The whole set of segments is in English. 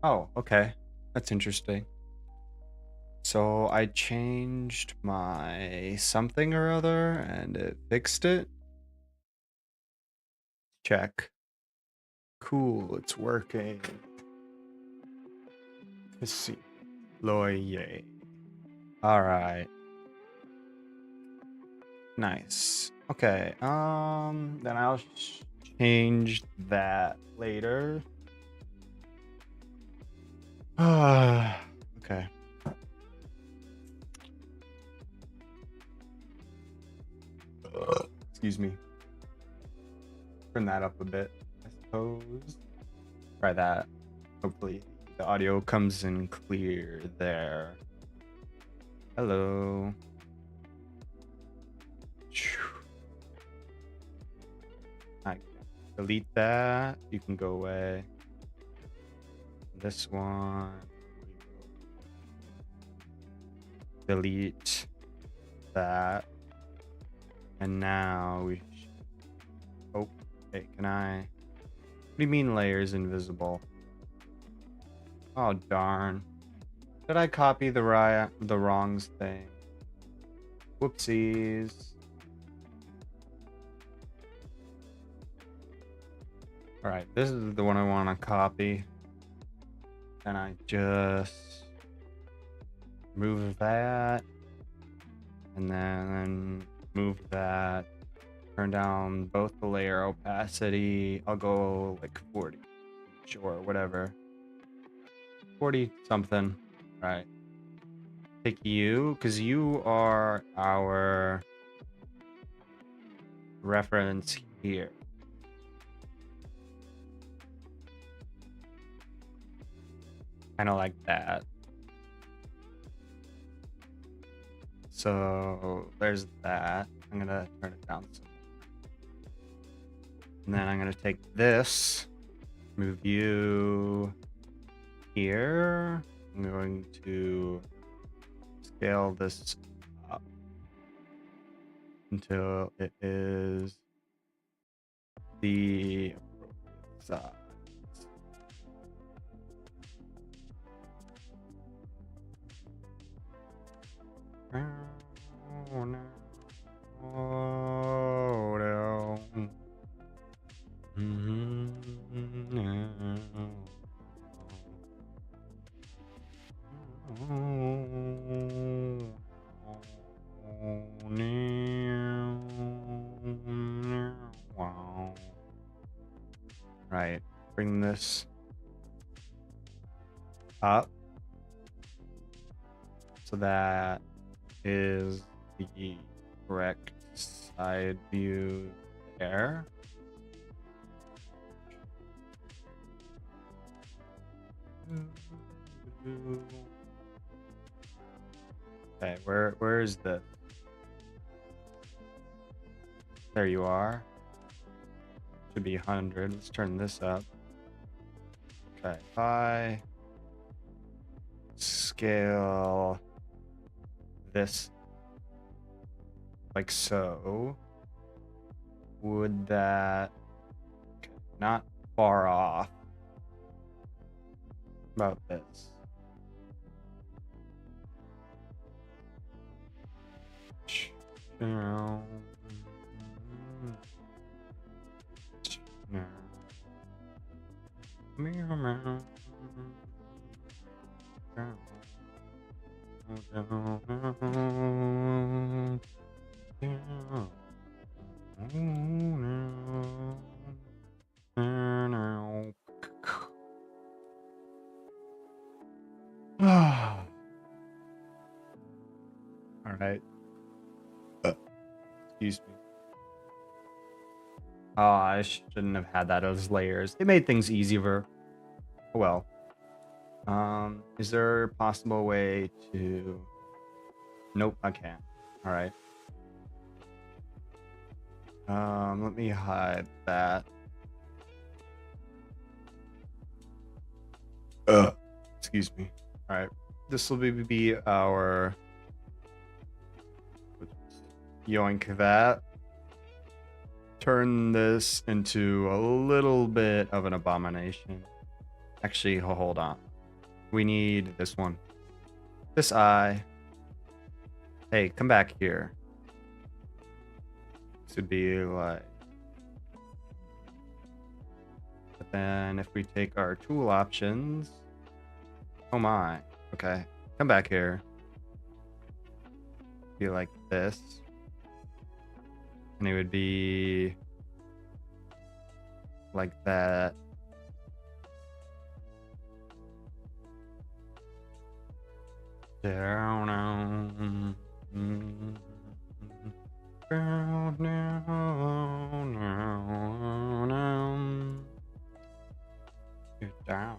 Oh, okay. That's interesting. So I changed my something or other and it fixed it. Check. Cool, it's working. Let's see. Loye. Alright. Nice. Okay. Then I'll change that later. Okay. Excuse me. Turn that up a bit, I suppose. Try that. Hopefully the audio comes in clear there. Hello. I delete that. You can go away. This one. Delete that. And now we oh, hey, can I? What do you mean layers invisible? Oh darn. Did I copy the wrongs thing? Whoopsies. Alright, this is the one I want to copy. And I just move that. And then move that. Turn down both the layer opacity. I'll go like 40. Sure, whatever. 40 something. Right. Pick you, because you are our reference here. Kind of like that. So there's that. I'm gonna turn it down some. And then I'm gonna take this, move you here. I'm going to scale this up until it is the appropriate size. Oh, no. Oh, no. Right, bring this up so that is the correct side view there. Okay, where is the? There you are. Should be 100. Let's turn this up. Okay, if I scale this like so, would that not far off about this? No. All right. Excuse me. Oh, I shouldn't have had that as layers. It made things easier. Oh, well. Is there a possible way to? Nope, I can't. All right. Let me hide that. Excuse me. All right. This will be our yoink that. Turn this into a little bit of an abomination. Actually, hold on. We need this one. This eye. Hey, come back here. This would be like... But then if we take our tool options... Oh my. Okay. Come back here. Be like this. And it would be... like that. Down, down, down, down. Get down.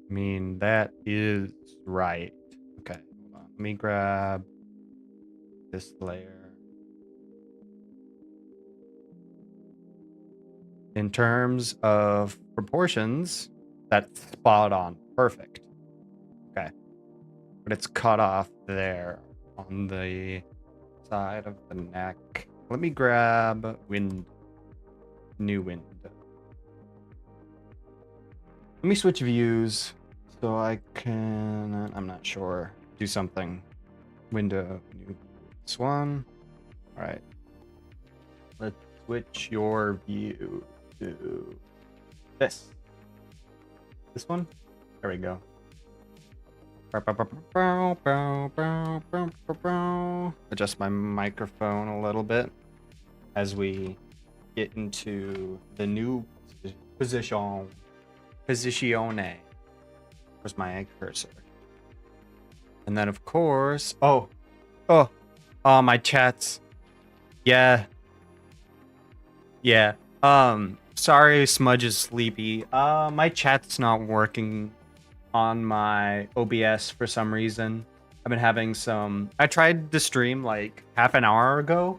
I mean, that is right. Okay, hold on. Let me grab this layer. In terms of proportions, that's spot on. Perfect. Okay. But it's cut off there on the side of the neck. Let me grab new window. Let me switch views so I can, I'm not sure, do something. Window, new one. All right. Let's switch your view to this. This one? There we go. Adjust my microphone a little bit as we get into the new position. Positione. Where's my cursor? And then of course, oh, my chats. Yeah. Sorry, Smudge is sleepy. My chat's not working on my OBS for some reason. I've been having some... I tried to stream like half an hour ago,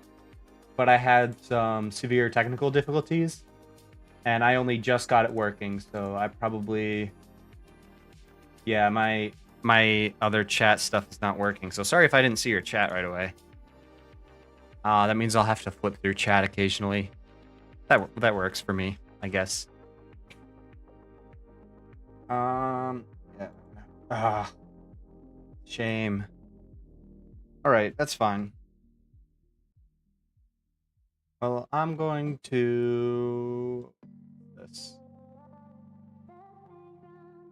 but I had some severe technical difficulties, and I only just got it working, so I probably... Yeah, my other chat stuff is not working, so sorry if I didn't see your chat right away. That means I'll have to flip through chat occasionally. That works for me, I guess. Yeah. Shame. All right, that's fine. Well, I'm going to this.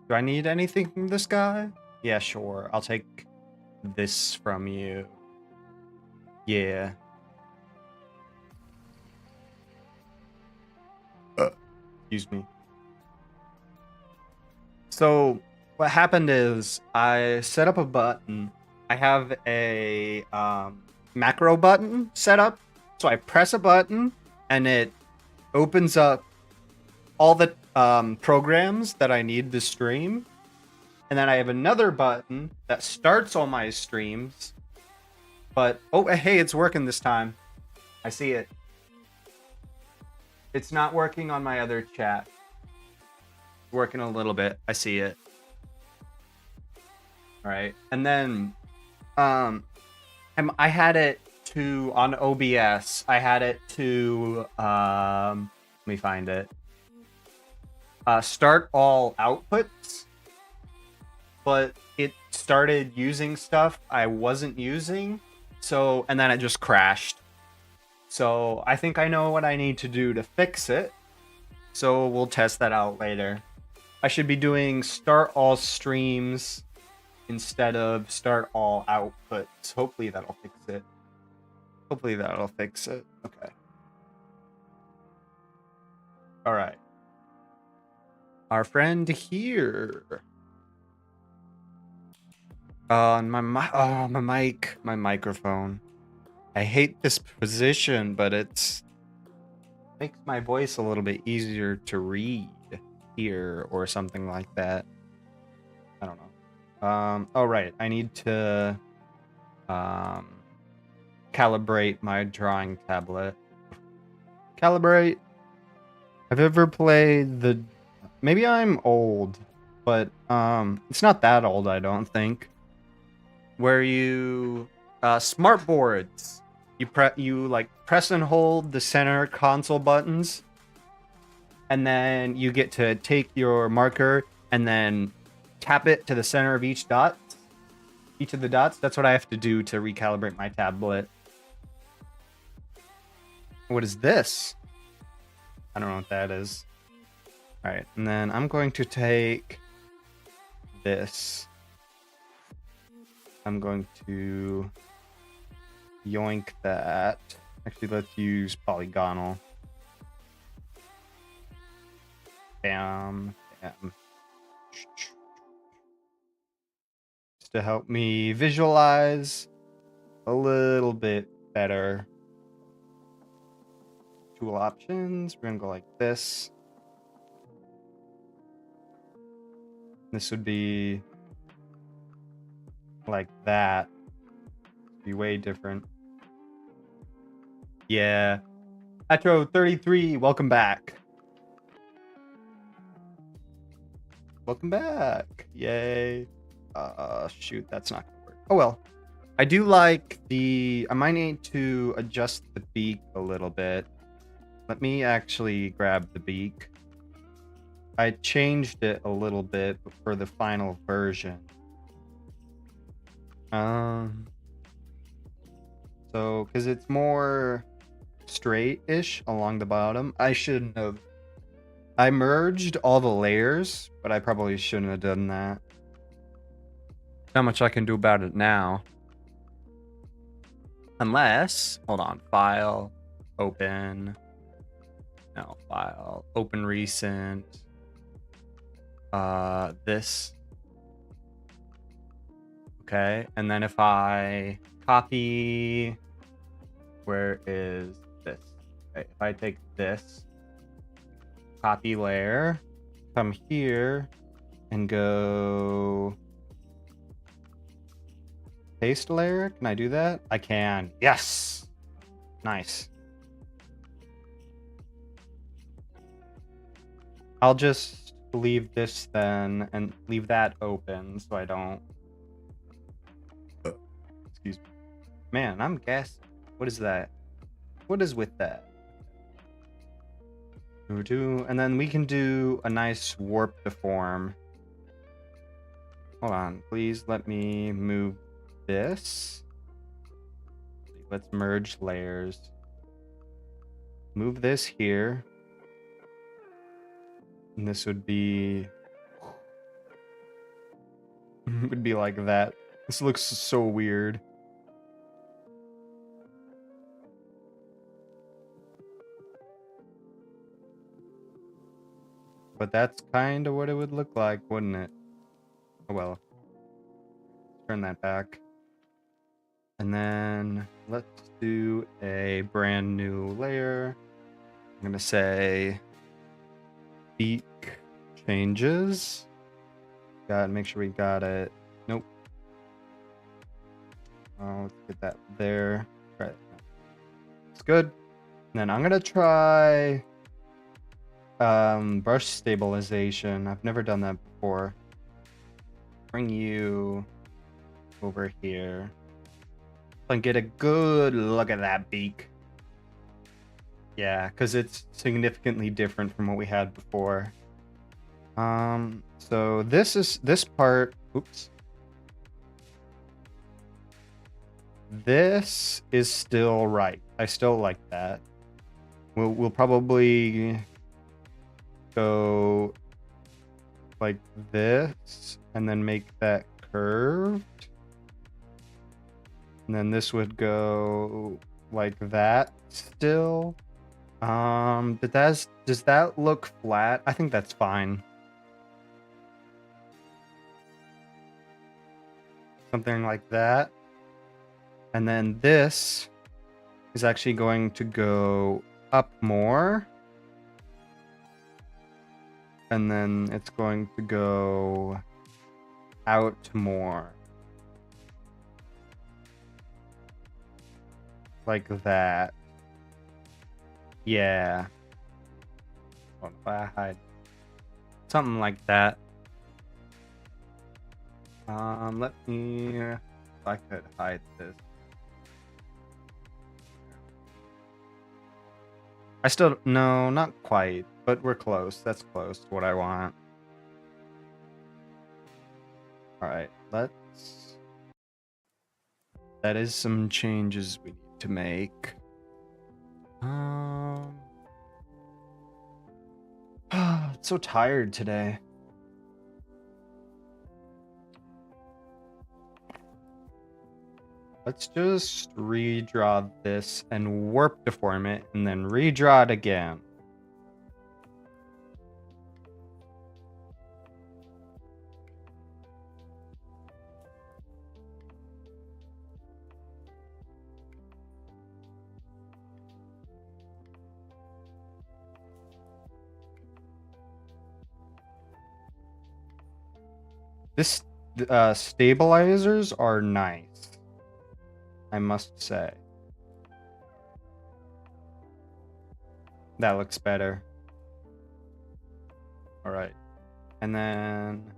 Do I need anything from this guy? Yeah, sure. I'll take this from you. Yeah. Excuse me. So what happened is I set up a button. I have a macro button set up. So I press a button and it opens up all the programs that I need to stream. And then I have another button that starts all my streams. But, oh, hey, it's working this time. I see it. It's not working on my other chat. Working a little bit. I see it. All right. And then I had it to, on OBS, I had it to, let me find it. Start all outputs. But it started using stuff I wasn't using. So, and then it just crashed. So I think I know what I need to do to fix it. So we'll test that out later. I should be doing start all streams instead of start all outputs. Hopefully that'll fix it. Okay. All right. Our friend here. On my my microphone. I hate this position, but it's makes my voice a little bit easier to read here or something like that. I don't know. Oh right, I need to calibrate my drawing tablet. Calibrate. I've ever played the maybe I'm old, but it's not that old, I don't think. Where you smart boards. You like press and hold the center console buttons, and then you get to take your marker and then tap it to the center of each of the dots. That's what I have to do to recalibrate my tablet. What is this? I don't know what that is. All right, and then I'm going to take this. I'm going to yoink that. Actually, let's use polygonal. Bam, bam. Just to help me visualize a little bit better. Tool options. We're gonna go like this. This would be like that. Be way different. Yeah. Atro33, welcome back. Welcome back. Yay. Shoot, that's not gonna work. Oh well. I do like I might need to adjust the beak a little bit. Let me actually grab the beak. I changed it a little bit for the final version. So, because it's more straight-ish along the bottom, I shouldn't have. I merged all the layers, but I probably shouldn't have done that. Not much I can do about it now. Unless, hold on, file, open. No, file, open recent. This. Okay, and then if I copy, where is this? Okay, if I take this, copy layer, come here, and go paste layer. Can I do that? I can. Yes! Nice. I'll just leave this then and leave that open so I don't... Excuse me. Man, I'm guessing. What is that? What is with that? And then we can do a nice warp deform. Hold on, please let me move this. Let's merge layers. Move this here. And this would be like that. This looks so weird. But that's kind of what it would look like, wouldn't it? Oh well. Turn that back. And then let's do a brand new layer. I'm gonna say beak changes. Gotta make sure we got it. Nope. Oh, let's get that there. Right. It's good. And then I'm gonna try brush stabilization. I've never done that before. Bring you over here and get a good look at that beak. Yeah, because it's significantly different from what we had before. So this part, oops. This is still right. I still like that. We'll probably go like this and then make that curved. And then this would go like that still. Does that look flat? I think that's fine. Something like that. And then this is actually going to go up more. And then it's going to go out more. Like that. Yeah. What if I hide? Something like that. Let me... If I could hide this. I still... No, not quite. But we're close. That's close to what I want. Alright, let's... That is some changes we need to make. It's so tired today. Let's just redraw this and warp deform it and then redraw it again. This stabilizers are nice, I must say. That looks better. All right. And then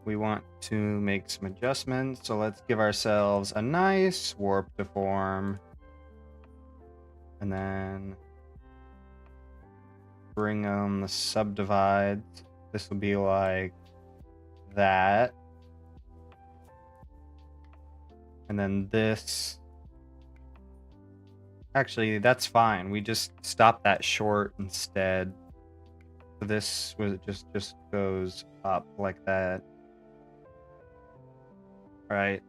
we want to make some adjustments. So let's give ourselves a nice warp deform. And then bring on the subdivides. This will be like that. And then this. Actually, that's fine. We just stop that short instead. So this was just goes up like that. All right.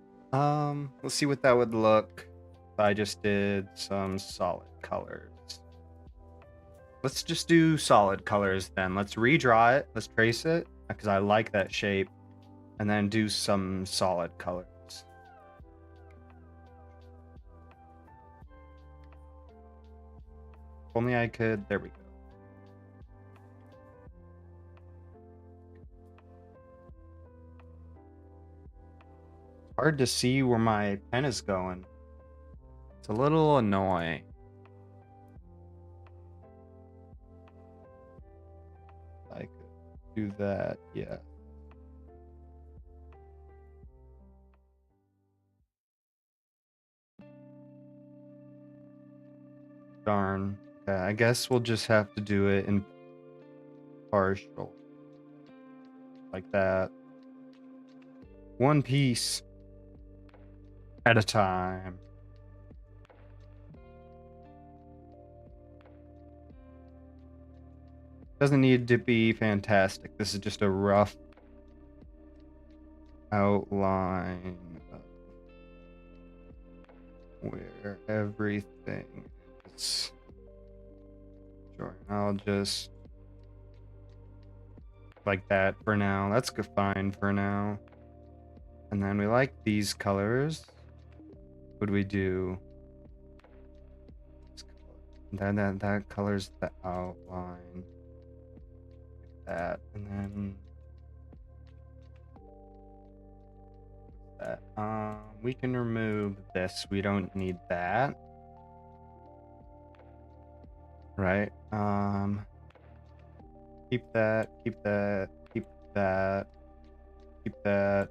Let's see what that would look if I just did some solid colors. Let's just do solid colors then. Let's redraw it. Let's trace it because I like that shape, and then do some solid colors. If only I could. There we go. Hard to see where my pen is going. It's a little annoying. I could do that, yeah. Darn. Yeah, I guess we'll just have to do it in partial. Like that. One piece at a time. Doesn't need to be fantastic. This is just a rough outline of where everything is. Sure, I'll just like that for now. That's fine for now. And then we like these colors. What do we do? That colors the outline. Like that, and then that. We can remove this. We don't need that. Right? Keep that, keep that, keep that, keep that,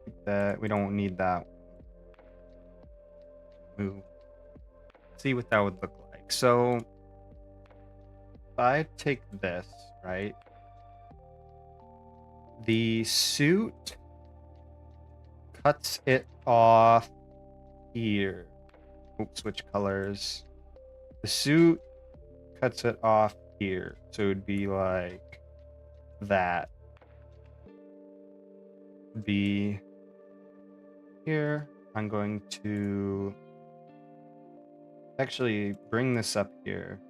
keep that. We don't need that. Move. See what that would look like. So if I take this, right? The suit cuts it off here. Oops, switch colors. The suit cuts it off here. So it would be like that. Be here. I'm going to actually bring this up here.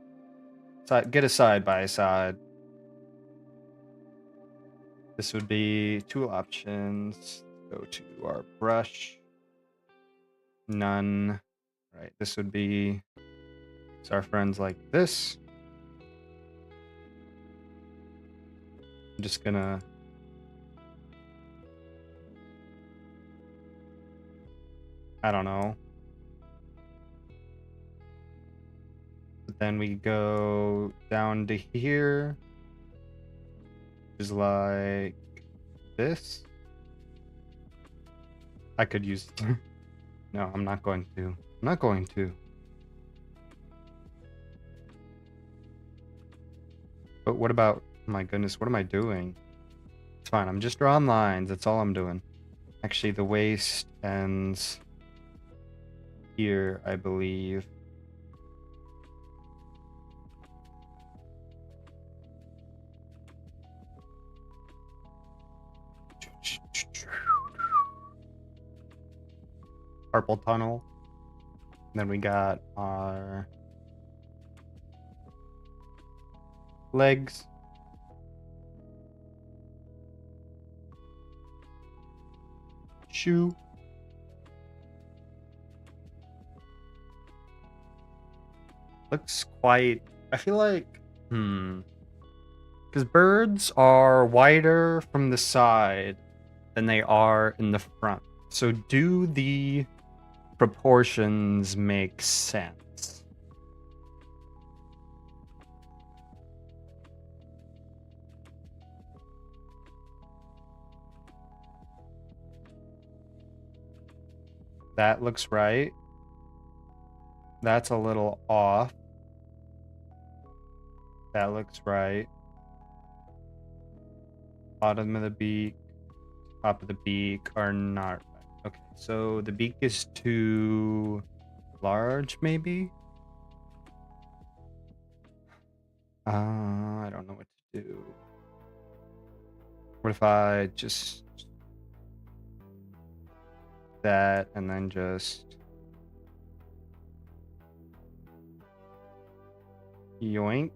Get a side by side. This would be two options. Go to our brush. None. Right. This would be so our friends like this. I'm just gonna I don't know. But then we go down to here. Is like this. I could use No, I'm not going to. I'm not going to. But what about, my goodness, what am I doing? It's fine, I'm just drawing lines, that's all I'm doing. Actually, the waist ends here, I believe. Carpal tunnel. And then we got our legs. Shoe. Looks quite, I feel like, because birds are wider from the side than they are in the front. So do the proportions make sense? That looks right. That's a little off. That looks right. Bottom of the beak, top of the beak are not right. Okay, so the beak is too large, maybe? I don't know what to do. What if I just that and then just yoink,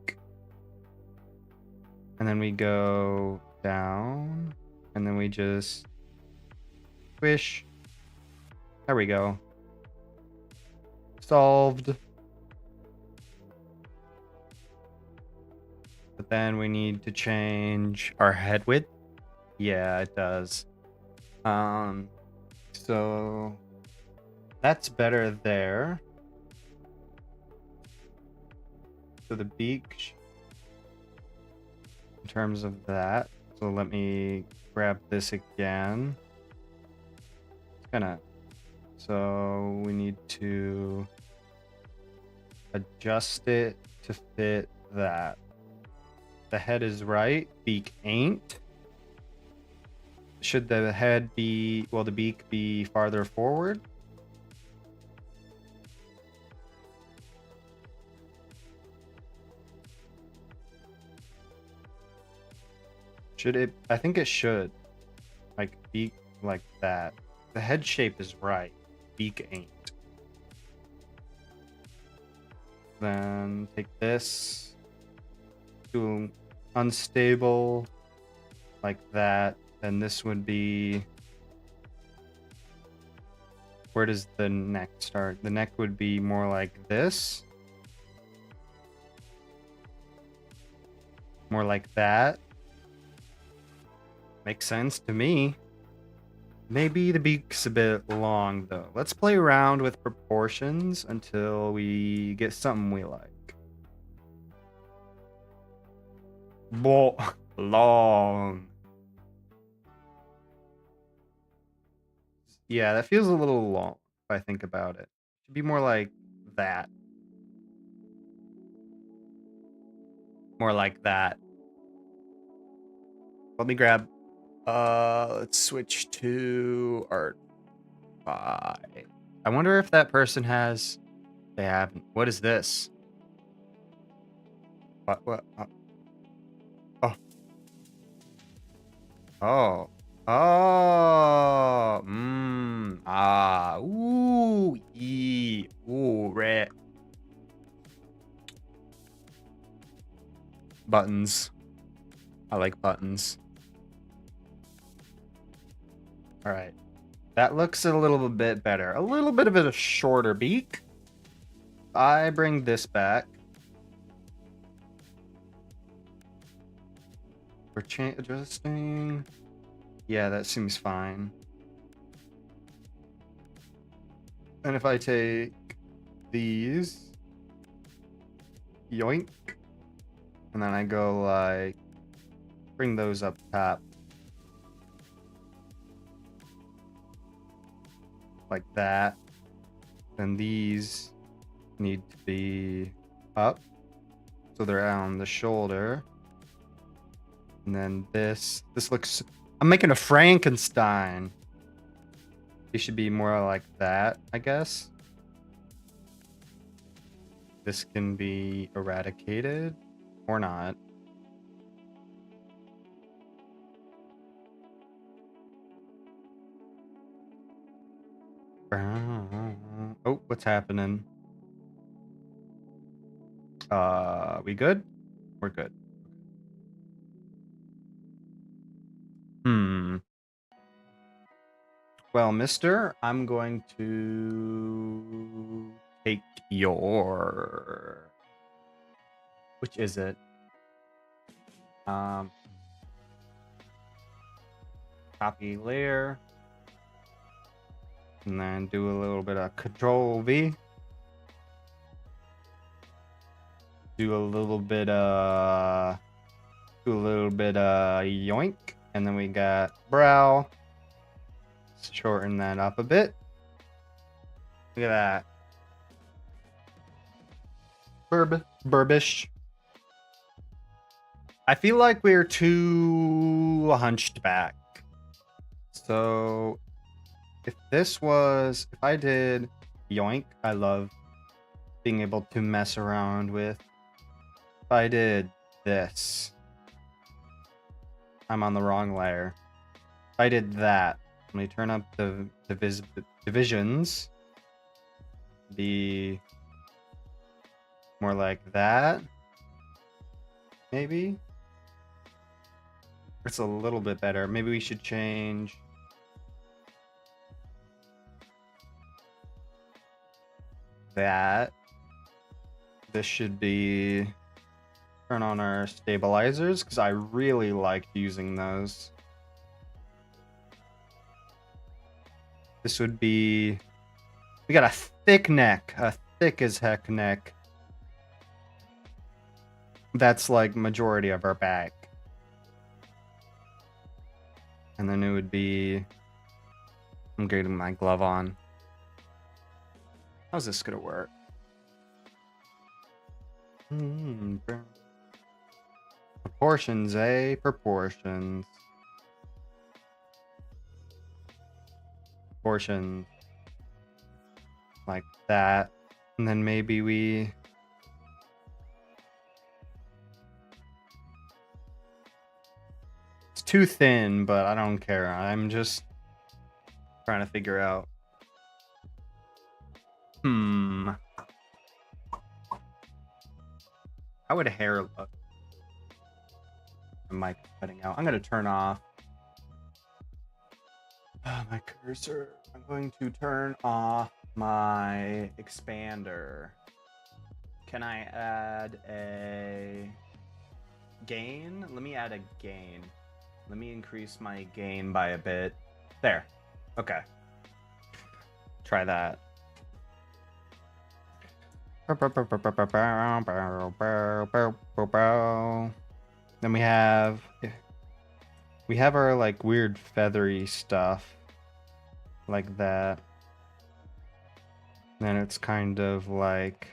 and then we go down, and then we just squish. There we go. Solved. But then we need to change our head width. Yeah, it does. So that's better there. So the beak in terms of that. So let me grab this again. It's gonna, so we need to adjust it to fit that. The head is right, beak ain't. Should the head be, well, the beak be farther forward? Should it? I think it should. Like beak like that. The head shape is right. Beak ain't. Then take this. Do unstable like that. And this would be, where does the neck start? The neck would be more like this. More like that. Makes sense to me. Maybe the beak's a bit long though. Let's play around with proportions until we get something we like. Long. Yeah, that feels a little long if I think about it. Should be more like that. More like that. Let me grab, let's switch to art 5. I wonder if that person has, they haven't. What is this? What? Oh. Oh. Oh. Ooh. Ooh. Red. Buttons. I like buttons. All right. That looks a little bit better. A little bit of a shorter beak. I bring this back. We're adjusting. Yeah, that seems fine. And if I take these, yoink, and then I go like, bring those up top. Like that. Then these need to be up. So they're on the shoulder. And then this looks, I'm making a Frankenstein. It should be more like that, I guess. This can be eradicated or not. Oh, what's happening? We good? We're good. Well, mister, I'm going to take your... Which is it? Copy layer. And then do a little bit of Control V. Do a little bit yoink. And then we got brow. Shorten that up a bit. Look at that. Burbish. I feel like we're too hunched back. So if I did yoink, I love being able to mess around with. If I did this, I'm on the wrong layer. If I did that, let me turn up the divisions. Be more like that. Maybe. It's a little bit better. Maybe we should change. That. This should be. Turn on our stabilizers because I really like using those. This would be. We got a thick neck, a thick as heck neck. That's like majority of our back. And then it would be. I'm getting my glove on. How's this gonna work? Proportions, eh? Proportions. Proportions. Like that. And then maybe we... It's too thin, but I don't care. I'm just trying to figure out. How would hair look? The mic cutting out. I'm going to turn off my cursor. I'm going to turn off my expander. Can I add a gain? Let me add a gain. Let me increase my gain by a bit. There. Okay. Try that. Then we have our like weird feathery stuff like that. Then it's kind of like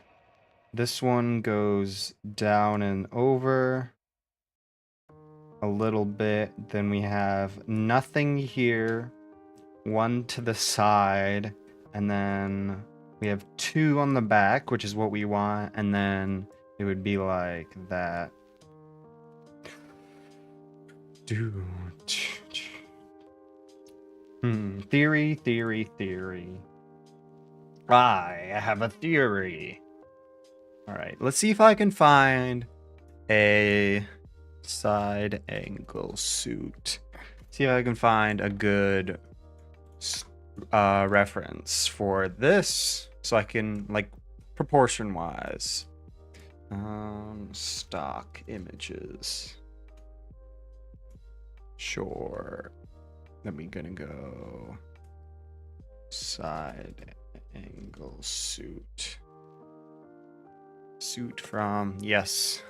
this one goes down and over a little bit. Then we have nothing here, one to the side, and then we have two on the back, which is what we want, and then it would be like that. Theory. I have a theory. All right, let's see if I can find a side angle suit. See if I can find a good reference for this so I can, like, proportion wise. Stock images. Sure. Then we're gonna go side angle suit. Suit from, yes.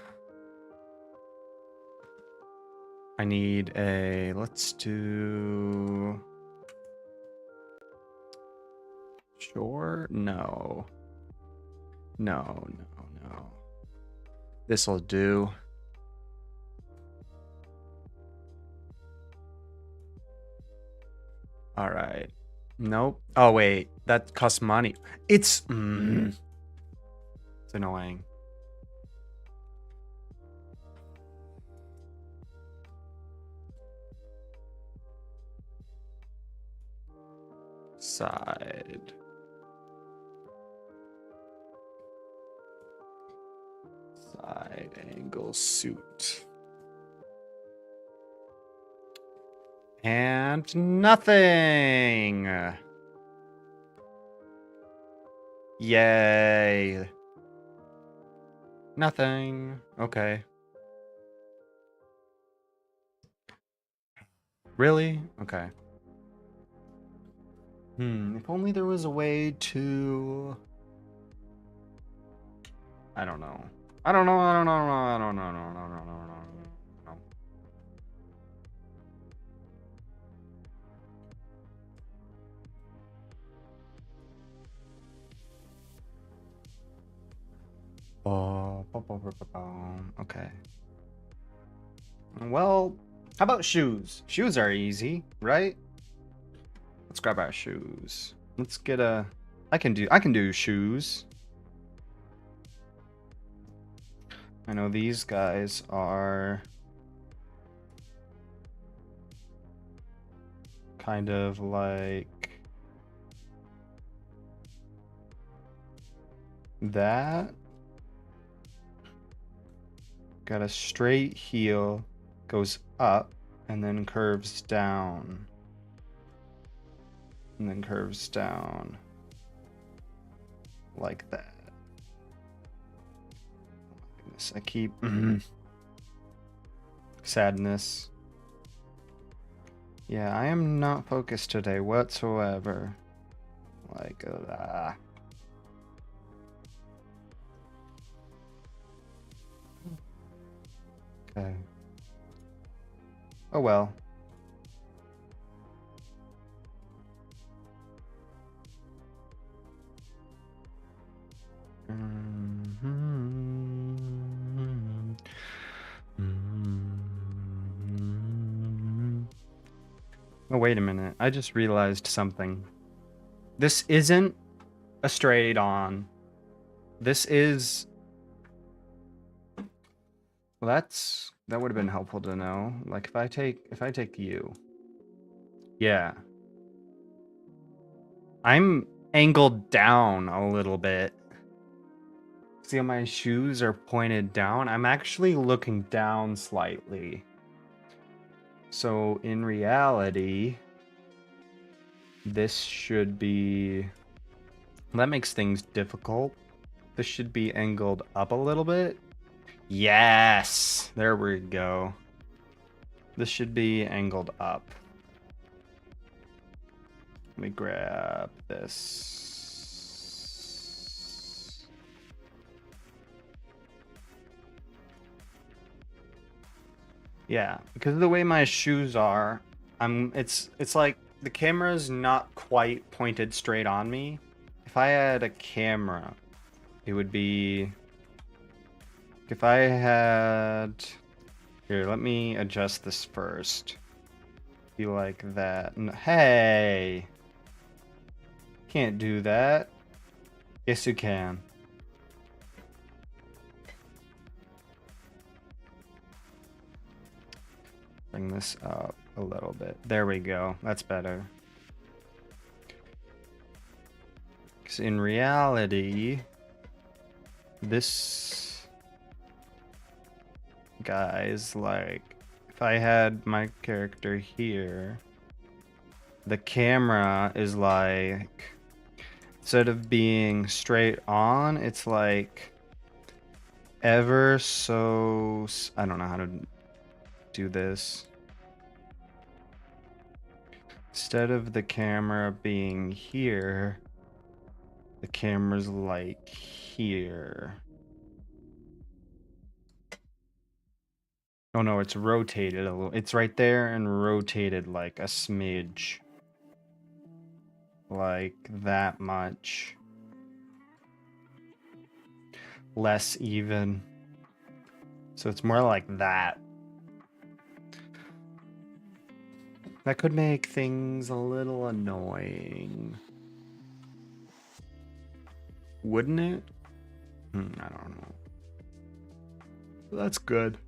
I need a, let's do, sure, no. No. This'll do. All right. Nope. Oh, wait. That costs money. It's... It's annoying. Side. Side angle suit. And nothing. Yay. Nothing. Okay. Really? Okay. If only there was a way to... I don't know. I don't know. Okay. Well, how about shoes? Shoes are easy, right? Let's grab our shoes. Let's get a... I can do shoes. I know these guys are kind of like that. Got a straight heel, goes up, and then curves down. And then curves down. Like that. Oh my goodness, I keep... Sadness. Yeah, I am not focused today whatsoever. Like, Okay. Oh well. Oh, wait a minute. I just realized something. This isn't a straight on. This is... Well, that would have been helpful to know. Like if I take you. Yeah. I'm angled down a little bit. See how my shoes are pointed down? I'm actually looking down slightly. So in reality, this should be... That makes things difficult. This should be angled up a little bit. Yes! There we go. This should be angled up. Let me grab this. Yeah, because of the way my shoes are, it's like the camera's not quite pointed straight on me. If I had a camera, it would be... If I had... Here, let me adjust this first. Be like that. Hey! Can't do that. Yes, you can. Bring this up a little bit. There we go. That's better. Because in reality, this... guys. Like, if I had my character here, the camera is like, instead of being straight on, it's like ever so, I don't know how to do this. Instead of the camera being here, the camera's like here. Oh no, it's rotated a little. It's right there and rotated like a smidge. Like that much. Less even. So it's more like that. That could make things a little annoying. Wouldn't it? I don't know. That's good.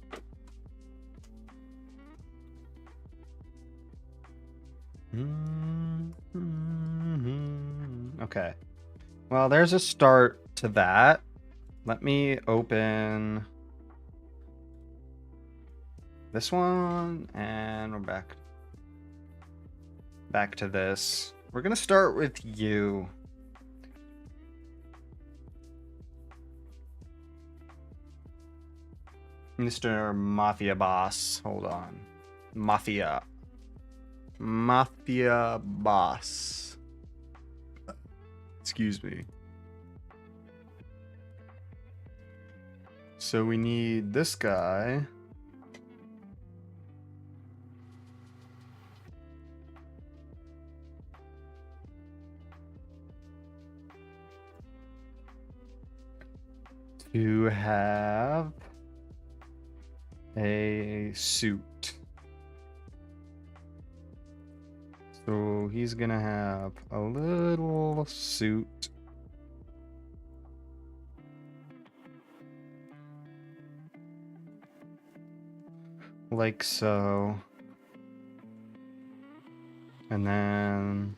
Okay. Well, there's a start to that. Let me open this one and we're back to this. We're gonna start with you. Mr. Mafia Boss. Hold on. Mafia Boss. Excuse me. So we need this guy. To have a suit. So he's gonna have a little suit. Like so. And then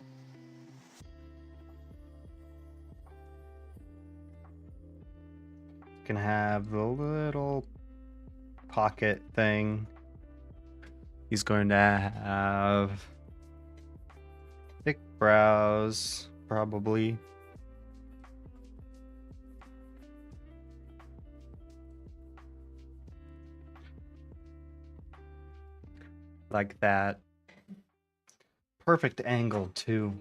can have the little pocket thing. He's going to have thick brows, probably. Like that. Perfect angle, too.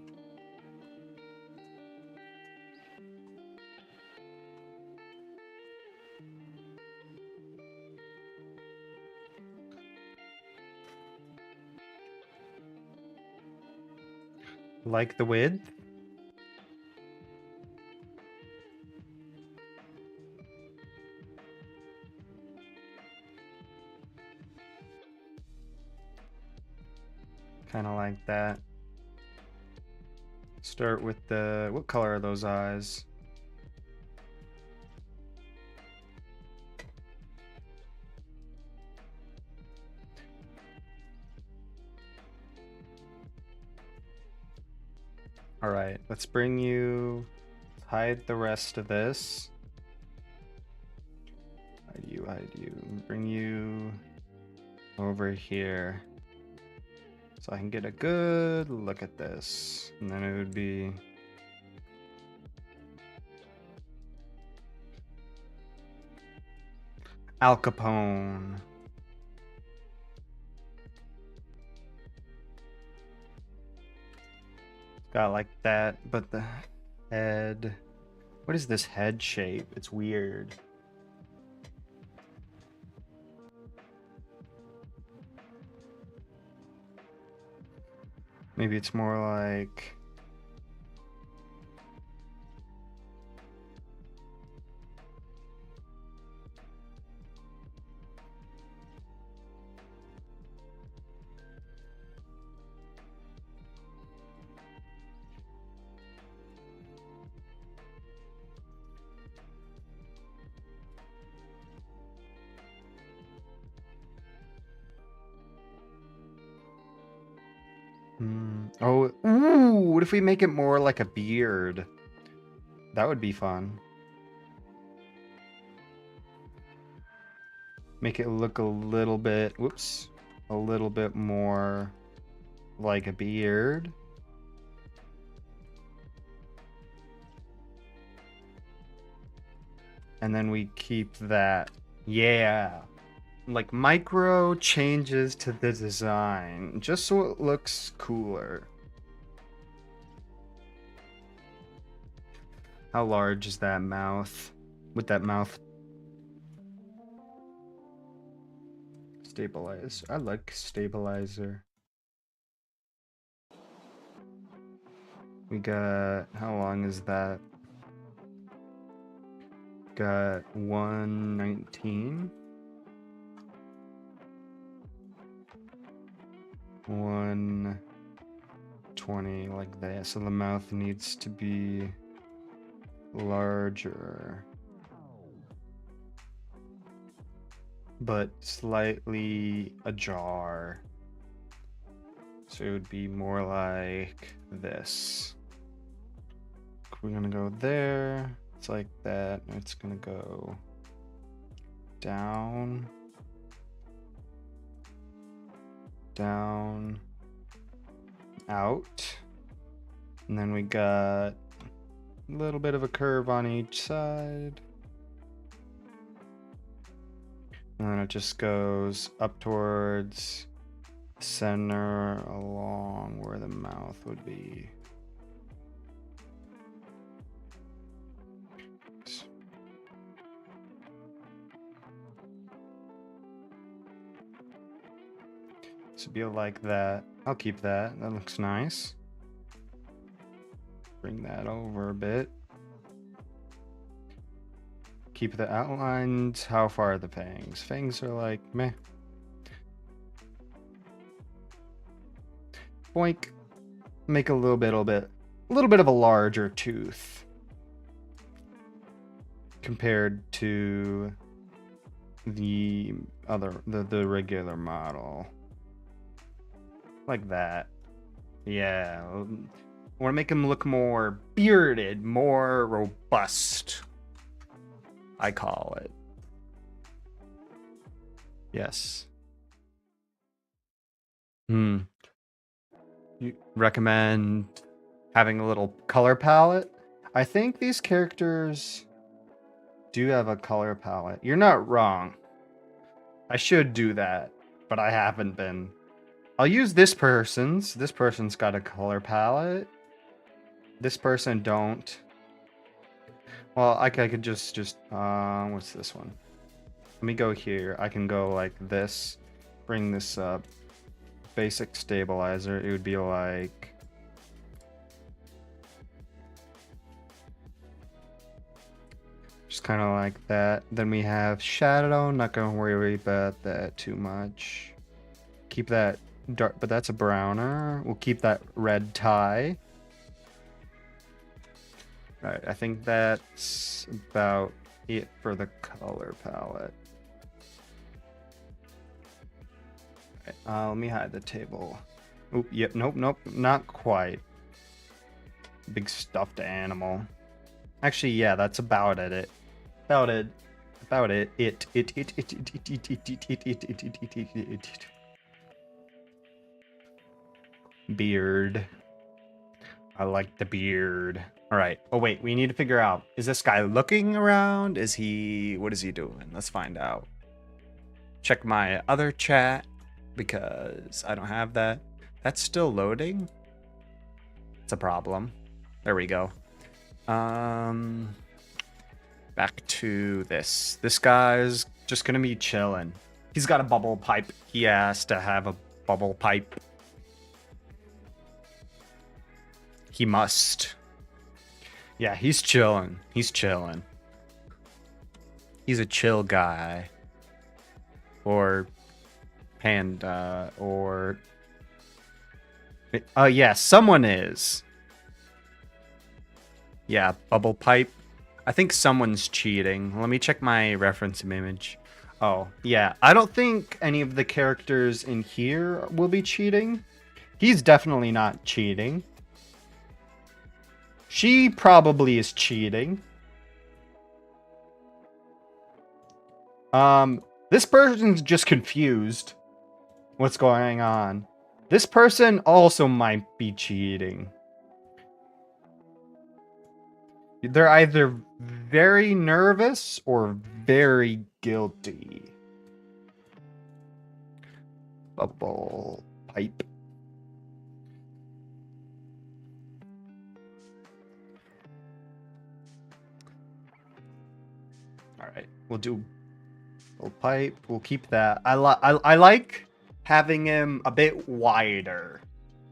Like the width? Kind of like that. Start with the... What color are those eyes? All right, let's bring you... Hide the rest of this. Hide you. Bring you over here. So I can get a good look at this. And then it would be... Al Capone. Got like that, but the head... What is this head shape? It's weird. Maybe it's more like... Oh, ooh, what if we make it more like a beard? That would be fun. Make it look a little bit, whoops, a little bit more like a beard. And then we keep that. Yeah. Like micro changes to the design, just so it looks cooler. How large is that mouth? With that mouth stabilize. I like stabilizer. We got, how long is that? Got 119. 120 like that. So the mouth needs to be larger, but slightly ajar. So it would be more like this. We're gonna go there. It's like that. It's gonna go down, down, out. And then we got a little bit of a curve on each side. And then it just goes up towards the center along where the mouth would be. So be like that. I'll keep that. That looks nice. Bring that over a bit. Keep the outlines. How far are the fangs? Fangs are like meh. Boink. Make a little bit of a larger tooth compared to the regular model. Like that. Yeah. I want to make him look more bearded, more robust. I call it. Yes. You recommend having a little color palette? I think these characters do have a color palette. You're not wrong. I should do that, but I haven't been. I'll use this person's. This person's got a color palette. This person don't. Well, I could just what's this one? Let me go here. I can go like this. Bring this up. Basic stabilizer. It would be like just kind of like that. Then we have shadow. Not gonna worry about that too much. Keep that dark, but that's a browner. We'll keep that red tie. Right, I think that's about it for the color palette. Right, let me hide the table. Oop, yep, nope, not quite. Big stuffed animal. Actually, yeah, that's about it. Beard. I like the beard. All right. Oh, wait. We need to figure out. Is this guy looking around? Is he... What is he doing? Let's find out. Check my other chat because I don't have that. That's still loading? It's a problem. There we go. Back to this. This guy's just going to be chilling. He's got a bubble pipe. He has to have a bubble pipe. He must. Yeah, he's chilling. He's chilling. He's a chill guy. Or panda. Or... yeah, someone is. Yeah, bubble pipe. I think someone's cheating. Let me check my reference image. Oh, yeah. I don't think any of the characters in here will be cheating. He's definitely not cheating. She probably is cheating. This person's just confused. What's going on? This person also might be cheating. They're either very nervous or very guilty. Bubble pipe. All right, we'll do bubble pipe. We'll keep that. I like having him a bit wider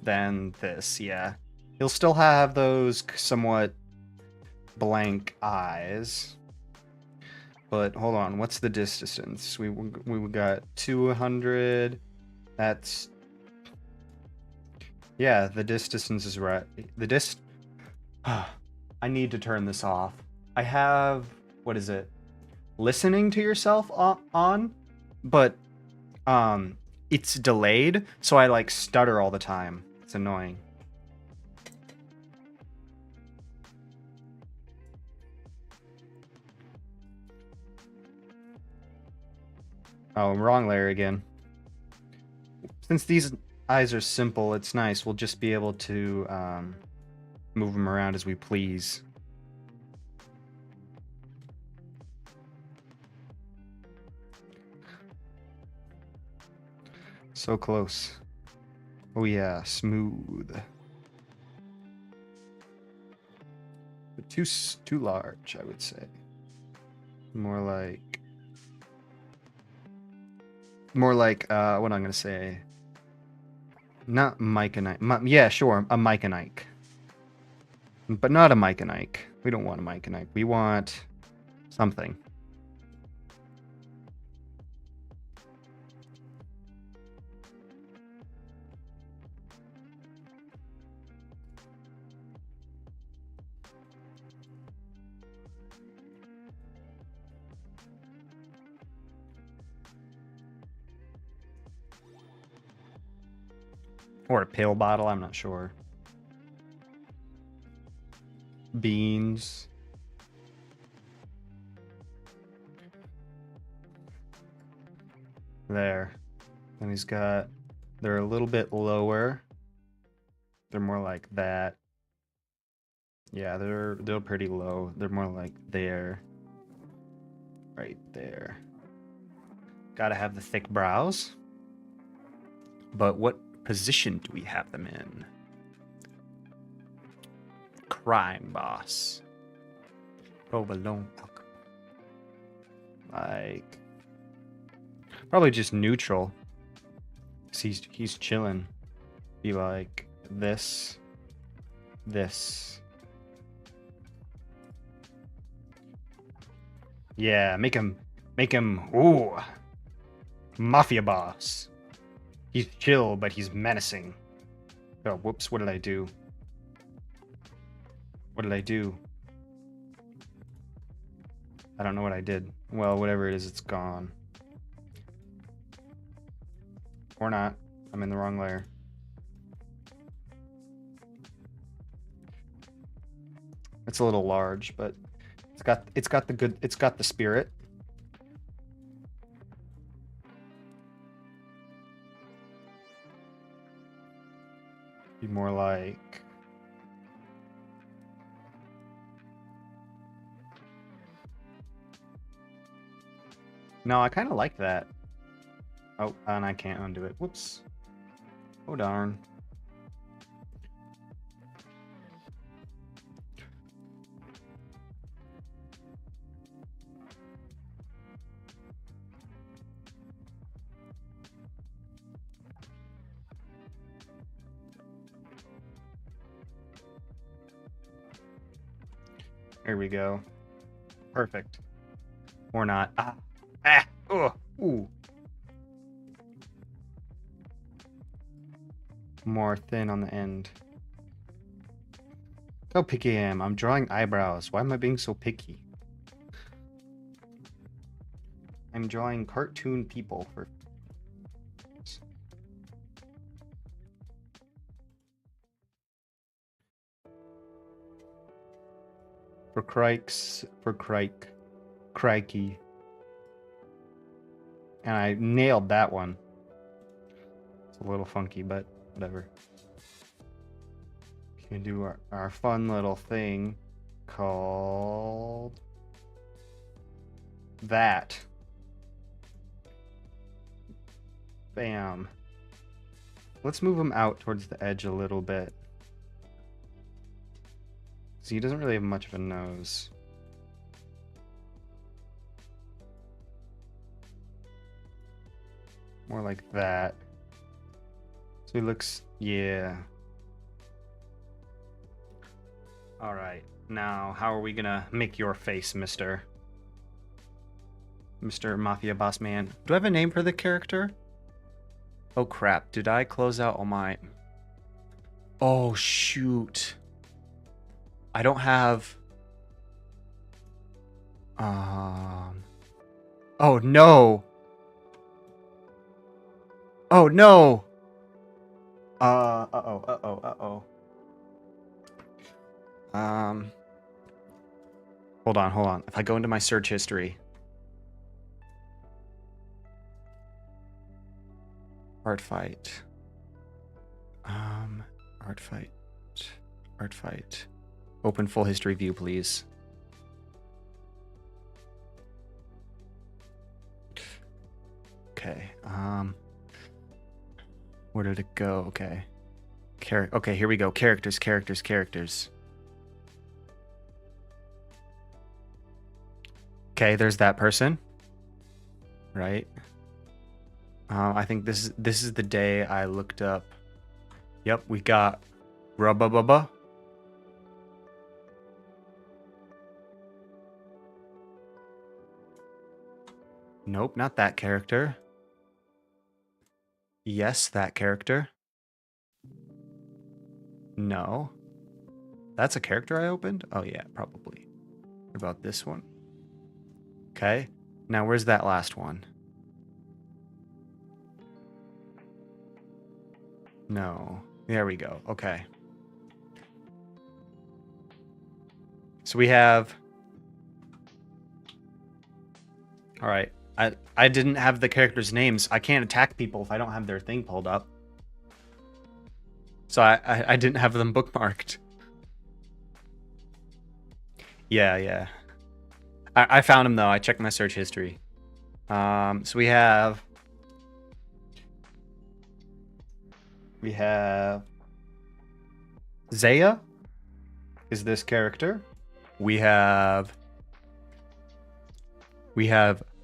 than this. Yeah, he'll still have those somewhat blank eyes. But hold on, what's the distance? We got 200. That's yeah. The distance is right. I need to turn this off. I have what is it? Listening to yourself on, but it's delayed, so I like stutter all the time. It's annoying. Oh, wrong layer again. Since these eyes are simple, it's nice. We'll just be able to move them around as we please. So close. Oh yeah, smooth. But too large, I would say. More like what I'm gonna say. Not Mike and Ike. Yeah, sure, a Mike and Ike. But not a Mike and Ike. We don't want a Mike and Ike. We want something. Or a pill bottle, I'm not sure. Beans. There. And he's got, they're a little bit lower. They're more like that. Yeah, they're pretty low. They're more like there. Right there. Gotta have the thick brows. But what position do we have them in? Crime boss. Provolone. Like, probably just neutral. 'Cause he's chilling. Be like this. Yeah, make him ooh. Mafia boss. He's chill, but he's menacing. Oh, whoops, what did I do? What did I do? I don't know what I did. Well, whatever it is, it's gone. Or not. I'm in the wrong layer. It's a little large, but it's got the spirit. Be more like no, I kind of like that. Oh, and I can't undo it. Whoops. Oh darn. Here we go. Perfect. Or not. Ooh. More thin on the end. Look how picky I am. I'm drawing eyebrows. Why am I being so picky? I'm drawing cartoon people for crikey. And I nailed that one. It's a little funky, but whatever. We can do our fun little thing called that. Bam. Let's move him out towards the edge a little bit. See, he doesn't really have much of a nose. More like that. So he looks, yeah. All right, now how are we gonna make your face, Mr. Mafia Boss Man? Do I have a name for the character? Oh crap, did I close out all my... Oh shoot. I don't have... Oh no! Oh no! Uh-oh. Hold on. If I go into my search history... Art fight. Art fight. Open full history view, please. Okay. Where did it go? Okay. Okay, here we go. Characters. Okay, there's that person. Right. I think this is the day I looked up. Yep, we got Rubba. Nope, not that character. Yes, that character. No. That's a character I opened? Oh yeah, probably. What about this one? Okay. Now where's that last one? No. There we go. Okay. So we have... All right. I didn't have the characters' names. I can't attack people if I don't have their thing pulled up. So I didn't have them bookmarked. Yeah. I found him though. I checked my search history. So we have Zaya is this character. We have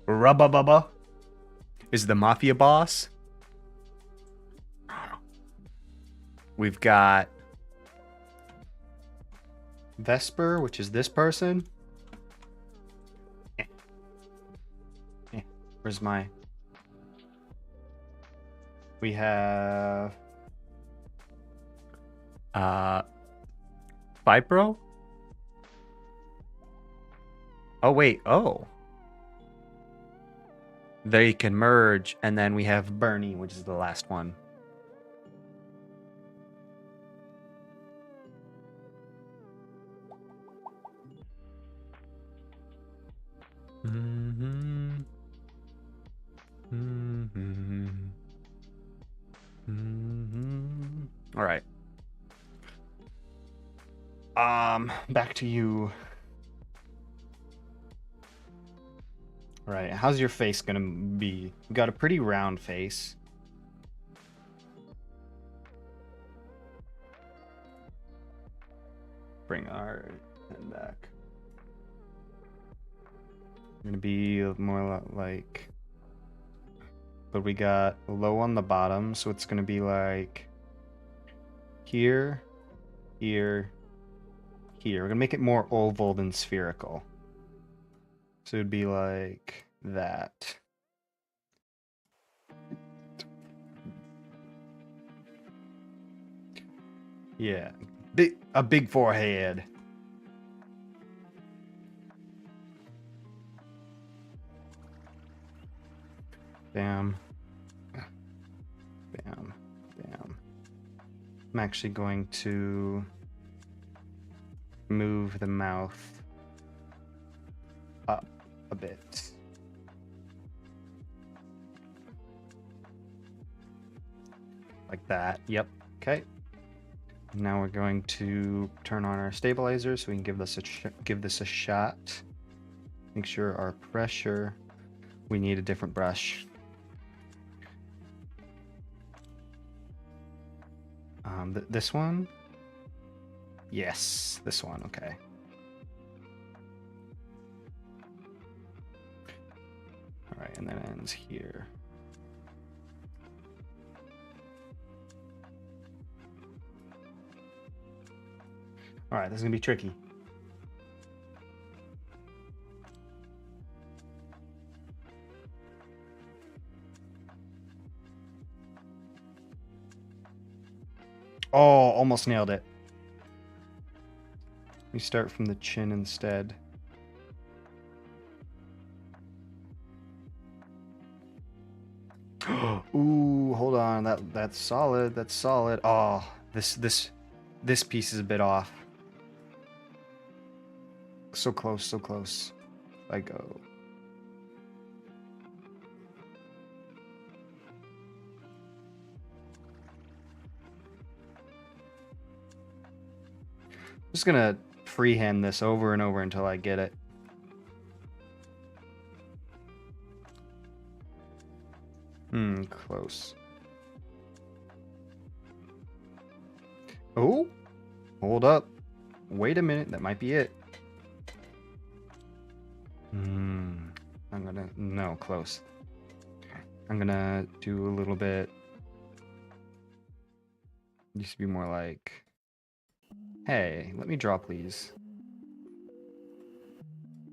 Rubba is the mafia boss. We've got Vesper, which is this person. Where's my... We have... Vipro? Oh, wait. Oh. They can merge. And then we have Bernie, which is the last one. All right. Back to you. All right, how's your face gonna be? You got a pretty round face. Bring our head back. Gonna be more like... But we got low on the bottom, so it's gonna be like here. We're gonna make it more oval than spherical. So it'd be like that. Yeah, a big forehead. Bam. I'm actually going to move the mouth up a bit. like that. Yep. Okay. Now we're going to turn on our stabilizer so we can give this a shot. Make sure our pressure. We need a different brush. This one. Yes, this one. Okay. All right, and then it ends here. All right, this is gonna be tricky. Oh, almost nailed it. We start from the chin instead. Ooh, hold on. That's solid. That's solid. Oh, this piece is a bit off. So close, so close. I go. Just gonna freehand this over and over until I get it. Close. Oh, hold up. Wait a minute, that might be it. No, close. I'm gonna do a little bit. It used to be more like, hey, let me draw, please.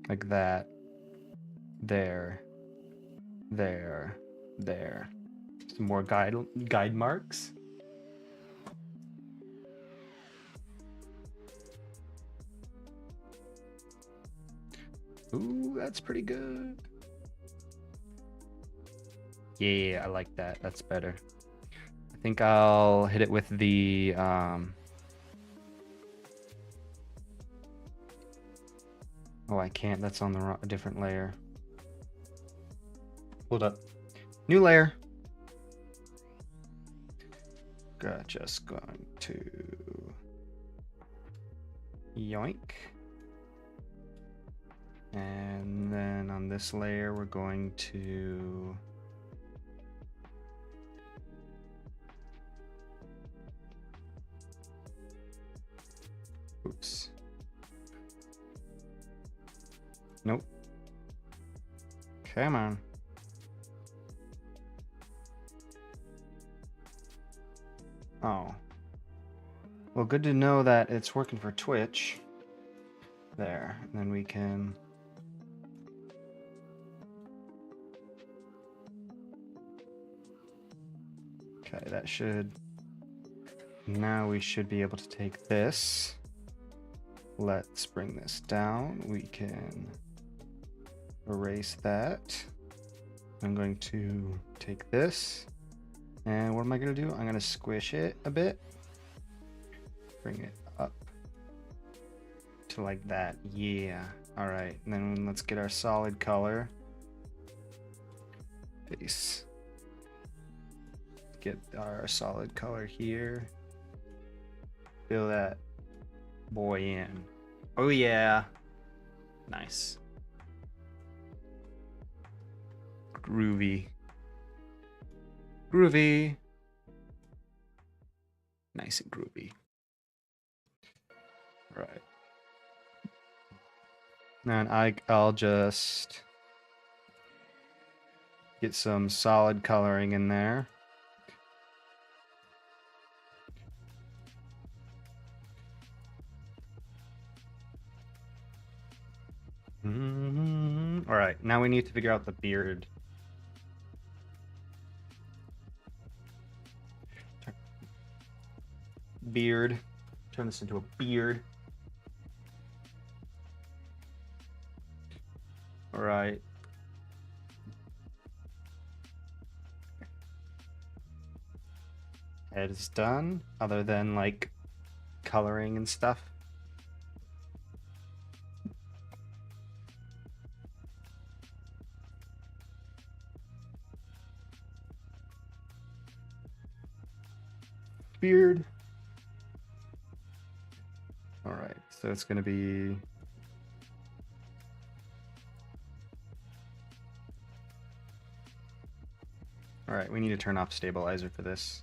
Like that. There. There. There. Some more guide marks. Ooh, that's pretty good. Yeah, I like that. That's better. I think I'll hit it with the oh, I can't. That's on a different layer. Hold up. New layer. Just going to yoink. And then on this layer, we're going to oops. Nope. Come on. Oh. Well, good to know that it's working for Twitch. There. And then we can okay, that should now we should be able to take this. Let's bring this down. We can erase that. I'm going to take this. And what am I going to do? I'm going to squish it a bit. Bring it up to like that. Yeah. All right. And then let's get our solid color. Base. Get our solid color here. Fill that boy in. Oh yeah. Nice. Groovy. Groovy. Nice and groovy. Right. And I'll just get some solid coloring in there. All right, now we need to figure out the beard. Beard. Turn this into a beard. All right. Head is done, other than like coloring and stuff. beard. All right, so it's gonna be. All right, we need to turn off stabilizer for this.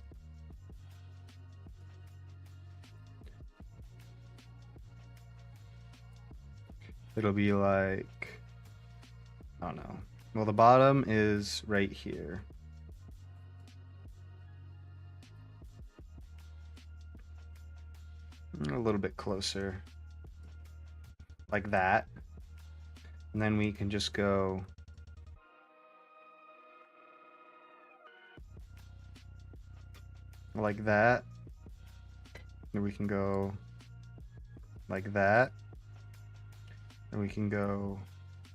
It'll be like, I don't know. Well, the bottom is right here. A little bit closer. Like that. And then we can just go like that. And we can go like that. And we can go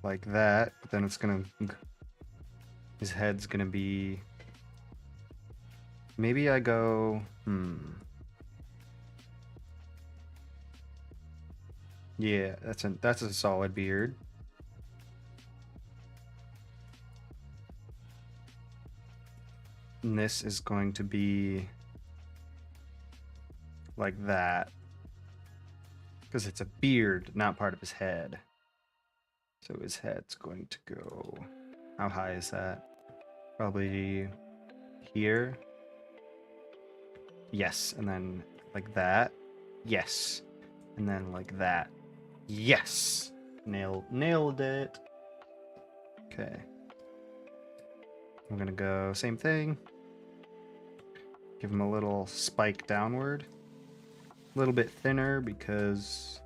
like that. But then it's gonna, his head's gonna be, maybe I go, yeah, that's a solid beard. And this is going to be like that. Because it's a beard, not part of his head. So his head's going to go, how high is that? Probably here. Yes, and then like that. Yes. And then like that. Yes. Nailed it. Okay. I'm gonna go same thing. Give him a little spike downward. A little bit thinner because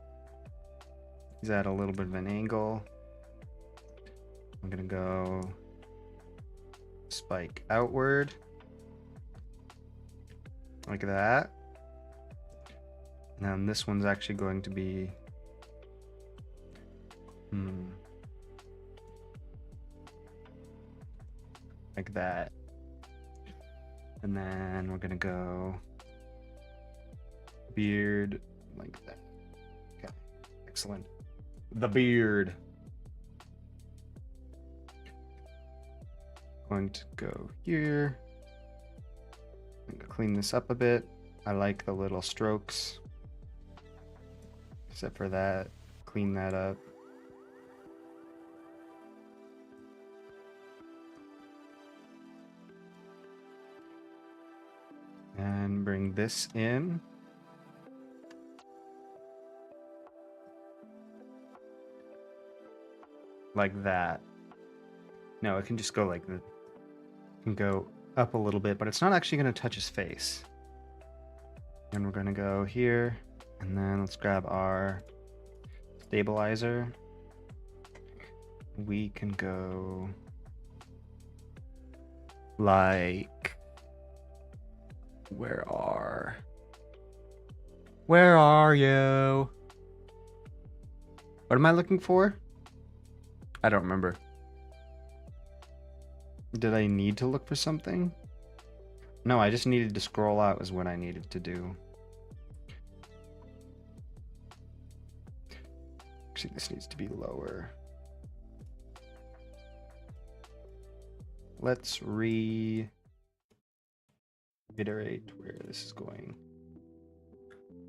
he's at a little bit of an angle. I'm gonna go spike outward. Like that. And then this one's actually going to be like that. And then we're gonna go beard like that. Okay, excellent. The beard. Going to go here. I'm gonna clean this up a bit. I like the little strokes. Except for that, clean that up. And bring this in. Like that. No, it can just go like that. It can go up a little bit, but it's not actually going to touch his face. And we're going to go here, and then let's grab our stabilizer. We can go like, where are you? What am I looking for? I don't remember. Did I need to look for something? No, I just needed to scroll out is what I needed to do. Actually, this needs to be lower. Let's reiterate where this is going.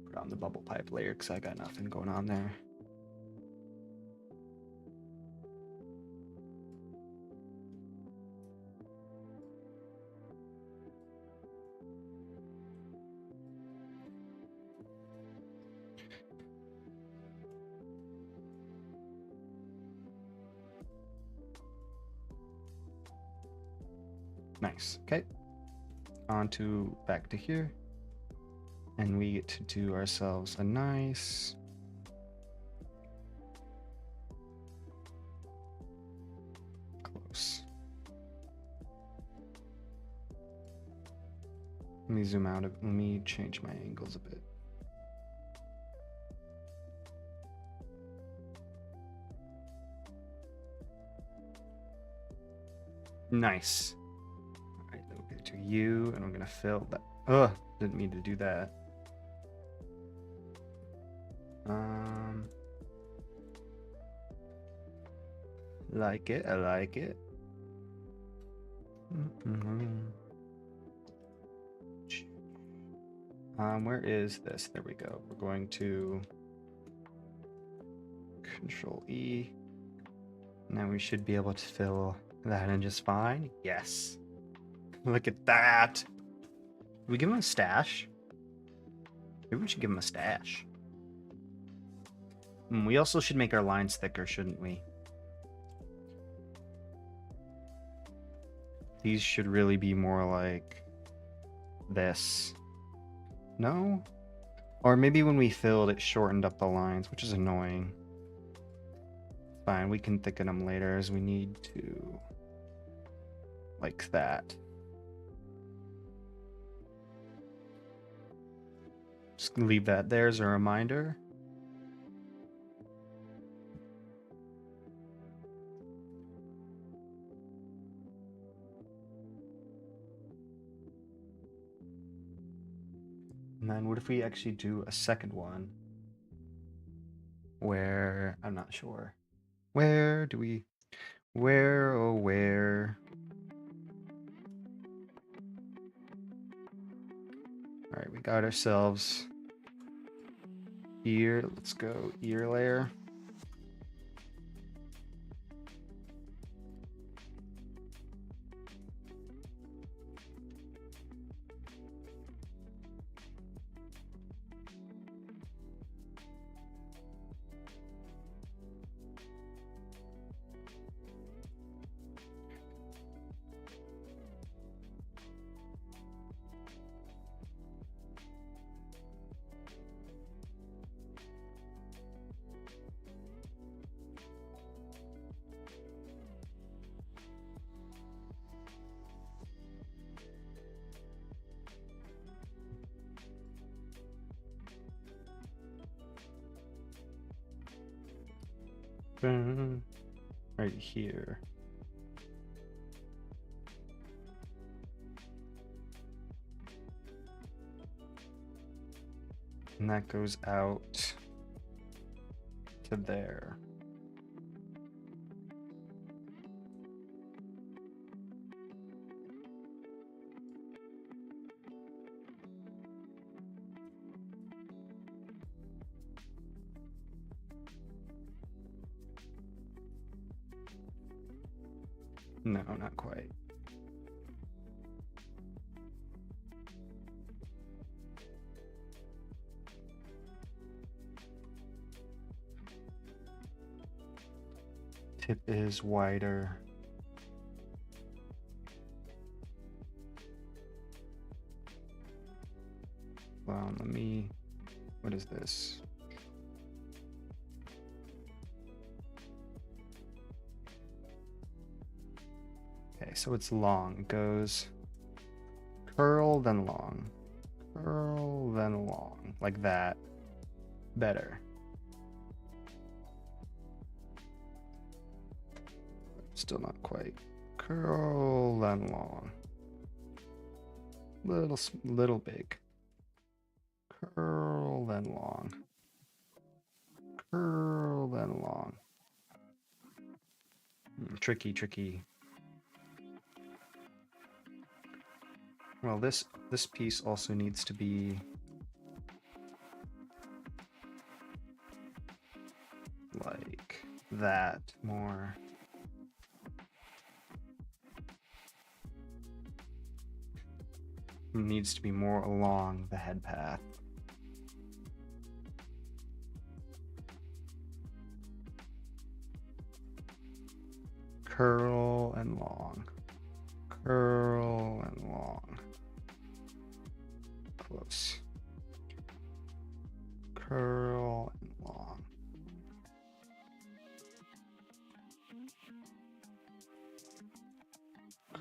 Put on the bubble pipe layer because I got nothing going on there. Nice. Okay. On to back to here. And we get to do ourselves a nice close. Let me zoom out. Let me change my angles a bit. Nice. All right, then we'll get to you, and we're gonna fill that. Ugh, didn't mean to do that. Like it. I like it. Where is this? There we go. We're going to Control E. Now we should be able to fill that in just fine. Yes. Look at that. We give him a stash. Maybe we should give him a stash. We also should make our lines thicker, shouldn't we? These should really be more like this. No? Or maybe when we filled, it shortened up the lines, which is annoying. Fine, we can thicken them later as we need to. Like that. Just leave that there as a reminder. And then what if we actually do a second one? Where, I'm not sure. Where do we, where, oh where? All right, we got ourselves ear. Let's go ear layer. Right here. And that goes out to there. No, not quite. Tip is wider. Well, let me, what is this? Okay, so it's long. It goes curl, then long. Curl, then long. Like that. Better. Still not quite. Curl, then long. Little big. Curl, then long. Curl, then long. Tricky. Well, this piece also needs to be like that more. It needs to be more along the head path. Curl and long. Curl and long. Close. Curl and long.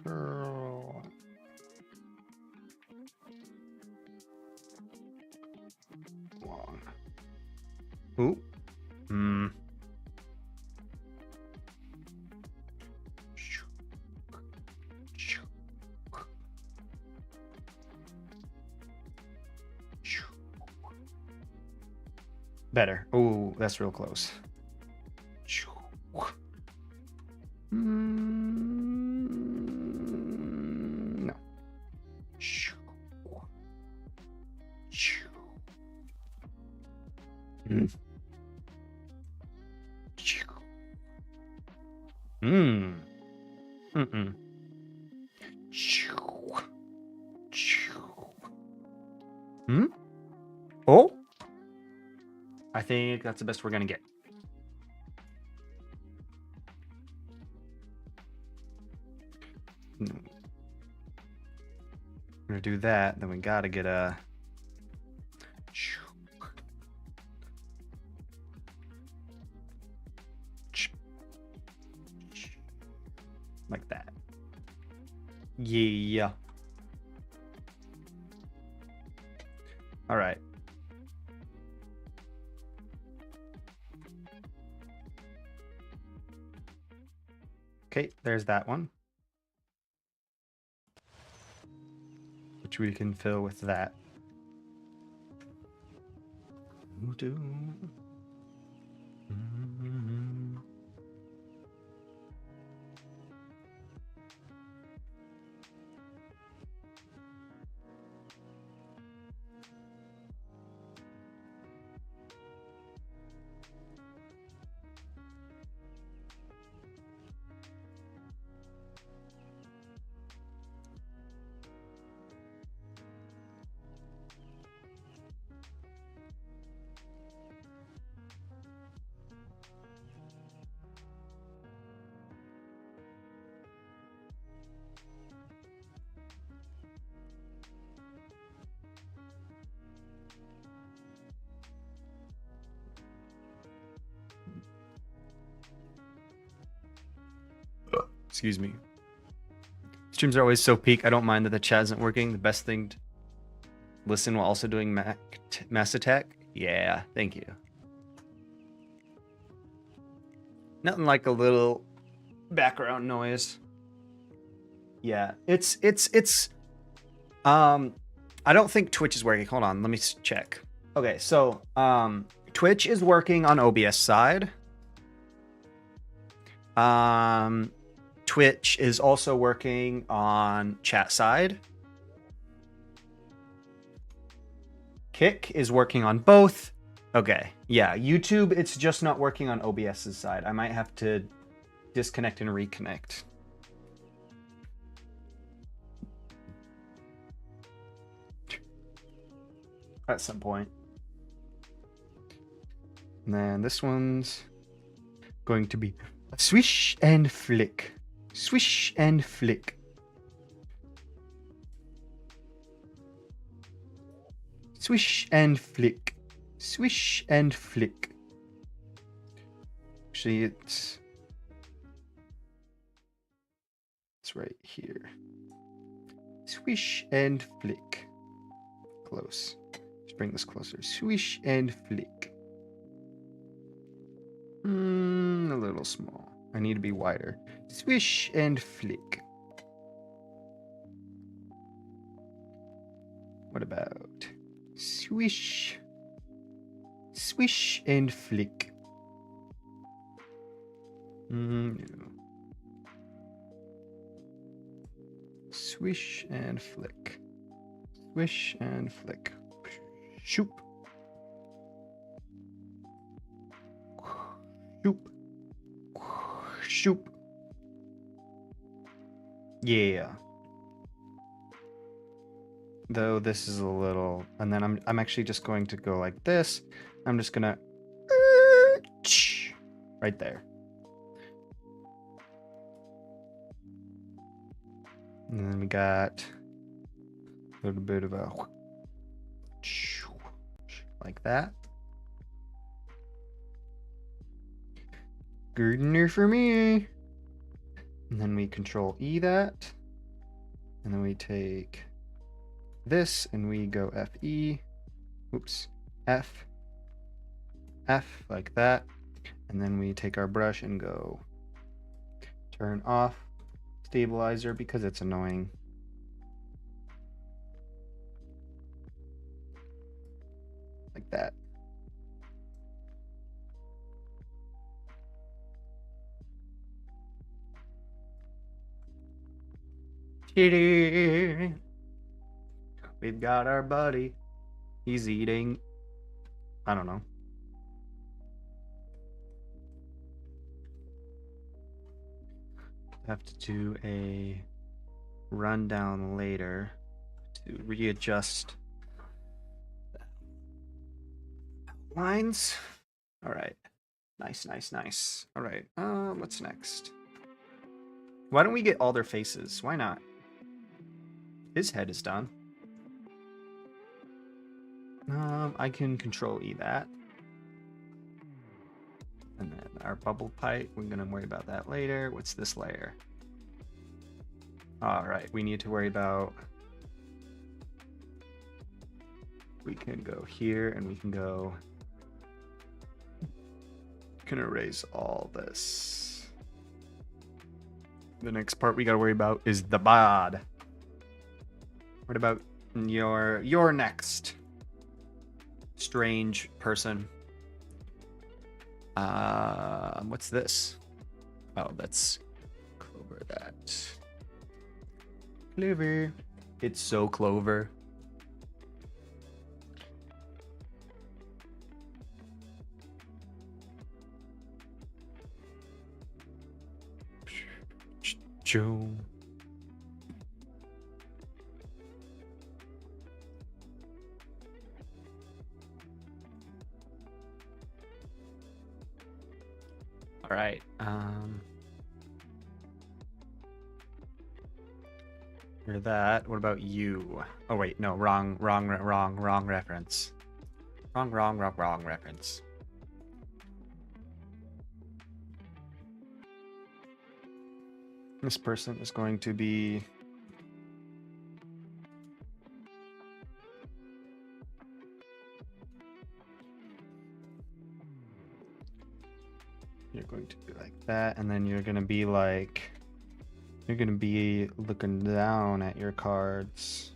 Curl. Long. Ooh. Better. Oh, that's real close. No. Mm. Mm-mm. Hmm? Oh? I think that's the best we're gonna get. We're gonna do that, then we gotta get a... Like that. Yeah. All right. Okay, there's that one. Which we can fill with that. Excuse me. Streams are always so peak. I don't mind that the chat isn't working. The best thing to listen while also doing Mass Attack. Yeah, thank you. Nothing like a little background noise. Yeah, it's I don't think Twitch is working. Hold on, let me check. Okay, so Twitch is working on OBS side. Twitch is also working on chat side. Kick is working on both. Okay, yeah, YouTube, it's just not working on OBS's side. I might have to disconnect and reconnect. At some point. And then this one's going to be a swish and flick. Swish and flick. Swish and flick. Swish and flick. Actually, it's right here. Swish and flick. Close. Let's bring this closer. Swish and flick. A little small. I need to be wider. Swish and flick. What about swish? Swish and flick. No. Swish and flick. Swish and flick. Shoop. Shoop. Shoop. Yeah. Though this is a little, and then I'm actually just going to go like this. I'm just gonna right there. And then we got a little bit of a like that. Gardener for me. And then we control E that. And then we take this and we go FE. Oops. F. F like that. And then we take our brush and go turn off stabilizer because it's annoying. Like that. We've got our buddy. He's eating. I don't know. have to do a rundown later to readjust lines. All right. Nice, nice, nice. All right. What's next? Why don't we get all their faces? Why not? His head is done. I can control E that. And then our bubble pipe, we're gonna worry about that later. What's this layer? All right, we need to worry about, we can go here and we can go, can erase all this. The next part we gotta worry about is the bod. What about your next strange person? What's this? Oh, that's Clover. That Clover. It's so Clover. Joe. All right. You're that. What about you? Oh wait, no, wrong reference. Wrong reference. This person is going to be you're going to be like that, and then you're gonna be like, you're gonna be looking down at your cards.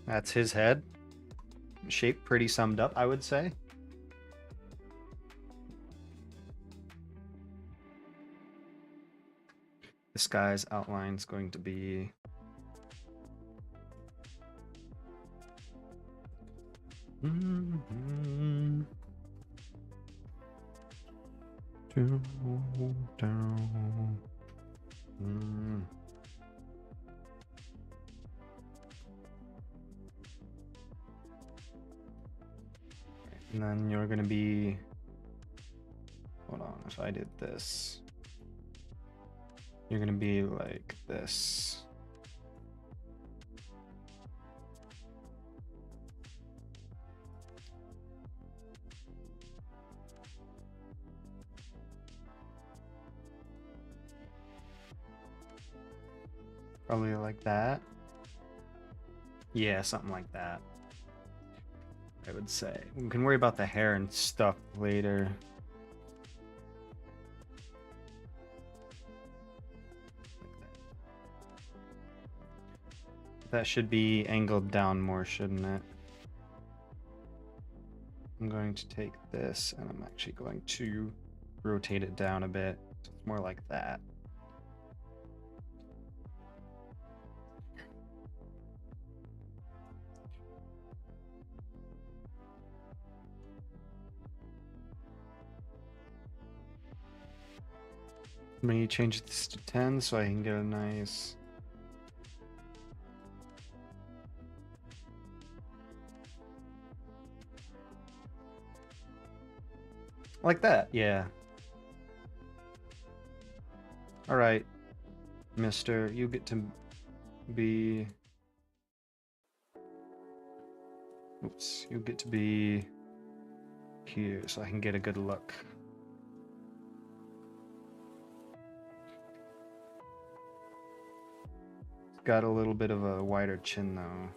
That's his head. Shape pretty summed up, I would say. This guy's outline is going to be down. And then you're gonna be, hold on, if I did this, you're gonna be like this. Probably like that. Yeah, something like that, I would say. We can worry about the hair and stuff later. That should be angled down more, shouldn't it? I'm going to take this and I'm actually going to rotate it down a bit. So it's more like that. I'm going to change this to 10 so I can get a nice... Like that, yeah. All right, mister, you get to be... Oops, you get to be here so I can get a good look. It's got a little bit of a wider chin though.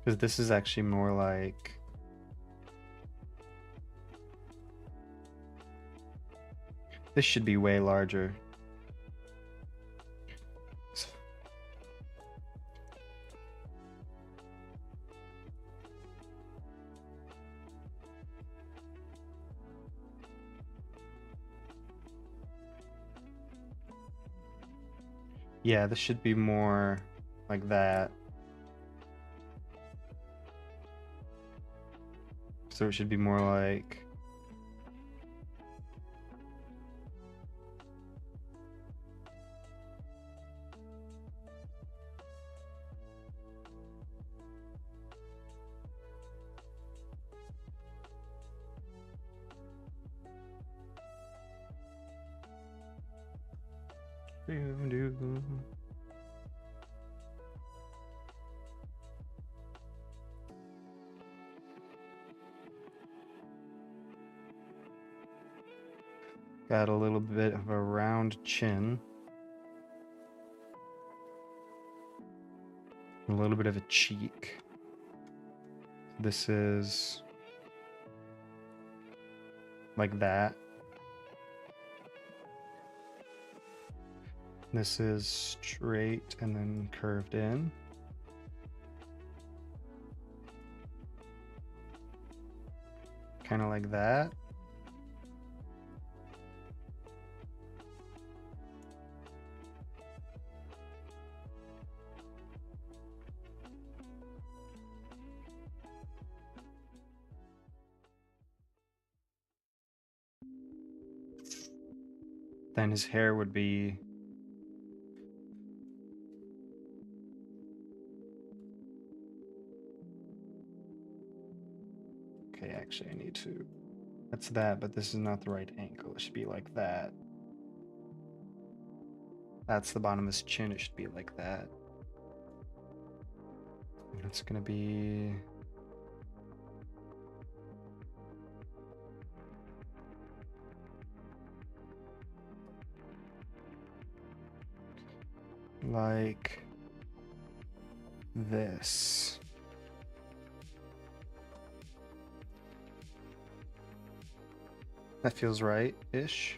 Because this is actually more like... This should be way larger. Yeah, this should be more like that. So it should be more like... Got a little bit of a round chin. A little bit of a cheek. This is like that. This is straight and then curved in. Kind of like that. Then his hair would be okay, actually I need to, that's that, but this is not the right angle. It should be like that. That's the bottom of his chin. It should be like that. And it's gonna be like this. That feels right-ish.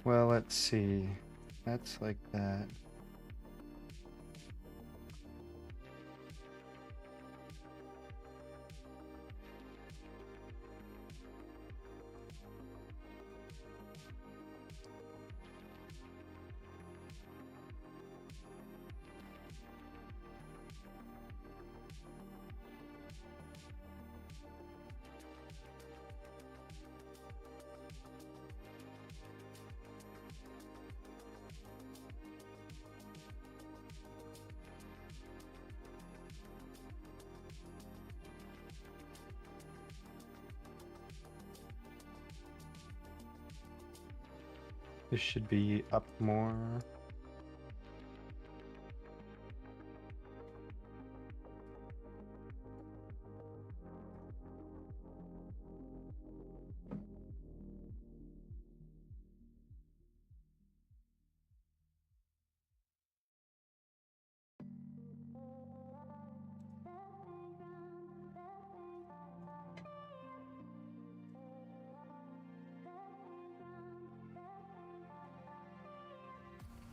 Well, let's see. That's like that. This should be up more.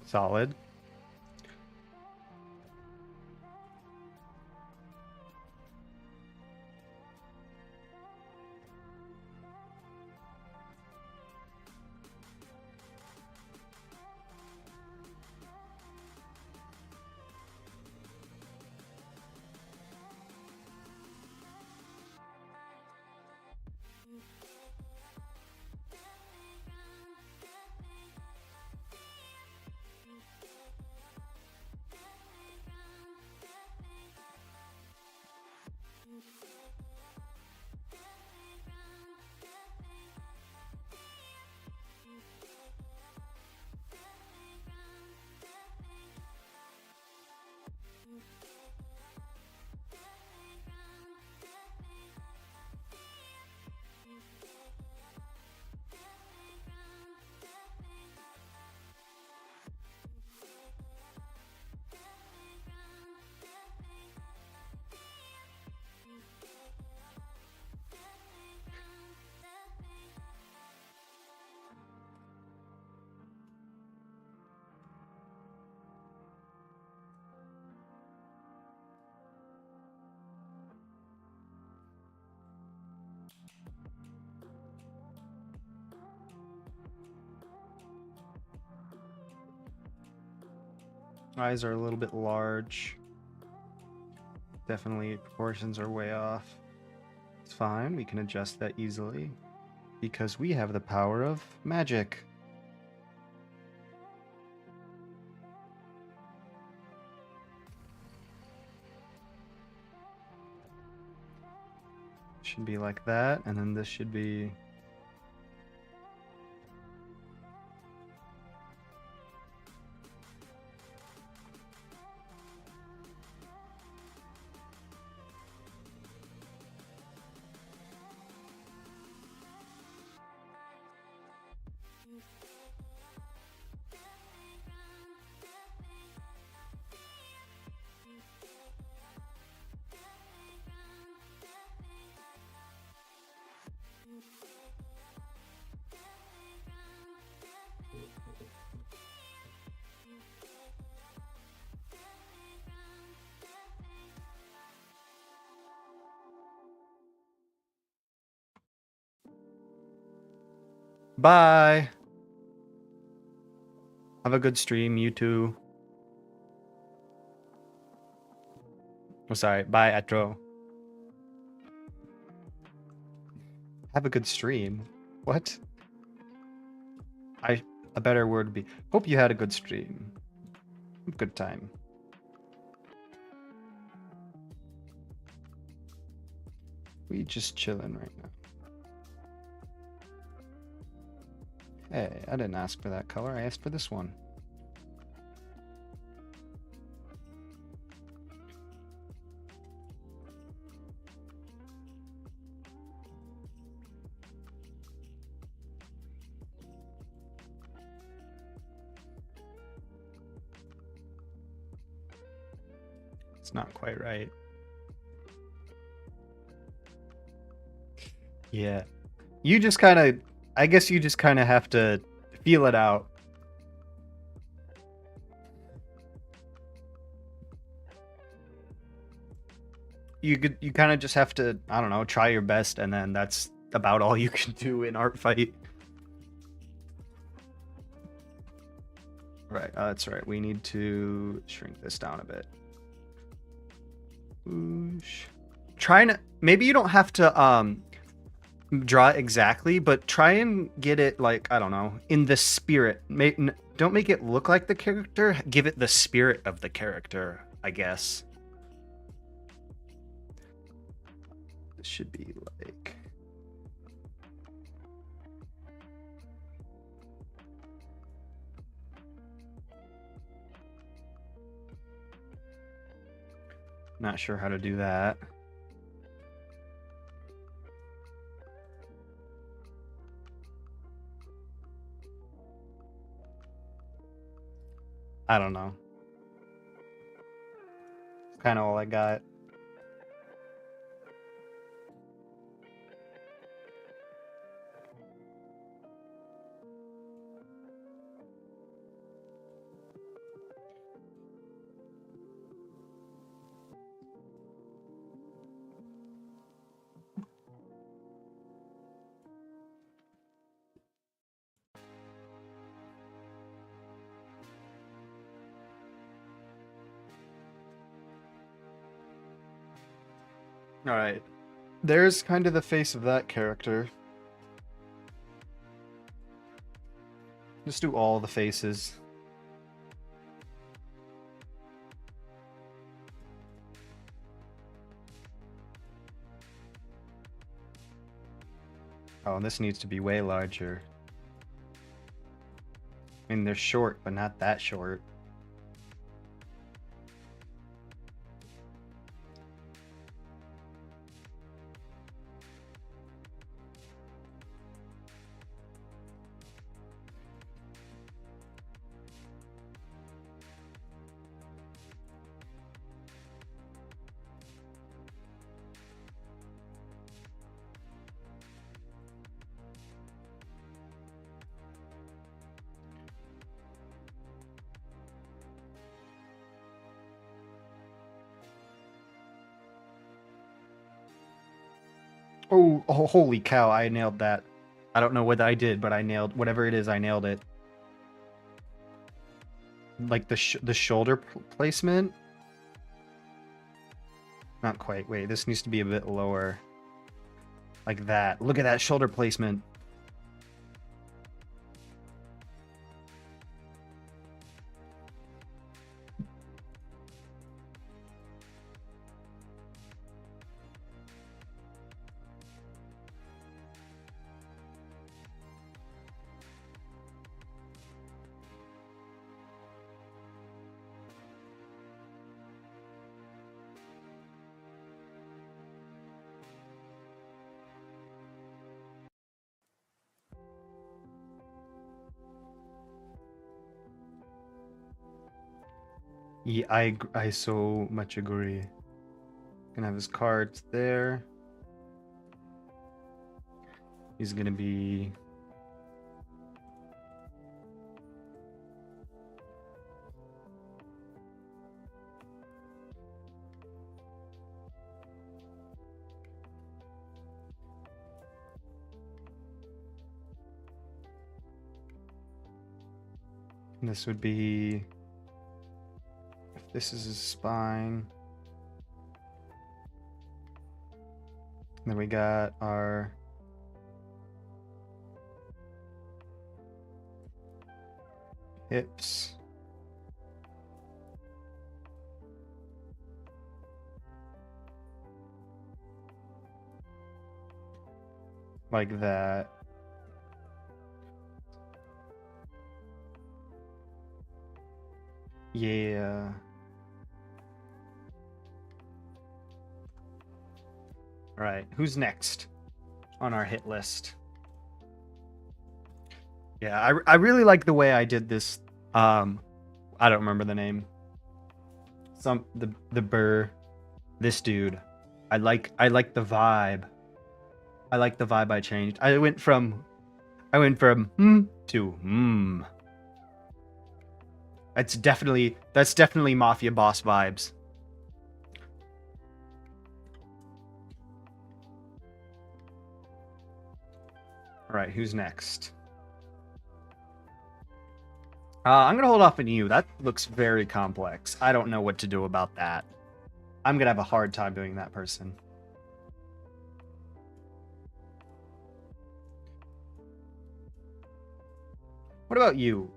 Solid. Eyes are a little bit large. Definitely proportions are way off. It's fine, we can adjust that easily. Because we have the power of magic. Should be like that, and then this should be... Bye! Have a good stream, you too. Oh, sorry. Bye, Atro. Have a good stream. What? A better word would be, hope you had a good stream. Good time. We just chilling right now. Hey, I didn't ask for that color. I asked for this one. It's not quite right. Yeah. You just kind of... I guess you just kind of have to feel it out. You kind of just have to, I don't know, try your best, and then that's about all you can do in art fight. Right, that's right. We need to shrink this down a bit. Whoosh. Trying to... Maybe you don't have to draw it exactly, but try and get it, like, I don't know, in the spirit. Don't make it look like the character. Give it the spirit of the character, I guess. This should be like... Not sure how to do that. I don't know. Kind of all I got. Alright. There's kind of the face of that character. Just do all the faces. Oh, and this needs to be way larger. I mean, they're short, but not that short. Oh, holy cow, I nailed that. I don't know what I did, but I nailed... Whatever it is, I nailed it. like the shoulder placement. Not quite. Wait, this needs to be a bit lower. Like that. Look at that shoulder placement. Yeah, I so much agree. Gonna have his cards there. He's gonna be this would be if this is his spine. Then we got our hips. Like that. Yeah. All right, who's next on our hit list? Yeah, I really like the way I did this. I don't remember the name. The Burr, this dude. I like the vibe. I like the vibe I changed. I went from to. That's definitely Mafia Boss vibes. All right, who's next? I'm gonna hold off on you. That looks very complex. I don't know what to do about that. I'm gonna have a hard time doing that person. What about you?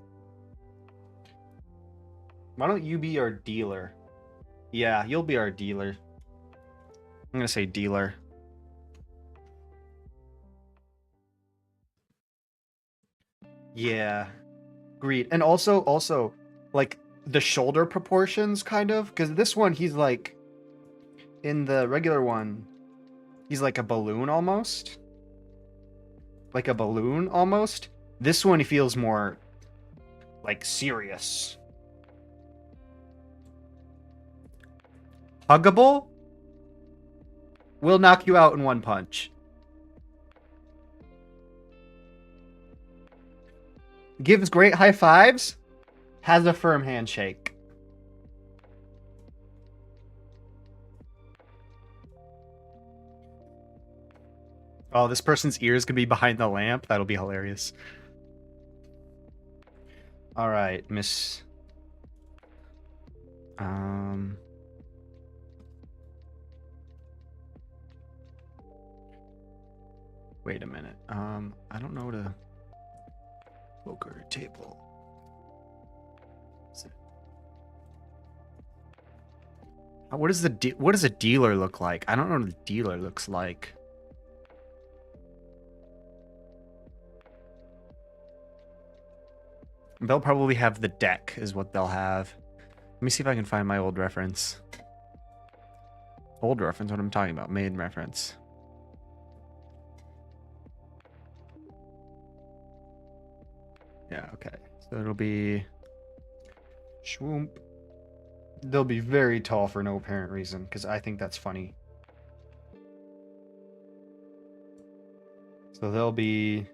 Why don't you be our dealer? Yeah, you'll be our dealer. I'm gonna say dealer. Yeah. Agreed. And also like the shoulder proportions kind of, because this one he's like in the regular one, he's like a balloon almost. Like a balloon almost. This one he feels more like serious. Huggable? Will knock you out in one punch. Gives great high fives. Has a firm handshake. Oh, this person's ears could be behind the lamp. That'll be hilarious. All right, Miss. Wait a minute. I don't know to. Poker table. What does a dealer look like? I don't know what a dealer looks like. They'll probably have the deck is what they'll have. Let me see if I can find my old reference. Old reference, what I'm talking about. Main reference. Yeah, okay. So it'll be Schwoomp. They'll be very tall for no apparent reason, because I think that's funny. So they'll be...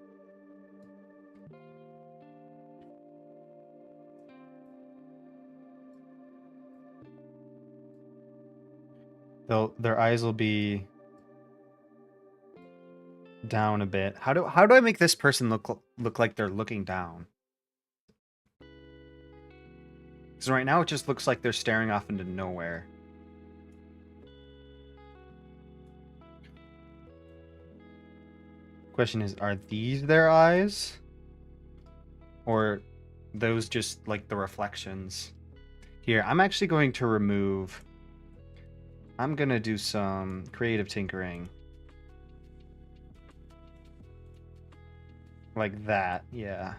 Their eyes will be down a bit. How do I make this person look like they're looking down? Because right now it just looks like they're staring off into nowhere. Question is, are these their eyes? Or those just like the reflections? Here, I'm actually going to remove... I'm going to do some creative tinkering. Like that, yeah.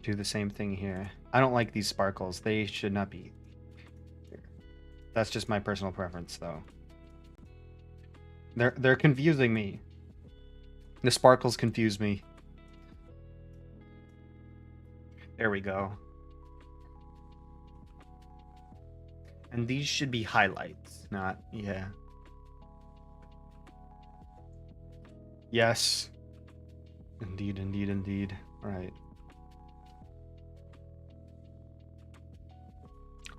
Do the same thing here. I don't like these sparkles. They should not be here. That's just my personal preference, though. They're confusing me. The sparkles confuse me. There we go. And these should be highlights, not... yeah. Yes. Indeed, indeed, indeed. All right.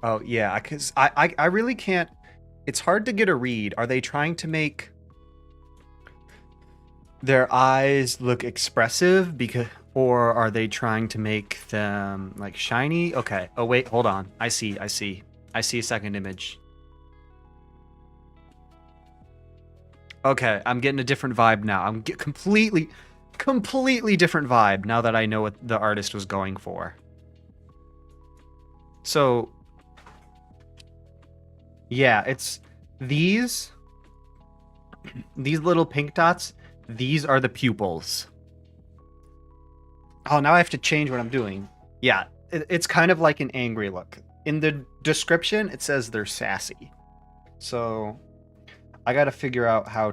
Oh, yeah, because I really can't... It's hard to get a read. Are they trying to make their eyes look expressive? Or are they trying to make them, like, shiny? Okay. Oh, wait, hold on. I see. I see a second image. Okay, I'm getting a different vibe now. I'm completely different vibe now that I know what the artist was going for. So, yeah, it's these little pink dots. These are the pupils. Oh, now I have to change what I'm doing. Yeah, it's kind of like an angry look. In the description, it says they're sassy. So, I gotta figure out how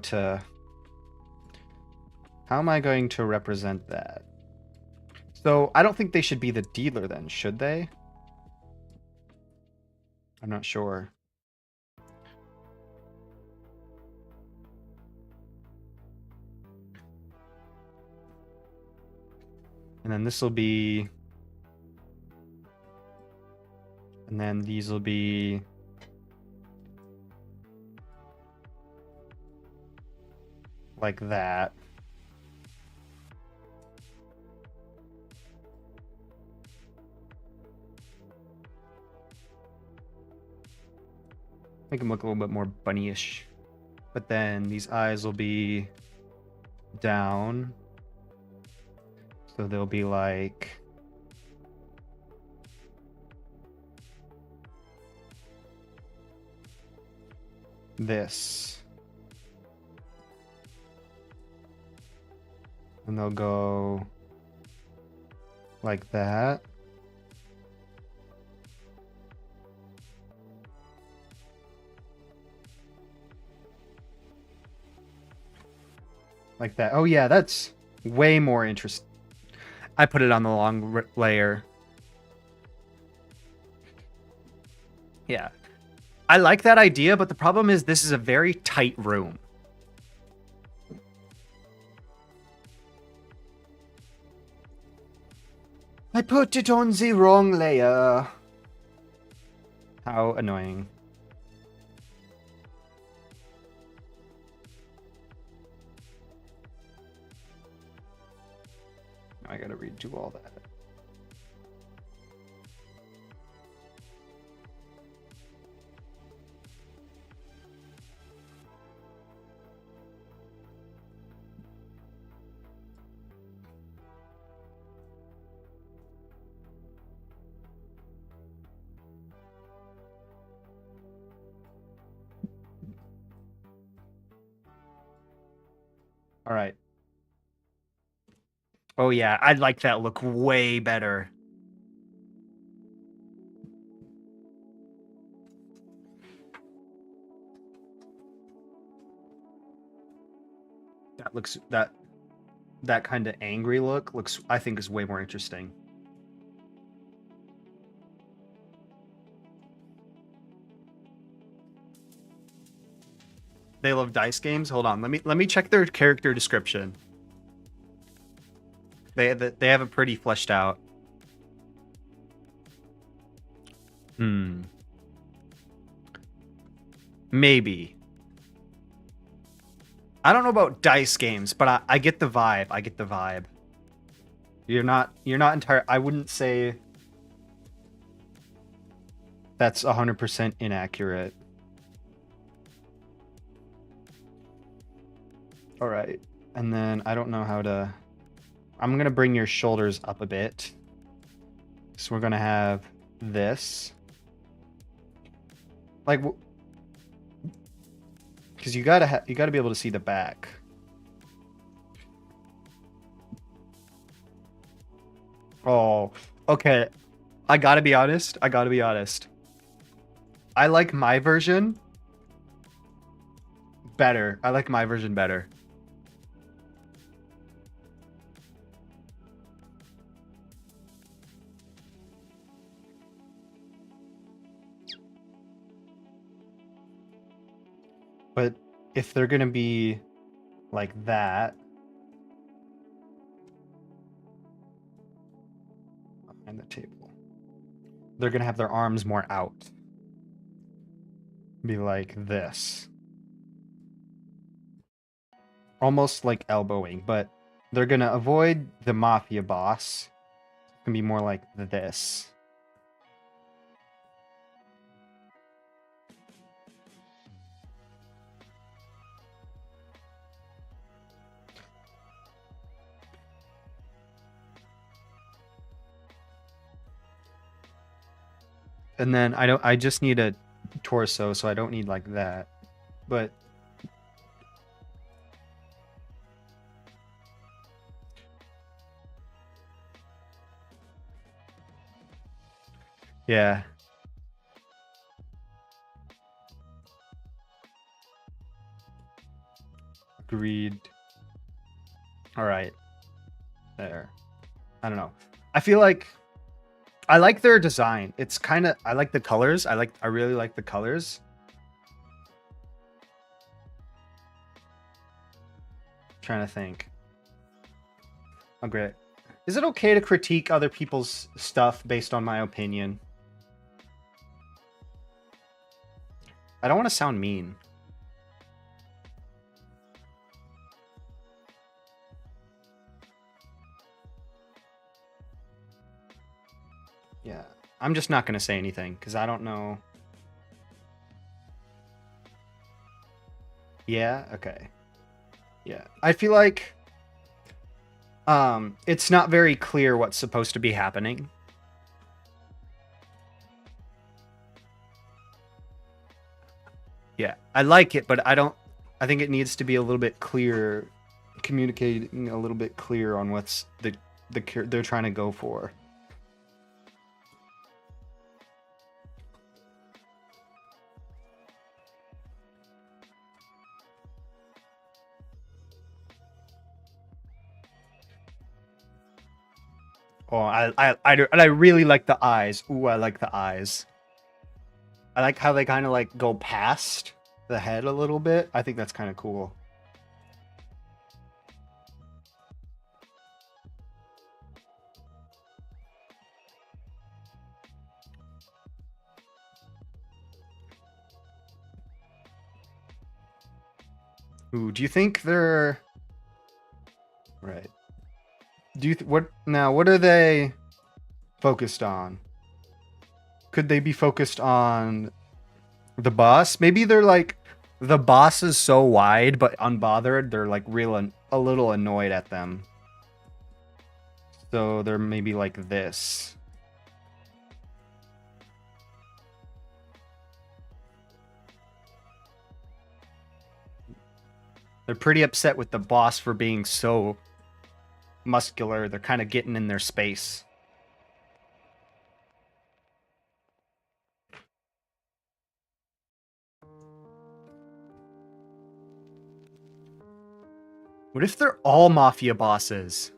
am I going to represent that? So, I don't think they should be the dealer then, should they? I'm not sure. And then this will be... And then these will be... like that. Make them look a little bit more bunny-ish. But then these eyes will be down. So they'll be like... this. And they'll go like that. Like that. Oh yeah, that's way more interesting. I put it on the long layer. Yeah. I like that idea, but the problem is this is a very tight room. I put it on the wrong layer. How annoying. I gotta redo all that. All right. Oh yeah, I'd like that look way better. That looks that kind of angry look looks, I think, is way more interesting. They love dice games. Hold on, let me check their character description. They have it pretty fleshed out. Maybe. I don't know about dice games, but I get the vibe. I get the vibe. You're not entire. I wouldn't say. That's 100% inaccurate. All right. And then I don't know how to... I'm going to bring your shoulders up a bit. So we're going to have this. Like... Because you gotta be able to see the back. Oh, okay. I gotta be honest. I like my version better. But if they're gonna be like that, behind the table, they're gonna have their arms more out. Be like this. Almost like elbowing, but they're gonna avoid the mafia boss. It's gonna be more like this. And then I just need a torso, so I don't need like that. But yeah. Agreed. All right. There. I don't know. I feel like I like their design. It's kind of... I like the colors. I really like the colors. Trying to think. Oh, great. Is it okay to critique other people's stuff based on my opinion? I don't want to sound mean. Yeah. I'm just not going to say anything because I don't know. Yeah, okay. Yeah. I feel like it's not very clear what's supposed to be happening. Yeah. I like it, but I think it needs to be a little bit clearer, communicating a little bit clear on what's they're trying to go for. Oh, I really like the eyes. Ooh, I like the eyes. I like how they kind of like go past the head a little bit. I think that's kind of cool. Ooh, do you think they're... Right. Do you what are they focused on? Could they be focused on the boss? Maybe they're like, the boss is so wide but unbothered, they're like a little annoyed at them. So they're maybe like this. They're pretty upset with the boss for being so muscular. They're kind of getting in their space. What if they're all mafia bosses?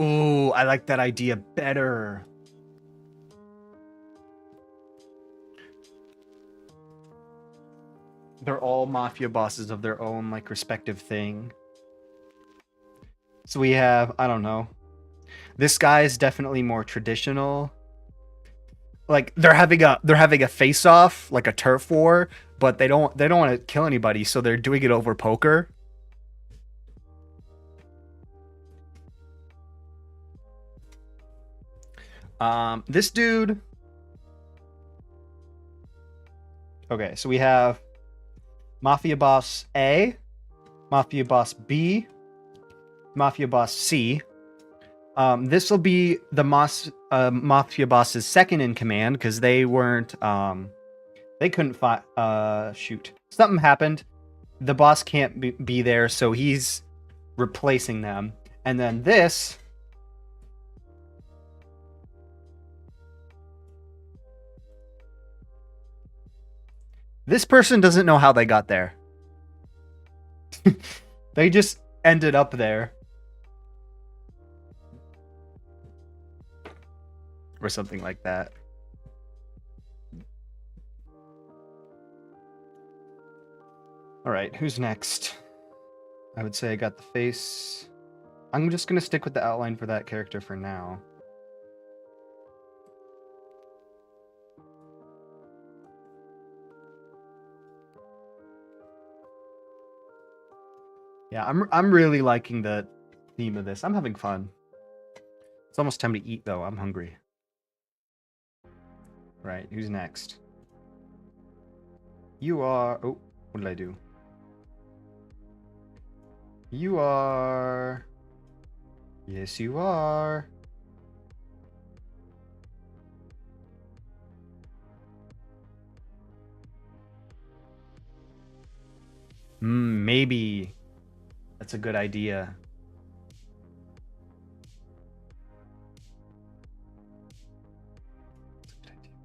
Ooh, I like that idea better. They're all mafia bosses of their own, like, respective thing. So we have, I don't know. This guy is definitely more traditional. Like they're having a face off, like a turf war, but they don't want to kill anybody, so they're doing it over poker. This dude. Okay, so we have Mafia Boss A, Mafia Boss B, Mafia Boss C. This will be the Mafia Boss's second in command because they weren't. They couldn't fight. Shoot, something happened. The boss can't be there, so he's replacing them. And then this. This person doesn't know how they got there. They just ended up there. Or something like that. All right, who's next? I would say I got the face. I'm just going to stick with the outline for that character for now. Yeah, I'm really liking the theme of this. I'm having fun. It's almost time to eat, though. I'm hungry. Right, who's next? You are... Oh, what did I do? You are... Yes, you are. Maybe. That's a good idea.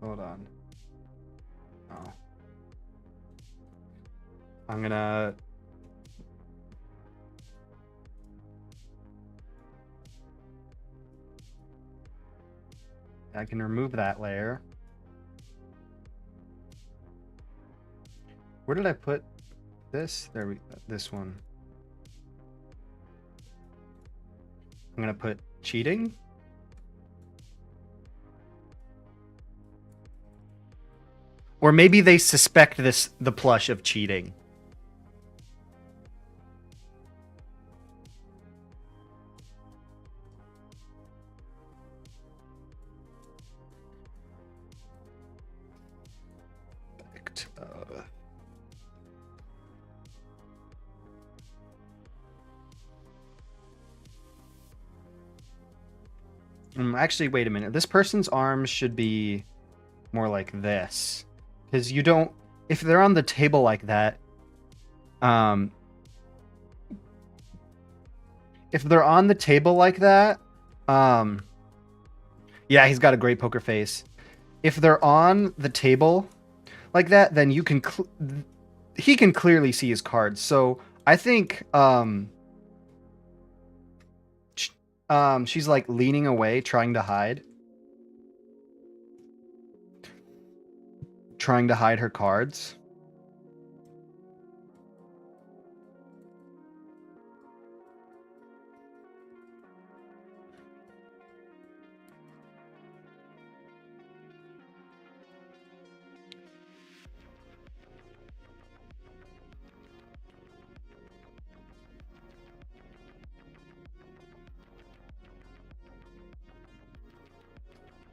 Hold on. Oh. I'm gonna... I can remove that layer. Where did I put this? There we... This one. I'm gonna put cheating. Or maybe they suspect the plush of cheating. Actually, wait a minute. This person's arms should be more like this. Because you don't... If they're on the table like that... If they're on the table like that... Yeah, he's got a great poker face. If they're on the table like that, then you can... He can clearly see his cards. So, I think... she's like leaning away, trying to hide. Trying to hide her cards.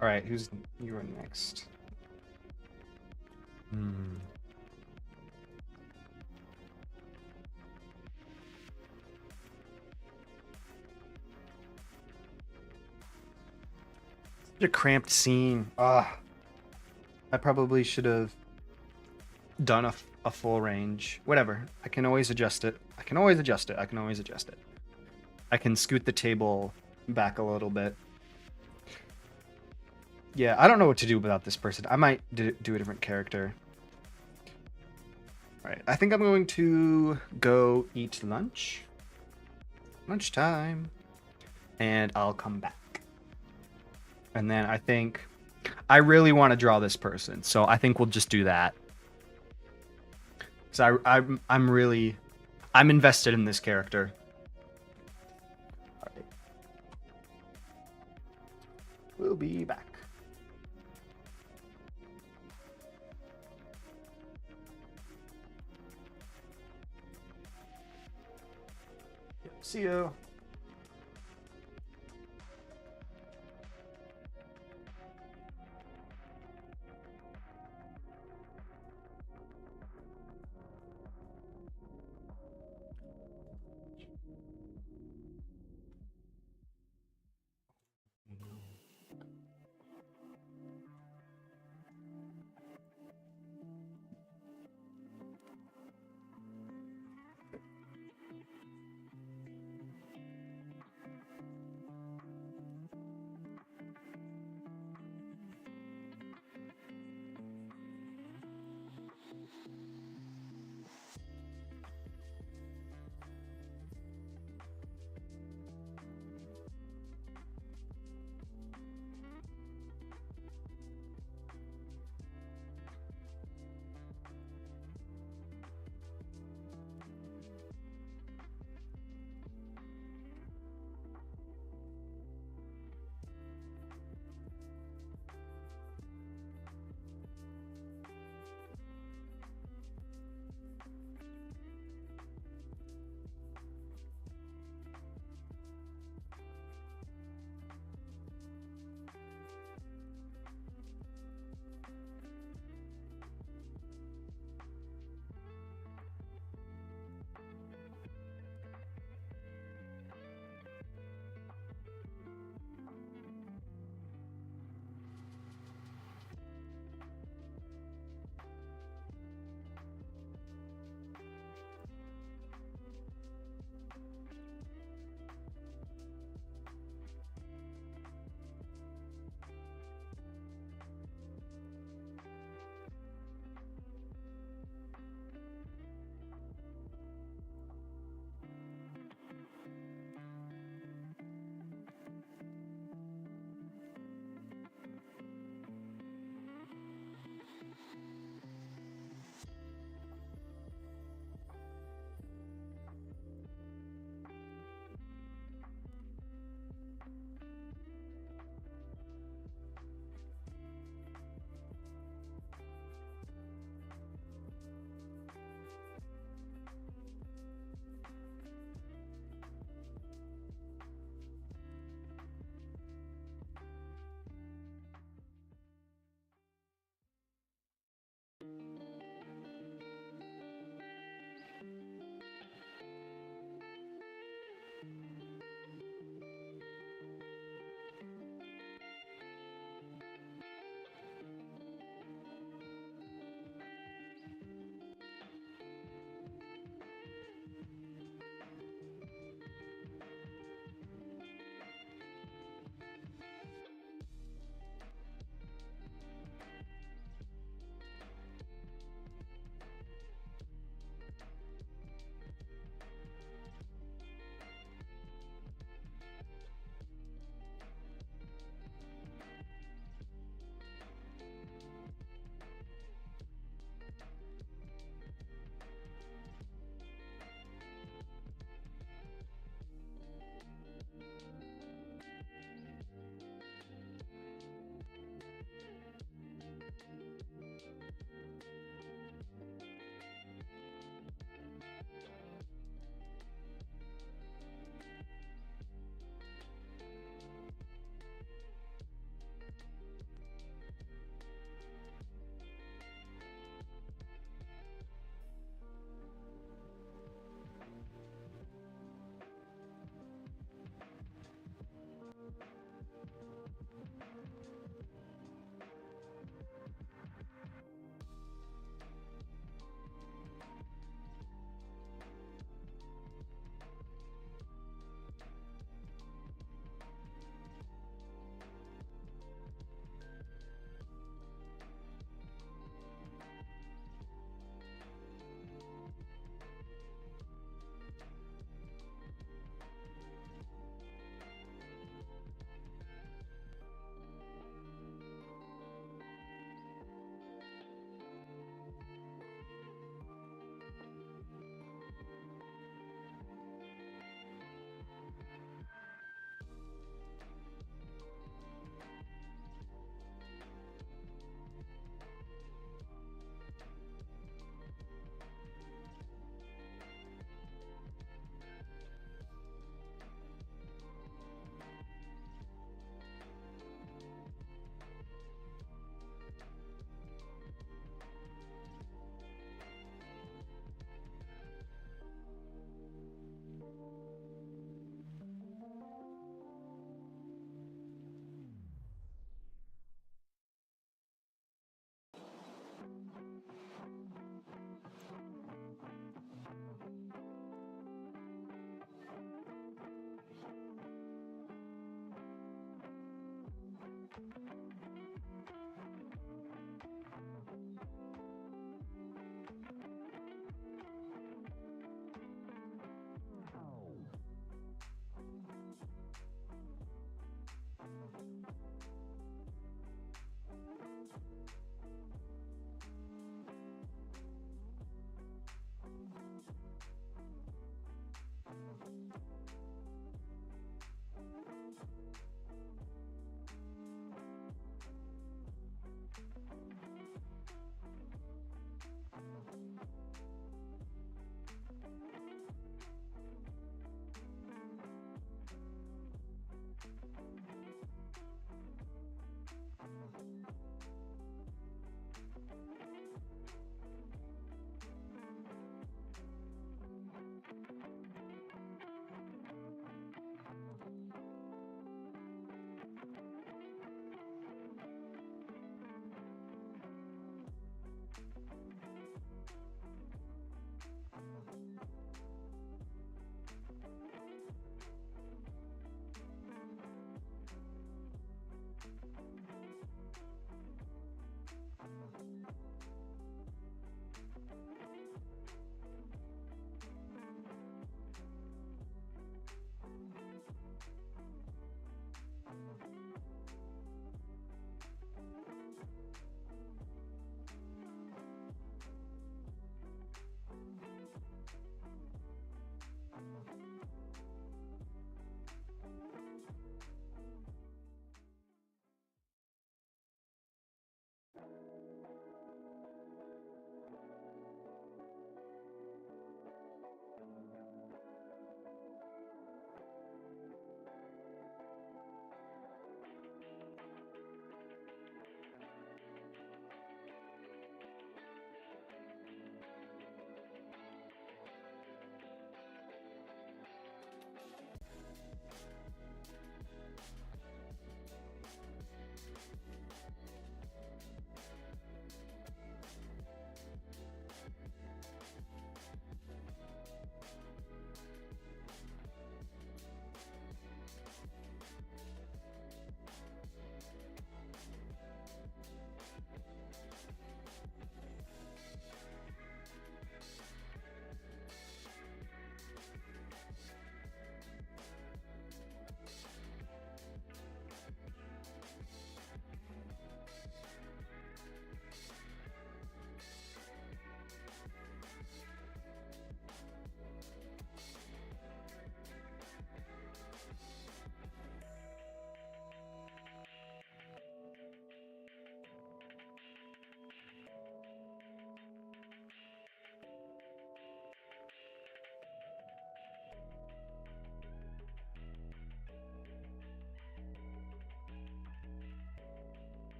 All right, who's you are next? Such a cramped scene. I probably should have done a full range. Whatever. I can always adjust it. I can always adjust it. I can scoot the table back a little bit. Yeah, I don't know what to do without this person. I might do a different character. All right, I think I'm going to go eat lunch. Lunchtime. And I'll come back. And then I think I really want to draw this person, so I think we'll just do that. So I'm invested in this character. All right. We'll be back. See you.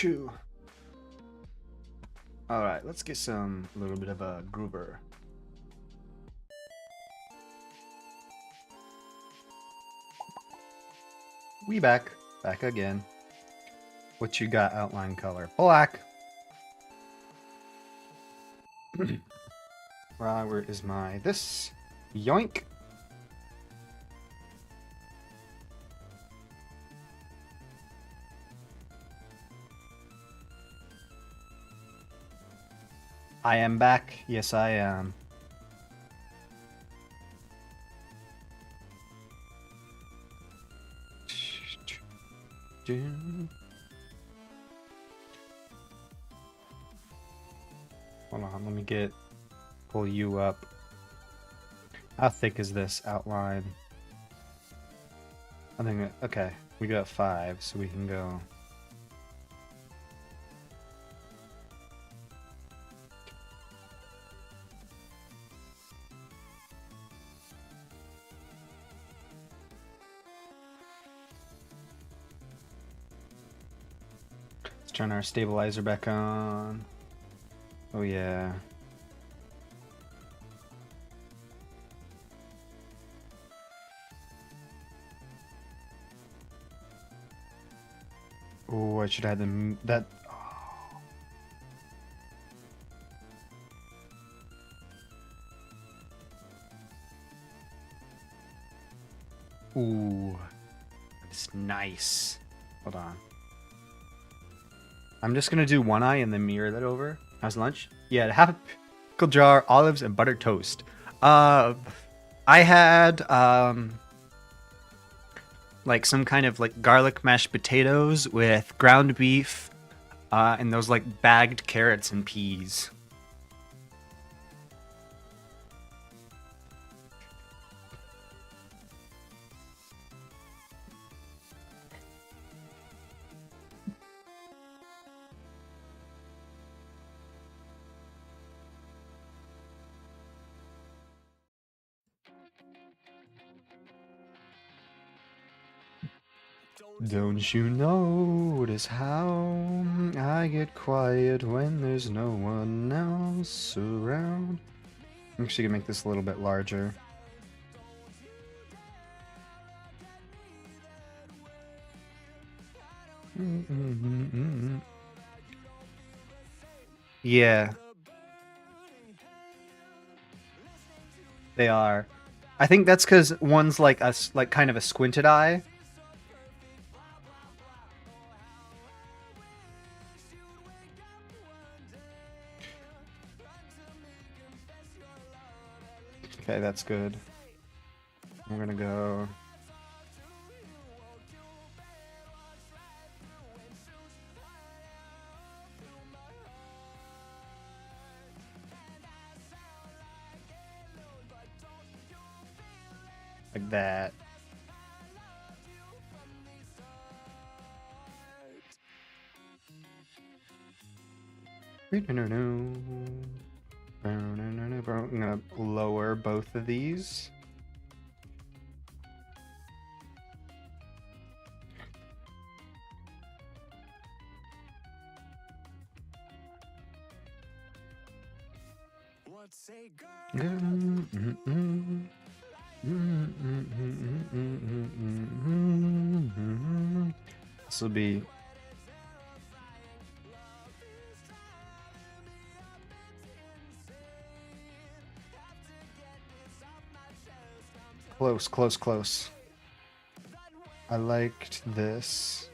Achoo. All right, let's get a little bit of a groover. We back again. What you got? Outline color black. Where is my this? Yoink. I am back. Yes, I am. Hold on, let me pull you up. How thick is this outline? I think, okay, we got 5, so we can go. Let's turn our stabilizer back on. Oh yeah. Oh, I should have had that. Ooh, that's nice. Hold on. I'm just gonna do one eye and then mirror that over. How's lunch? Yeah, half a pickle jar, olives, and buttered toast. I had like some kind of like garlic mashed potatoes with ground beef, and those like bagged carrots and peas. Don't you notice how I get quiet when there's no one else around? I'm actually gonna make this a little bit larger. Yeah. They are. I think that's because one's like like kind of a squinted eye. Okay, that's good. I'm gonna go. Like that. I'm gonna lower both of these. This will be close, close, close. I liked this.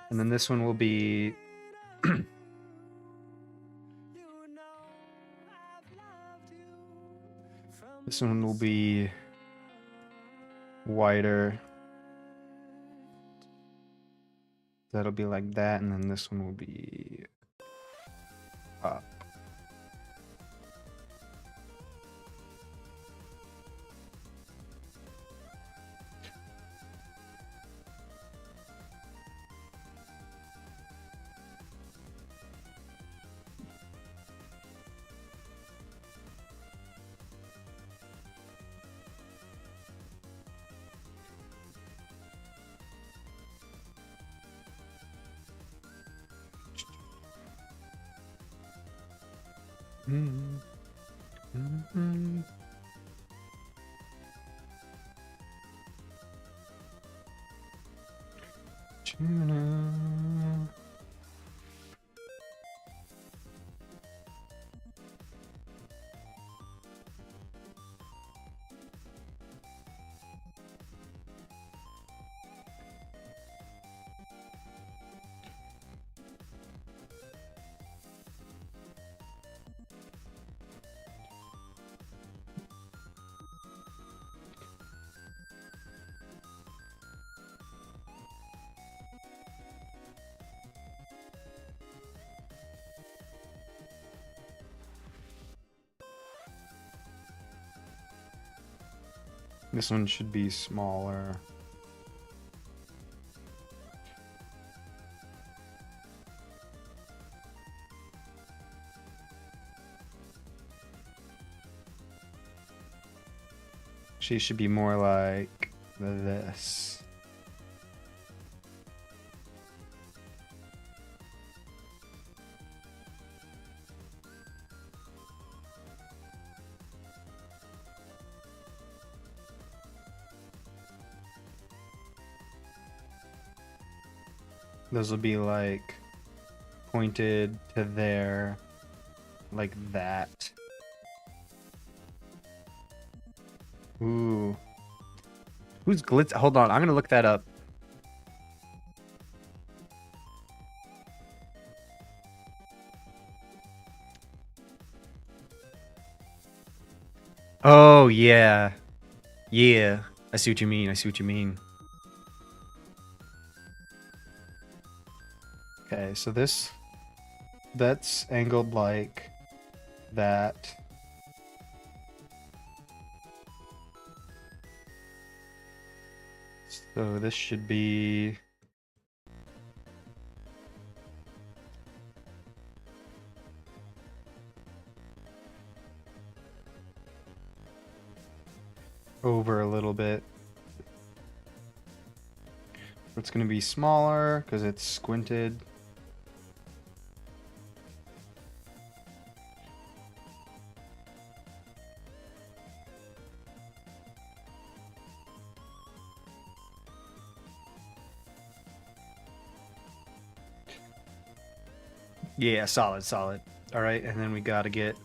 And then this one will be this one will be wider. That'll be like that, and then this one will be up. Mm, mm, mm. Tuna. This one should be smaller. She should be more like this. Those will be like pointed to there, like that. Ooh. Who's glitz? Hold on, I'm gonna look that up. Oh, yeah. Yeah. I see what you mean. I see what you mean. Okay, so that's angled like that. So this should be over a little bit. It's going to be smaller because it's squinted. Yeah, solid, solid. All right, and then we got to get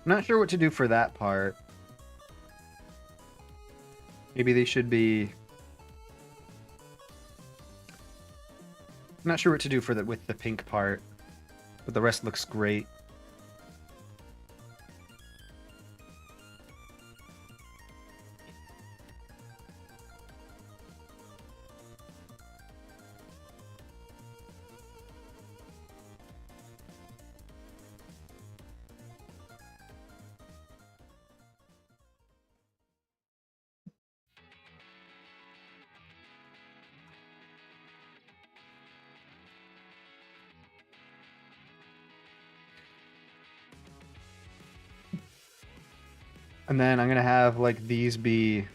Not sure what to do for that part. Maybe they should be. Not sure what to do for the with the pink part, but the rest looks great. And then I'm gonna have like these be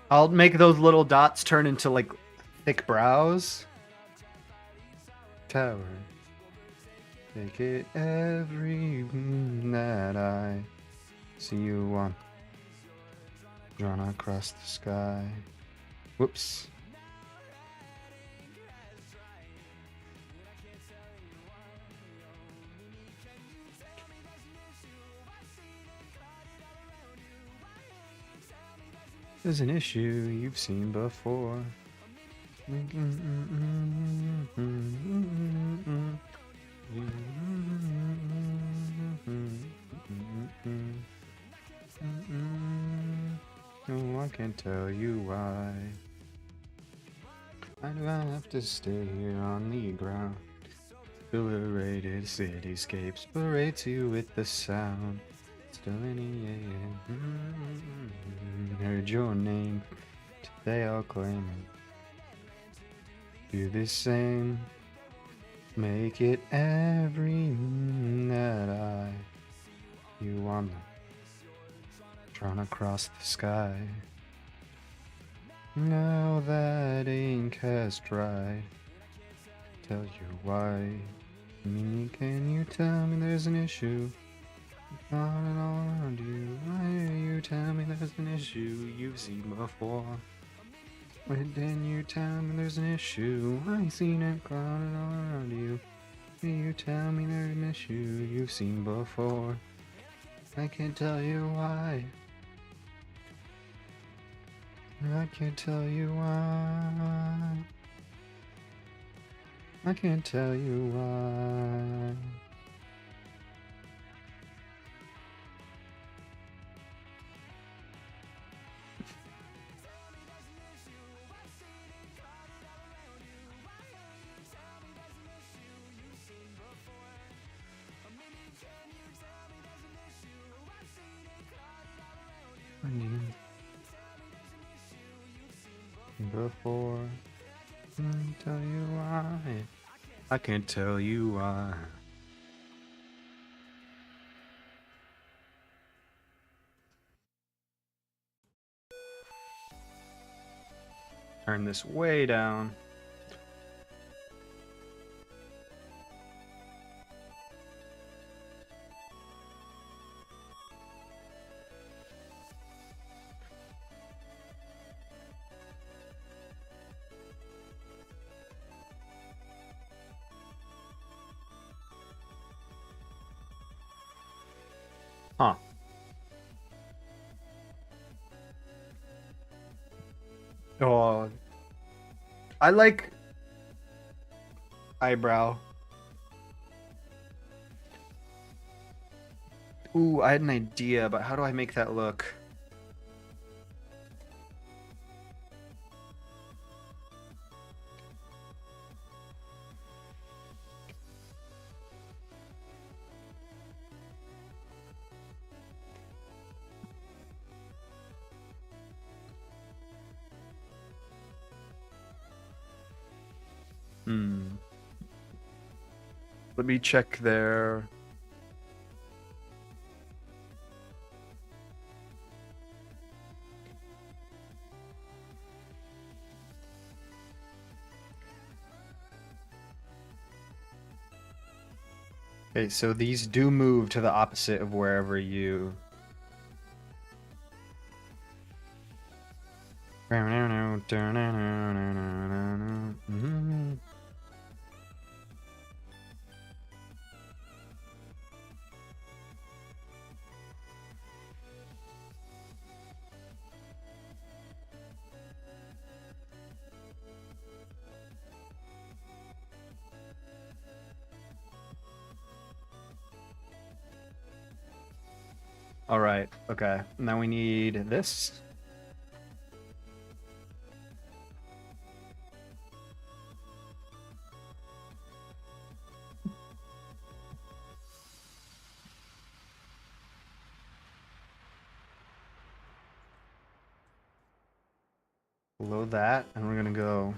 I'll make those little dots turn into like thick brows. Tower. Take it every that I see you on, drawn across the sky. Whoops. There's an issue you've seen before. Oh, I can't tell you why. Why do I have to stay here on the ground? Exhilarated cityscapes parade you with the sound. Still in the AM. Heard your name, today I'll claim it. Do the same. Make it every that I you on the drawn across the sky. Now that ink has dried, tell you why. Can you tell me there's an issue? On and all around you. Why you tell me there's an issue you've seen before? Why didn't you tell me there's an issue? I seen it clouded all around you. You tell me there's an issue you've seen before. I can't tell you why. I can't tell you why. I can't tell you why. Before I tell you why. I can't tell you why. Turn this way down. Huh. Oh, I like eyebrow. Ooh, I had an idea, but how do I make that look? Let me check there. Okay, so these do move to the opposite of wherever you... All right, okay. Now we need this. Below that, and we're gonna go...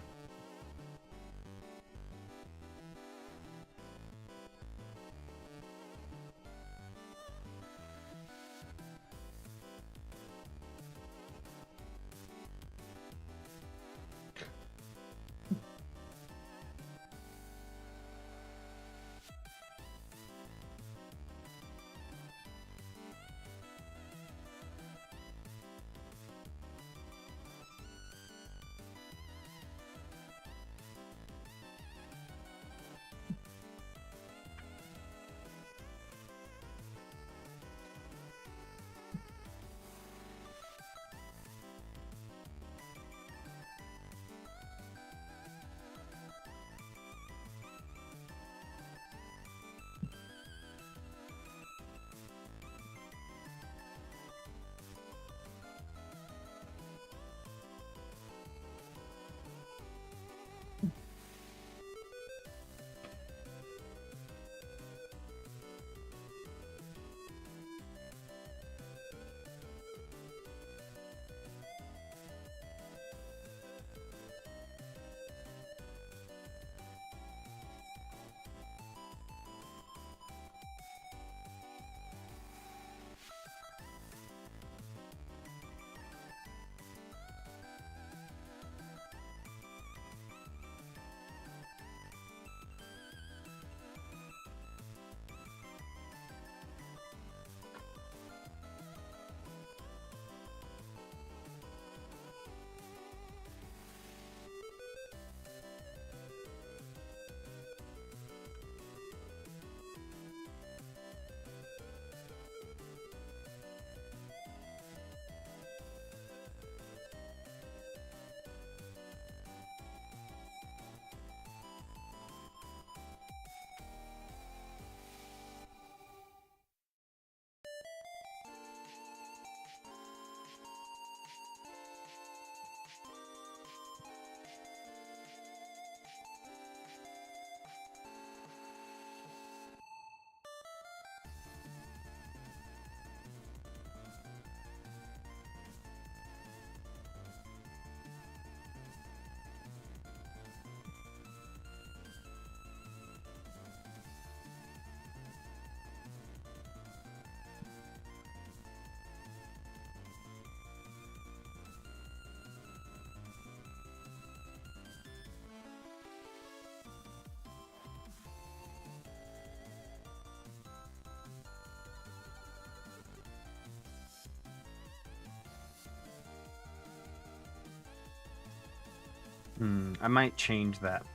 I might change that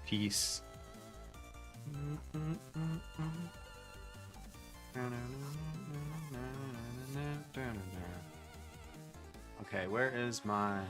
piece. Okay, where is my...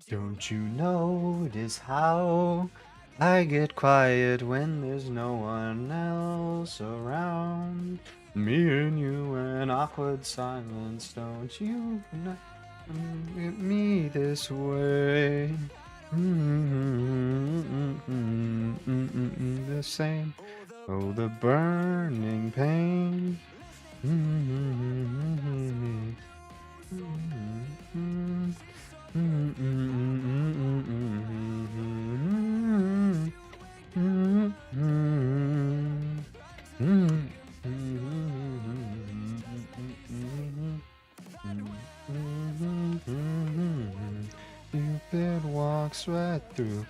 Don't you notice how I get quiet when there's no one else around? Me and you in awkward silence. Don't you look at me this way? The same. Oh, the burning pain. Cupid walks right through,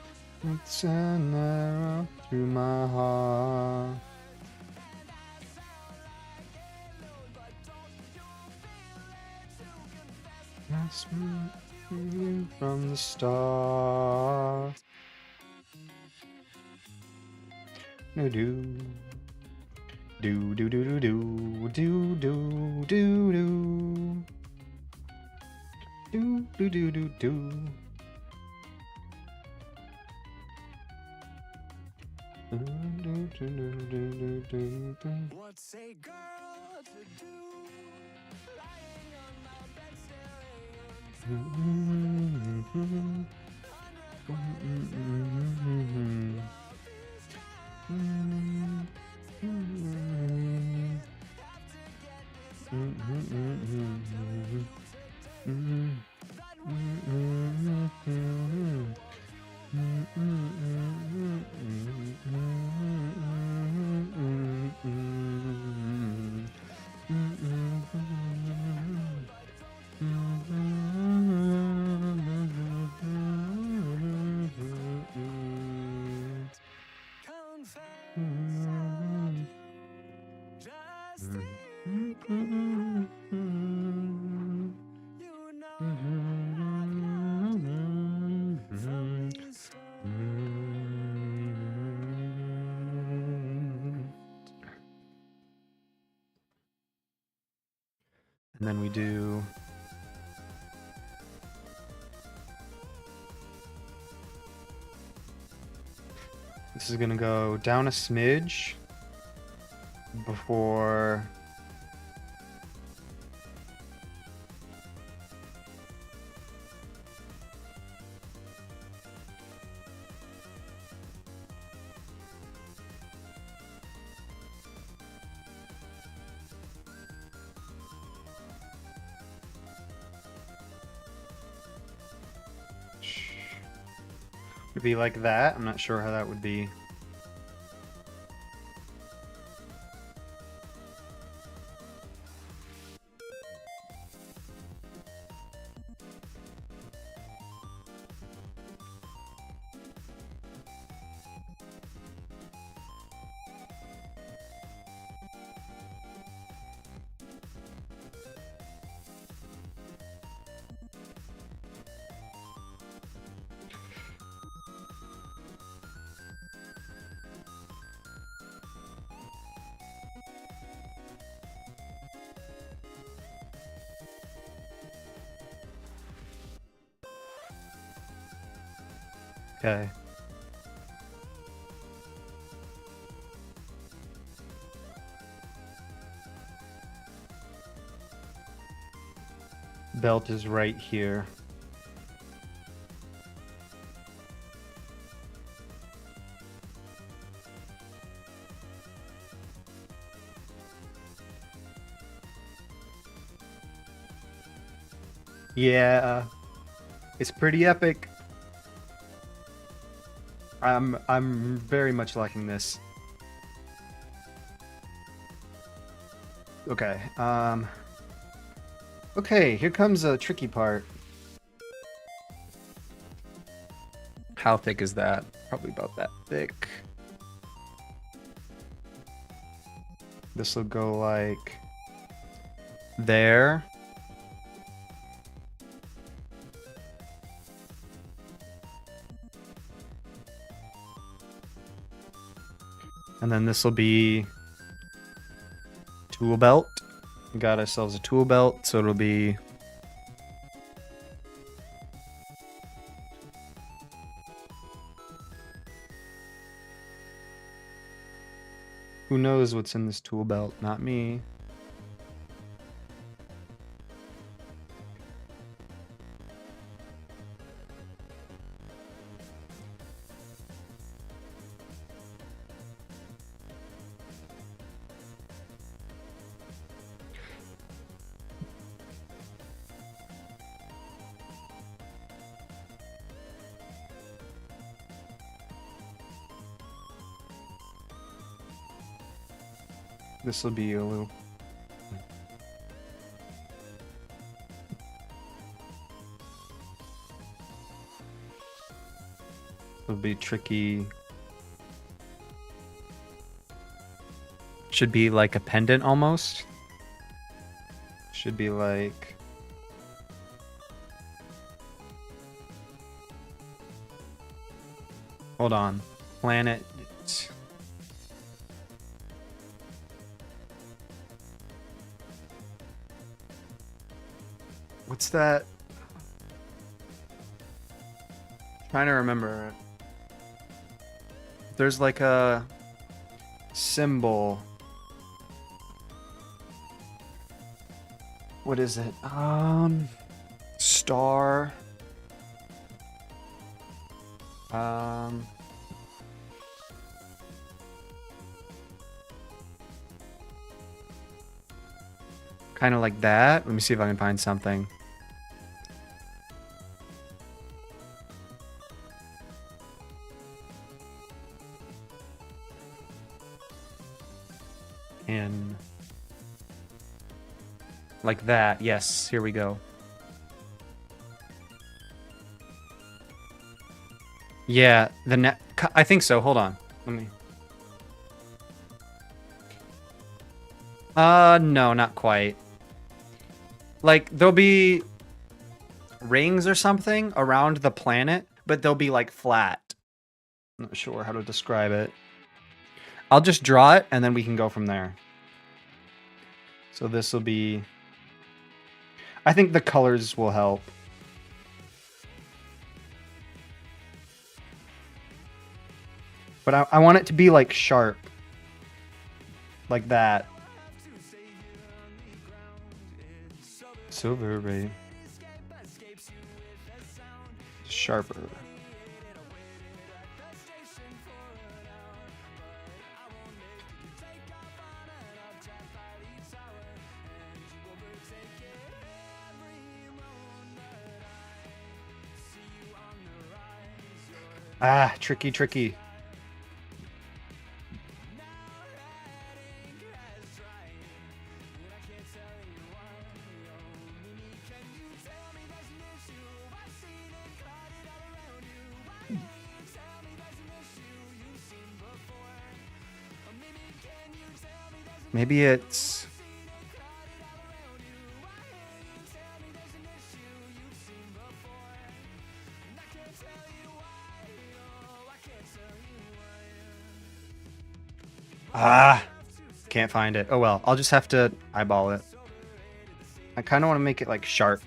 it's an arrow through my heart. Ask me from the start. No do. Do do do do do do do do do do do do do do. What's a girl to do? Lying on my bed And then we do this is gonna go down a smidge before would be like that. I'm not sure how that would be. Okay. Belt is right here. Yeah, it's pretty epic. I'm very much liking this. Okay. Okay, here comes a tricky part. How thick is that? Probably about that thick. This will go like there. And then this will be tool belt. We got ourselves a tool belt, so it'll be who knows what's in this tool belt? Not me. This will be a little. It'll be tricky. Should be like a pendant almost. Should be like. Hold on. Planet. What's that? Trying to remember. There's like a symbol. What is it? Star. Kind of like that. Let me see if I can find something. And like that. Yes, here we go. Yeah, the net. I think so. Hold on. Let me. No, not quite. Like, there'll be rings or something around the planet, but they'll be like flat. I'm not sure how to describe it. I'll just draw it and then we can go from there. So this will be. I think the colors will help. But I want it to be like sharp. Like that. Silver ray. Sharper. Ah, tricky, tricky. Maybe it's. Ah, can't find it. Oh well, I'll just have to eyeball it. I kind of want to make it like sharp.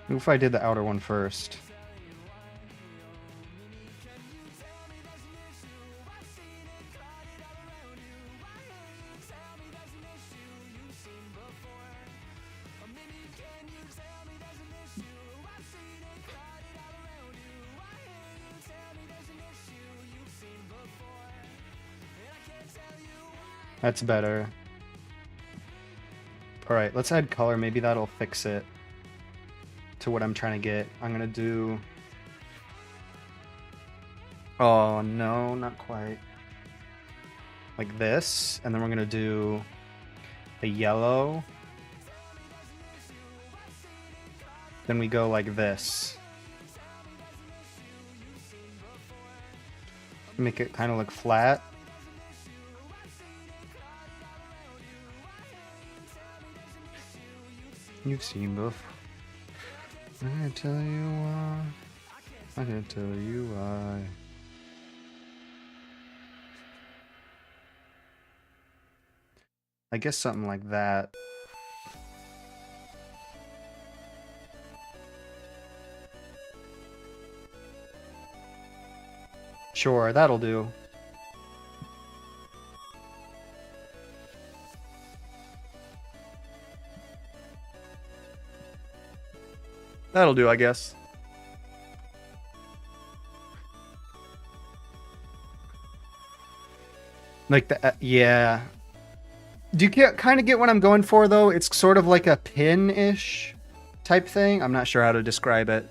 What if I did the outer one first? That's better. Alright, let's add color. Maybe that'll fix it to what I'm trying to get. I'm gonna do... Oh, no, not quite. Like this. And then we're gonna do a yellow. Then we go like this. Make it kind of look flat. You've seen before. I can tell you why. I can tell you why. I guess something like that. Sure, that'll do. That'll do, I guess. Like the yeah. Do you kind of get what I'm going for though? It's sort of like a pin-ish type thing. I'm not sure how to describe it.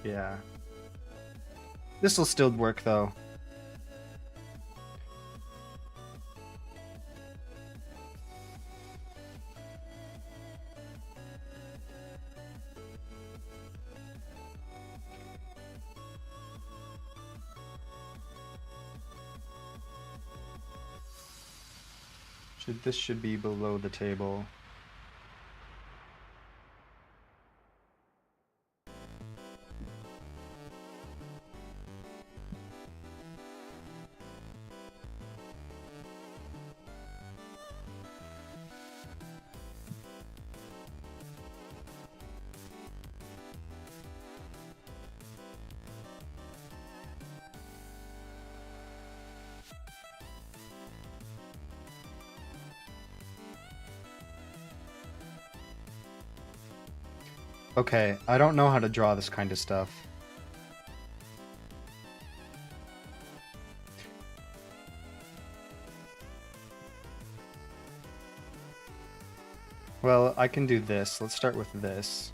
Yeah. This will still work though. This should be below the table. Okay, I don't know how to draw this kind of stuff. Well, I can do this. Let's start with this.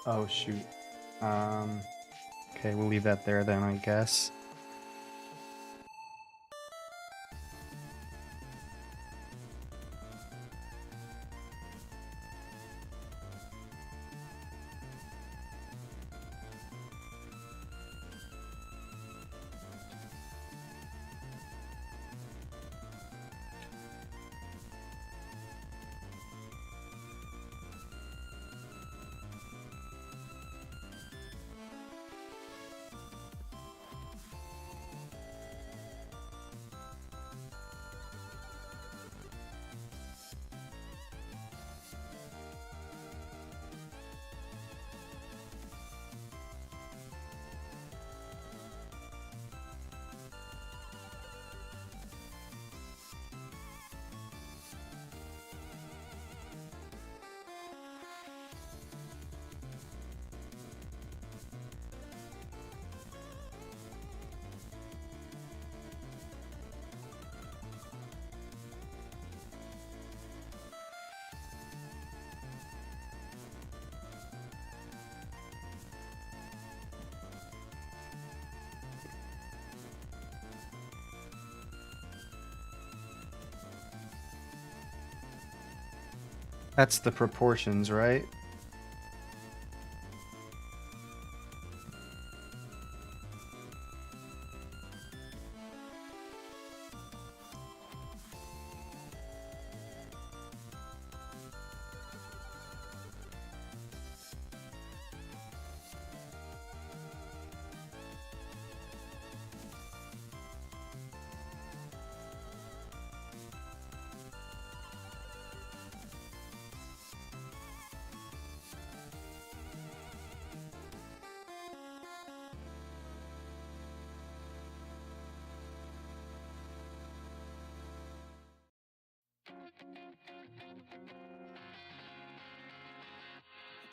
Oh, shoot. Okay, we'll leave that there then, I guess. That's the proportions, right?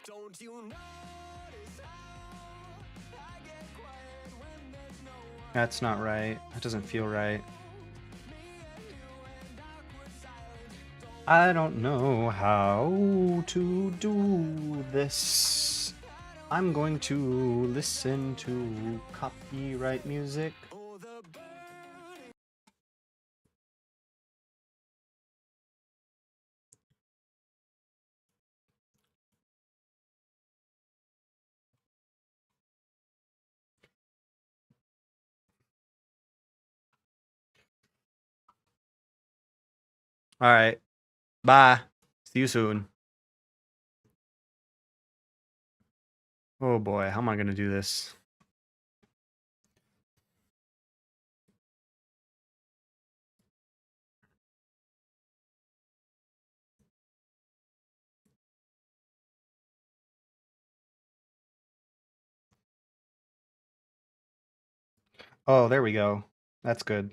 Don't you notice how I get quiet when there's no one? That's not right. That doesn't feel right. I don't know how to do this. I'm going to listen to copyright music. Oh, the burning. All right. Bye. See you soon. Oh boy, how am I going to do this? Oh, there we go. That's good.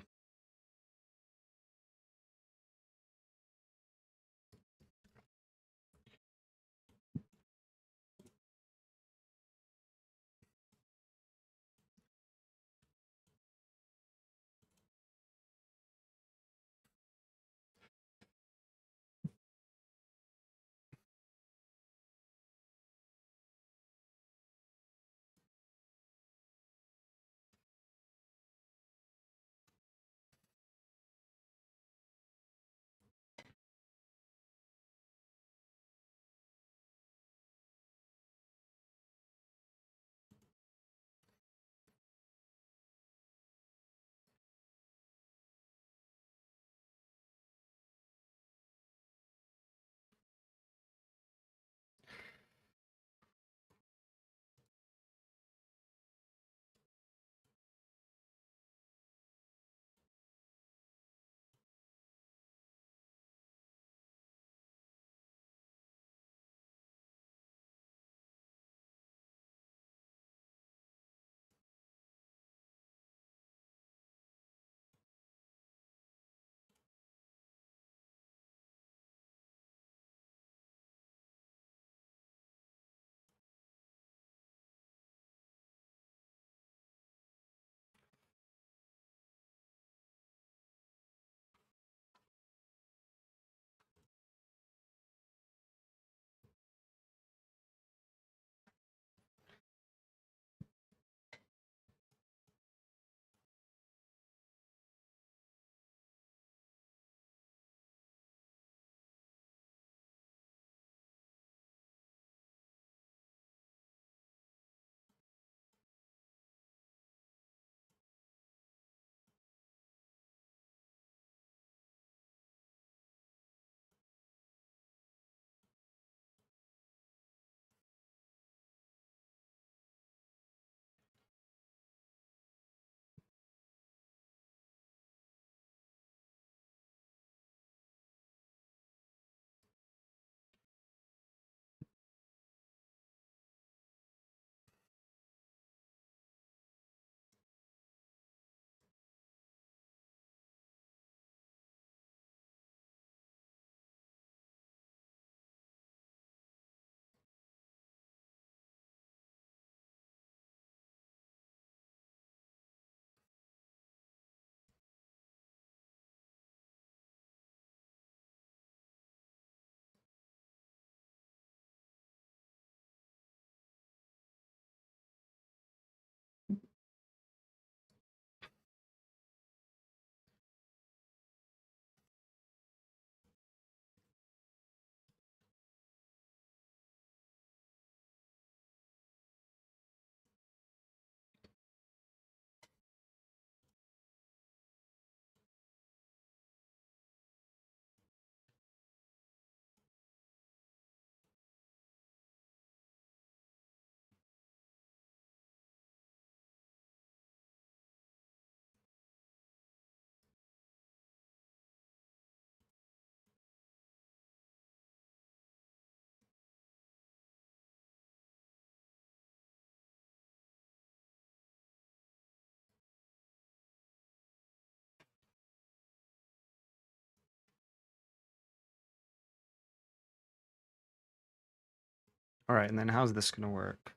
All right, and then how's this gonna work?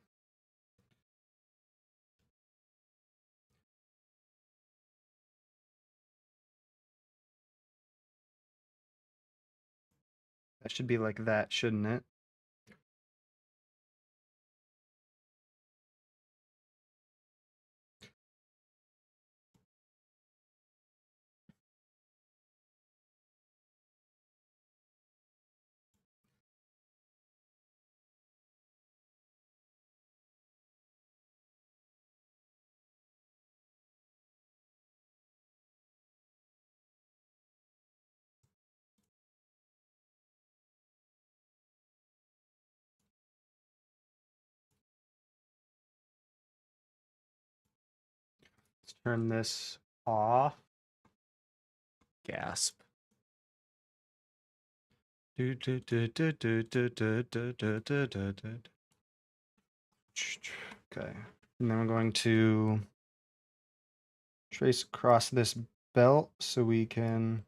That should be like that, shouldn't it? Let's turn this off. Gasp. Okay. And then we're going to trace across this belt so we can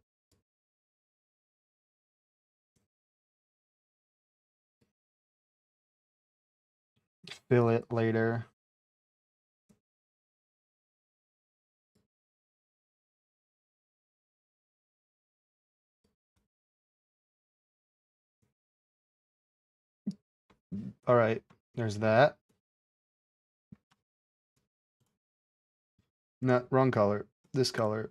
fill it later. All right, there's that. No, wrong color. This color.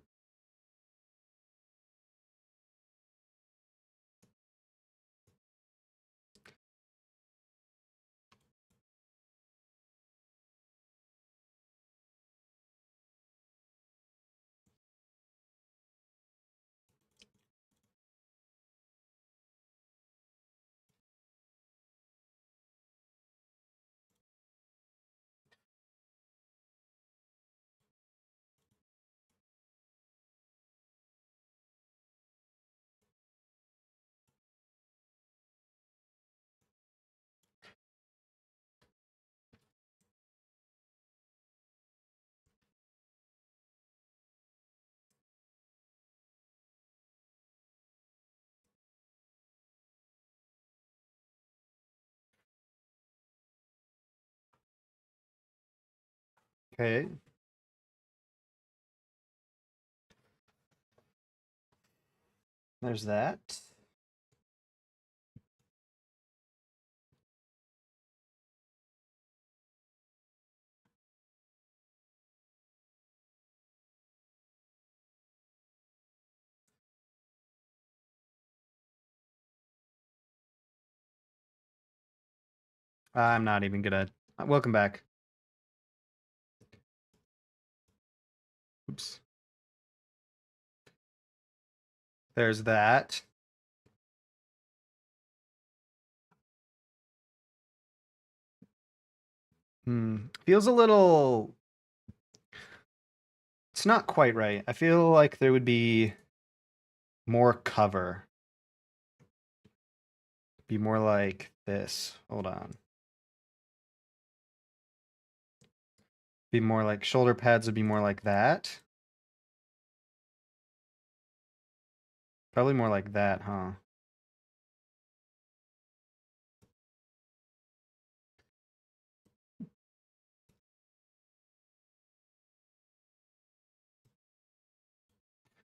Okay. There's that. I'm not even gonna. Welcome back. Oops. There's that. Feels a little. It's not quite right. I feel like there would be more cover. Be more like this. Hold on. Be more like shoulder pads would be more like that. Probably more like that, huh?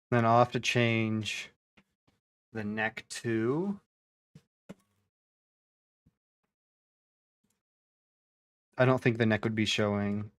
Then I'll have to change the neck too. I don't think the neck would be showing.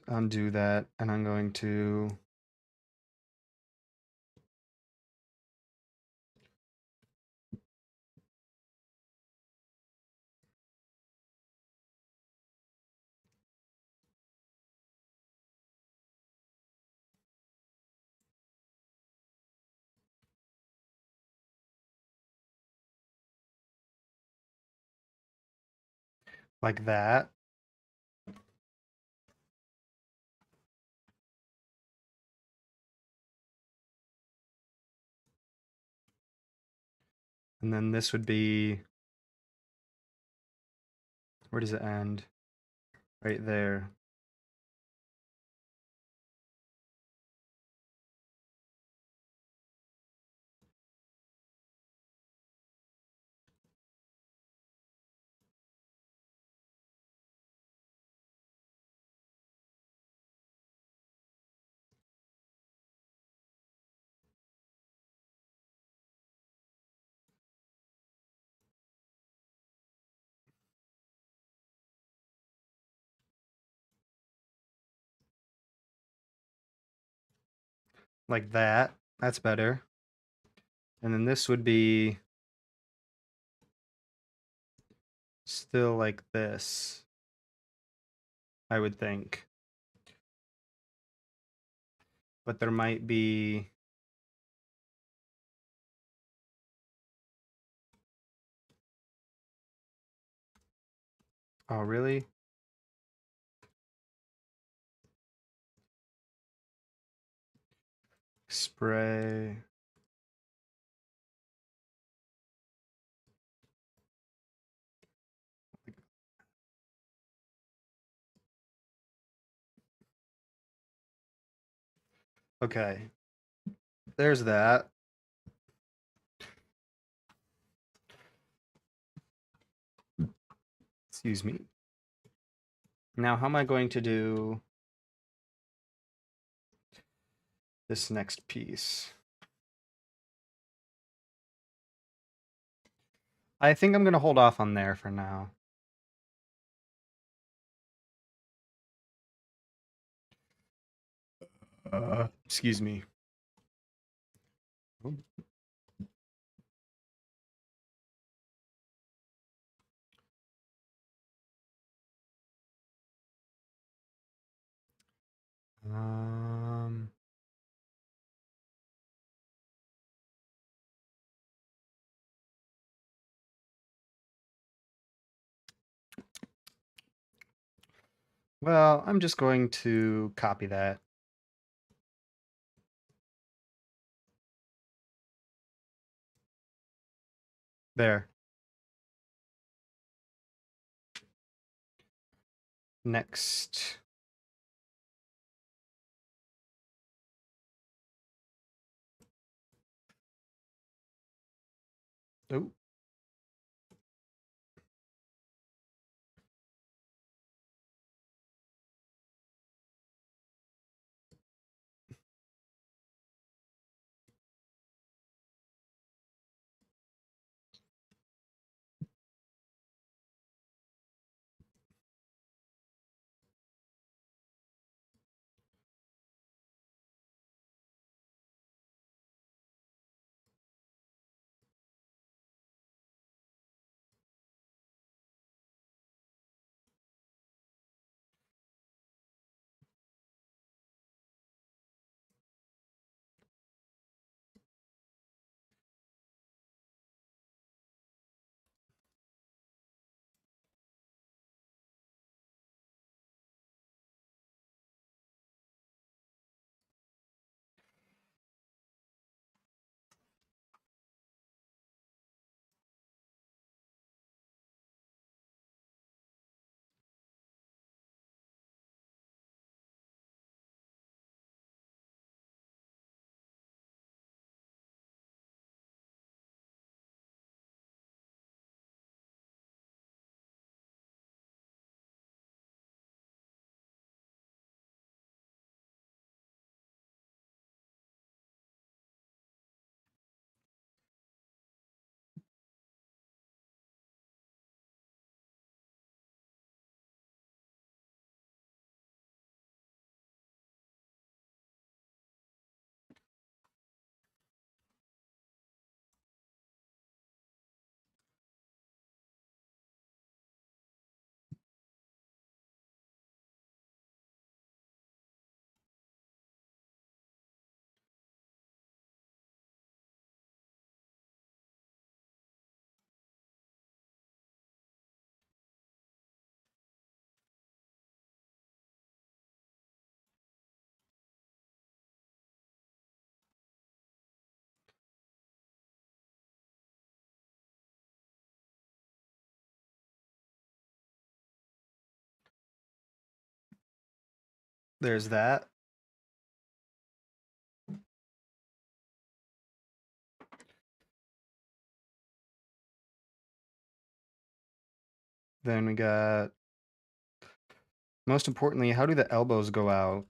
Undo that, and I'm going to like that. And then this would be, where does it end? Right there. Like that. That's better. And then this would be still like this, I would think. But there might be, oh, really? Spray. Okay. There's that. Excuse me. Now, how am I going to do this next piece? I think I'm going to hold off on there for now. Excuse me. Um, well, I'm just going to copy that. There. Next. Oh. There's that. Then we got, most importantly, how do the elbows go out?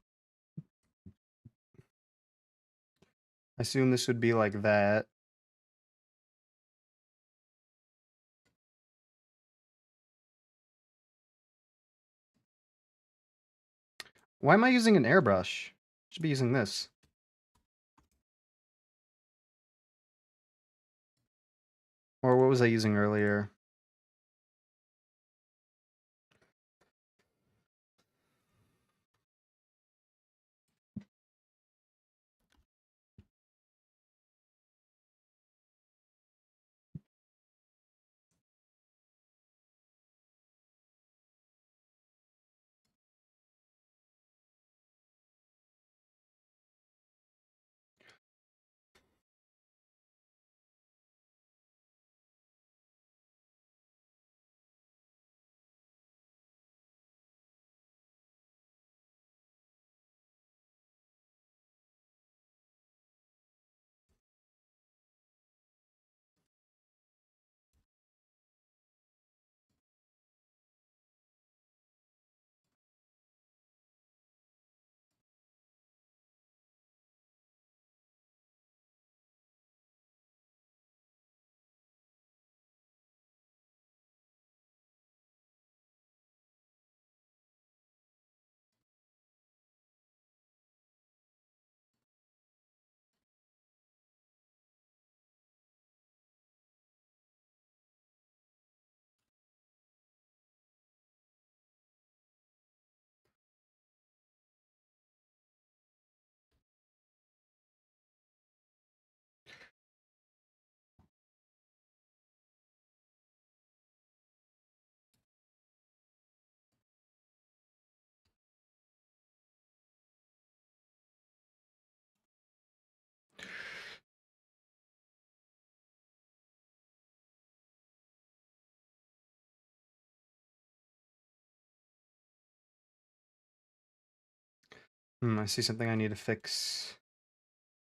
I assume this would be like that. Why am I using an airbrush? Should be using this. Or what was I using earlier? I see something I need to fix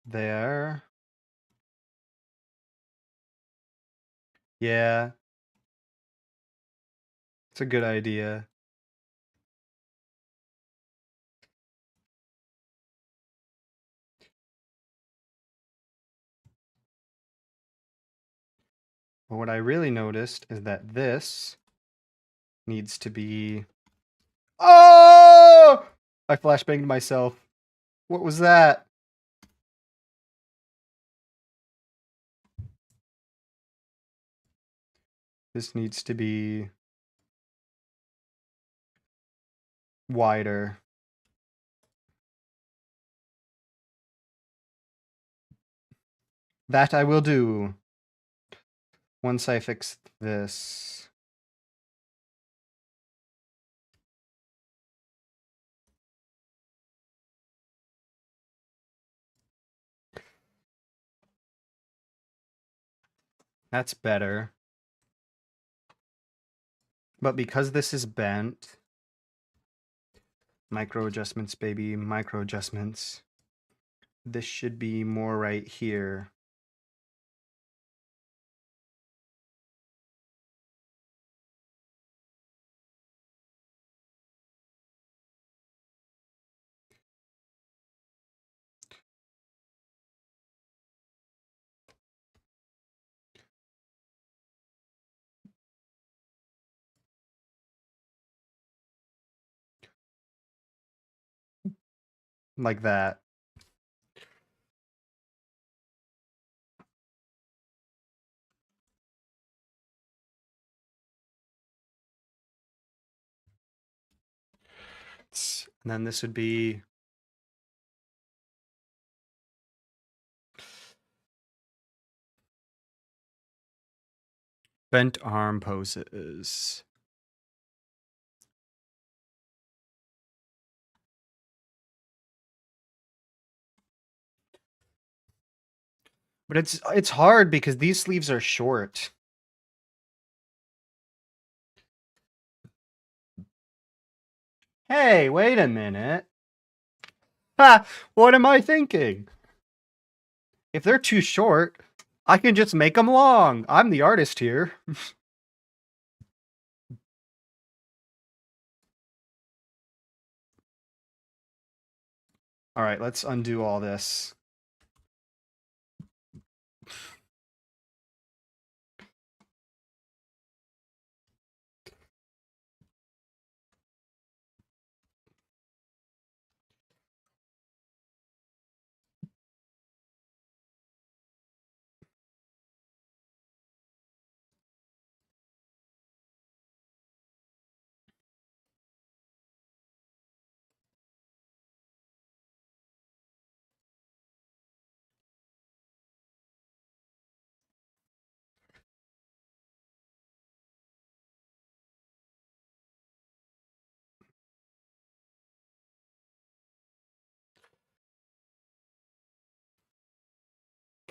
there. Yeah. It's a good idea. But what I really noticed is that this needs to be... Oh! I flashbanged myself. What was that? This needs to be wider. That I will do once I fix this. That's better. But because this is bent, micro adjustments, baby, micro adjustments. This should be more right here. Like that. And then this would be bent arm poses. But it's hard because these sleeves are short. Hey, wait a minute. Ha! What am I thinking? If they're too short, I can just make them long. I'm the artist here. All right, let's undo all this.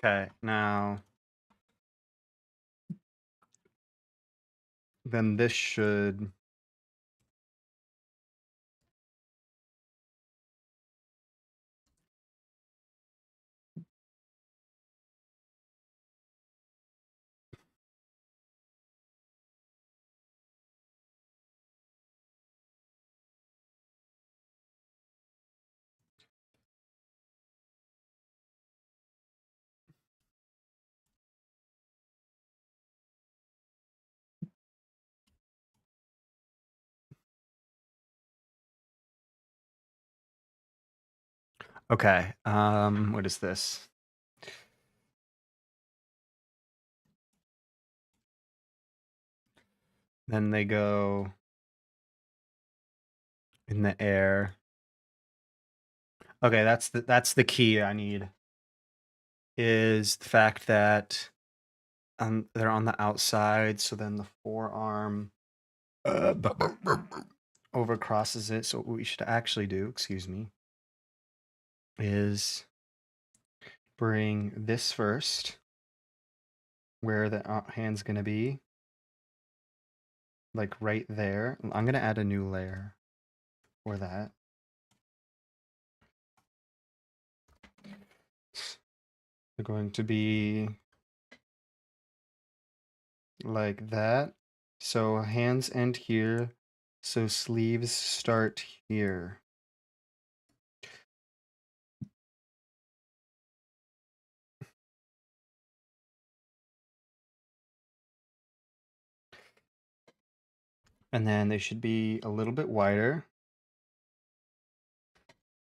Okay, now then this should okay. What is this? Then they go in the air. Okay, that's the key I need. Is the fact that they're on the outside, so then the forearm over crosses it. So what we should actually do, excuse me, is bring this first, where the hand's gonna be, like right there. I'm gonna add a new layer for that. They're going to be like that. So hands end here. So sleeves start here. And then they should be a little bit wider.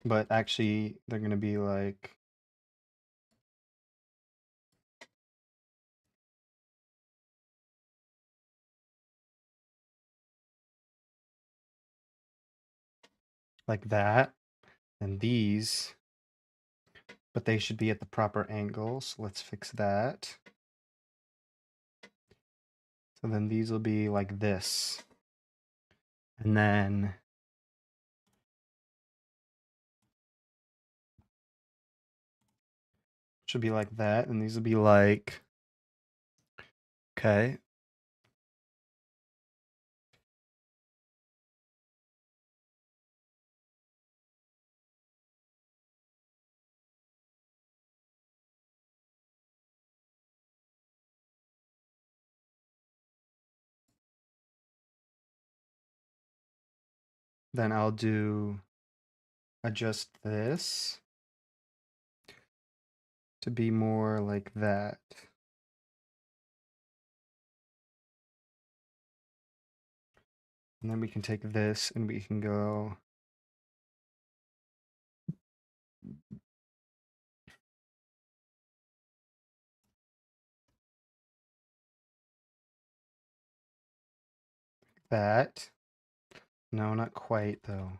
But actually, they're going to be like that. And these, but they should be at the proper angles. So let's fix that. So then these will be like this. And then should be like that. And these will be like, okay. Then I'll adjust this to be more like that. And then we can take this and we can go that. No, not quite though.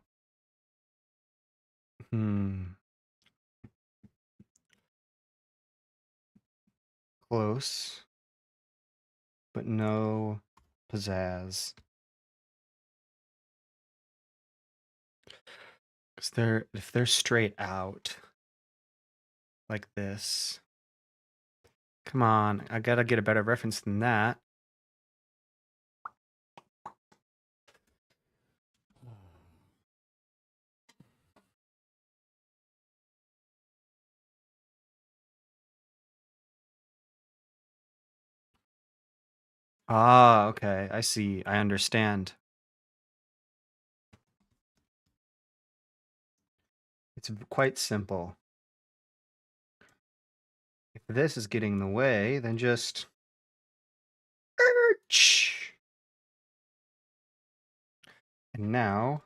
Close, but no pizzazz. Because if they're straight out like this, come on, I gotta get a better reference than that. Ah, okay. I see. I understand. It's quite simple. If this is getting in the way, then just... And now...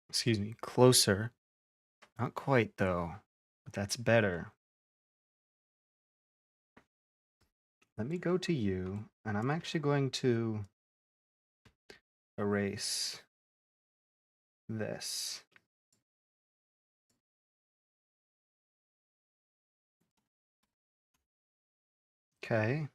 Excuse me, closer. Not quite, though. But that's better. Let me go to you, and I'm actually going to erase this. Okay.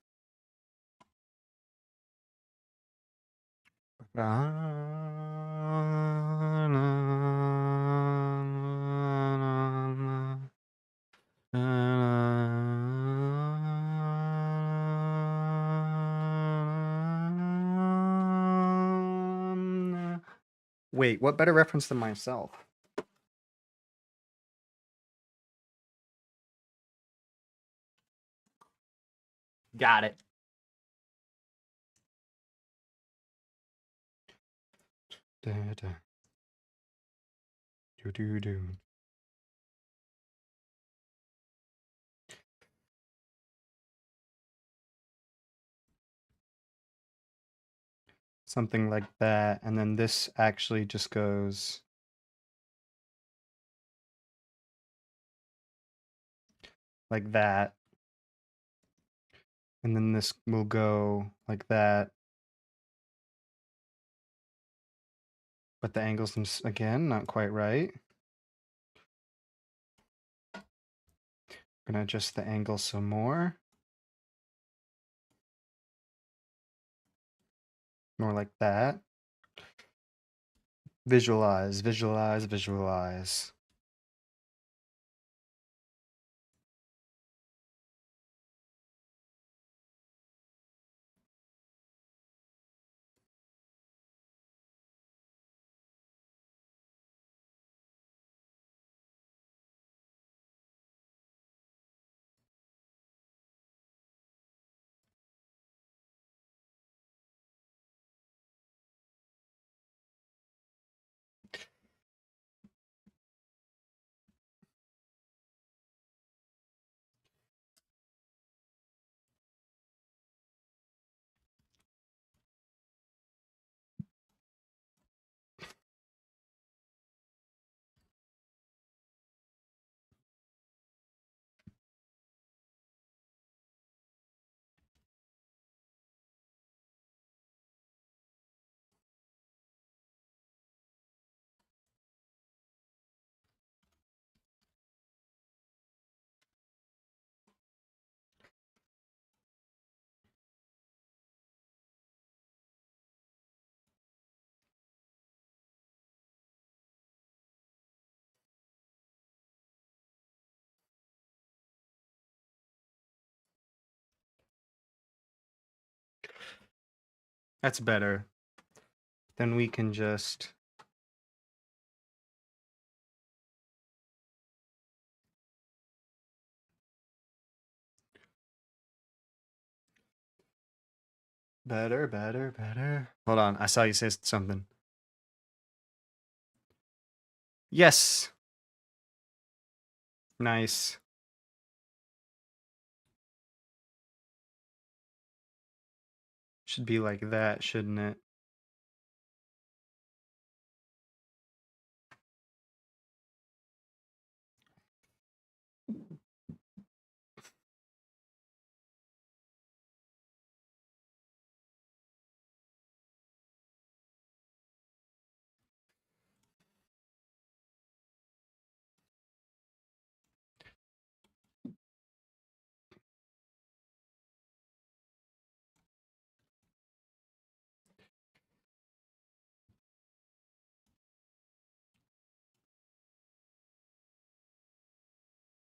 Wait, what better reference than myself? Got it. Da, da. Do, do, do. Something like that, and then this actually just goes like that, and then this will go like that, but the angles again not quite right. Gonna adjust the angle some more like that. Visualize, visualize, visualize. That's better. Then we can just better, better, better. Hold on, I saw you say something. Yes. Nice. Should be like that, shouldn't it?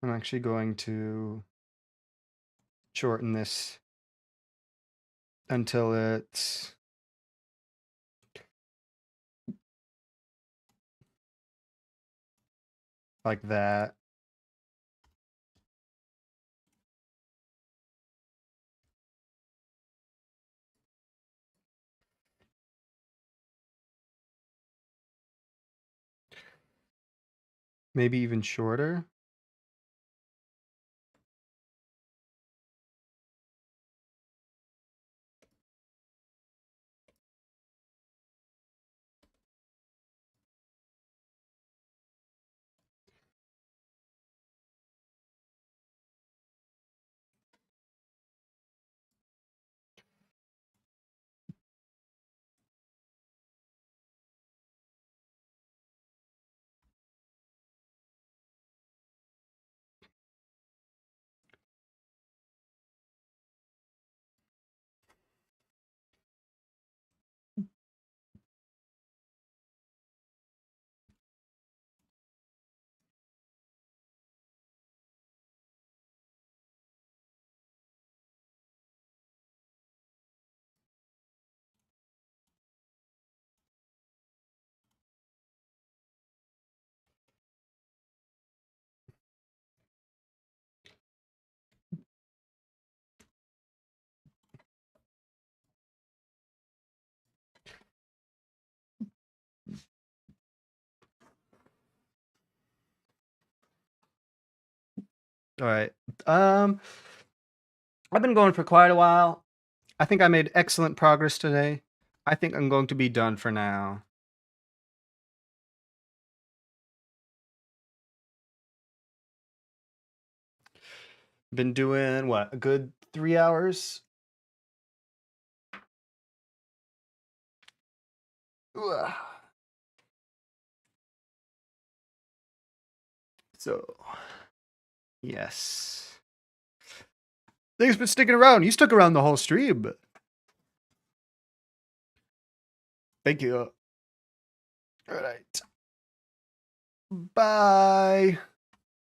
I'm actually going to shorten this until it's like that. Maybe even shorter. All right. I've been going for quite a while. I think I made excellent progress today. I think I'm going to be done for now. Been doing what, a good 3 hours? Ugh. So, yes. Thanks for sticking around. You stuck around the whole stream. Thank you. All right. Bye.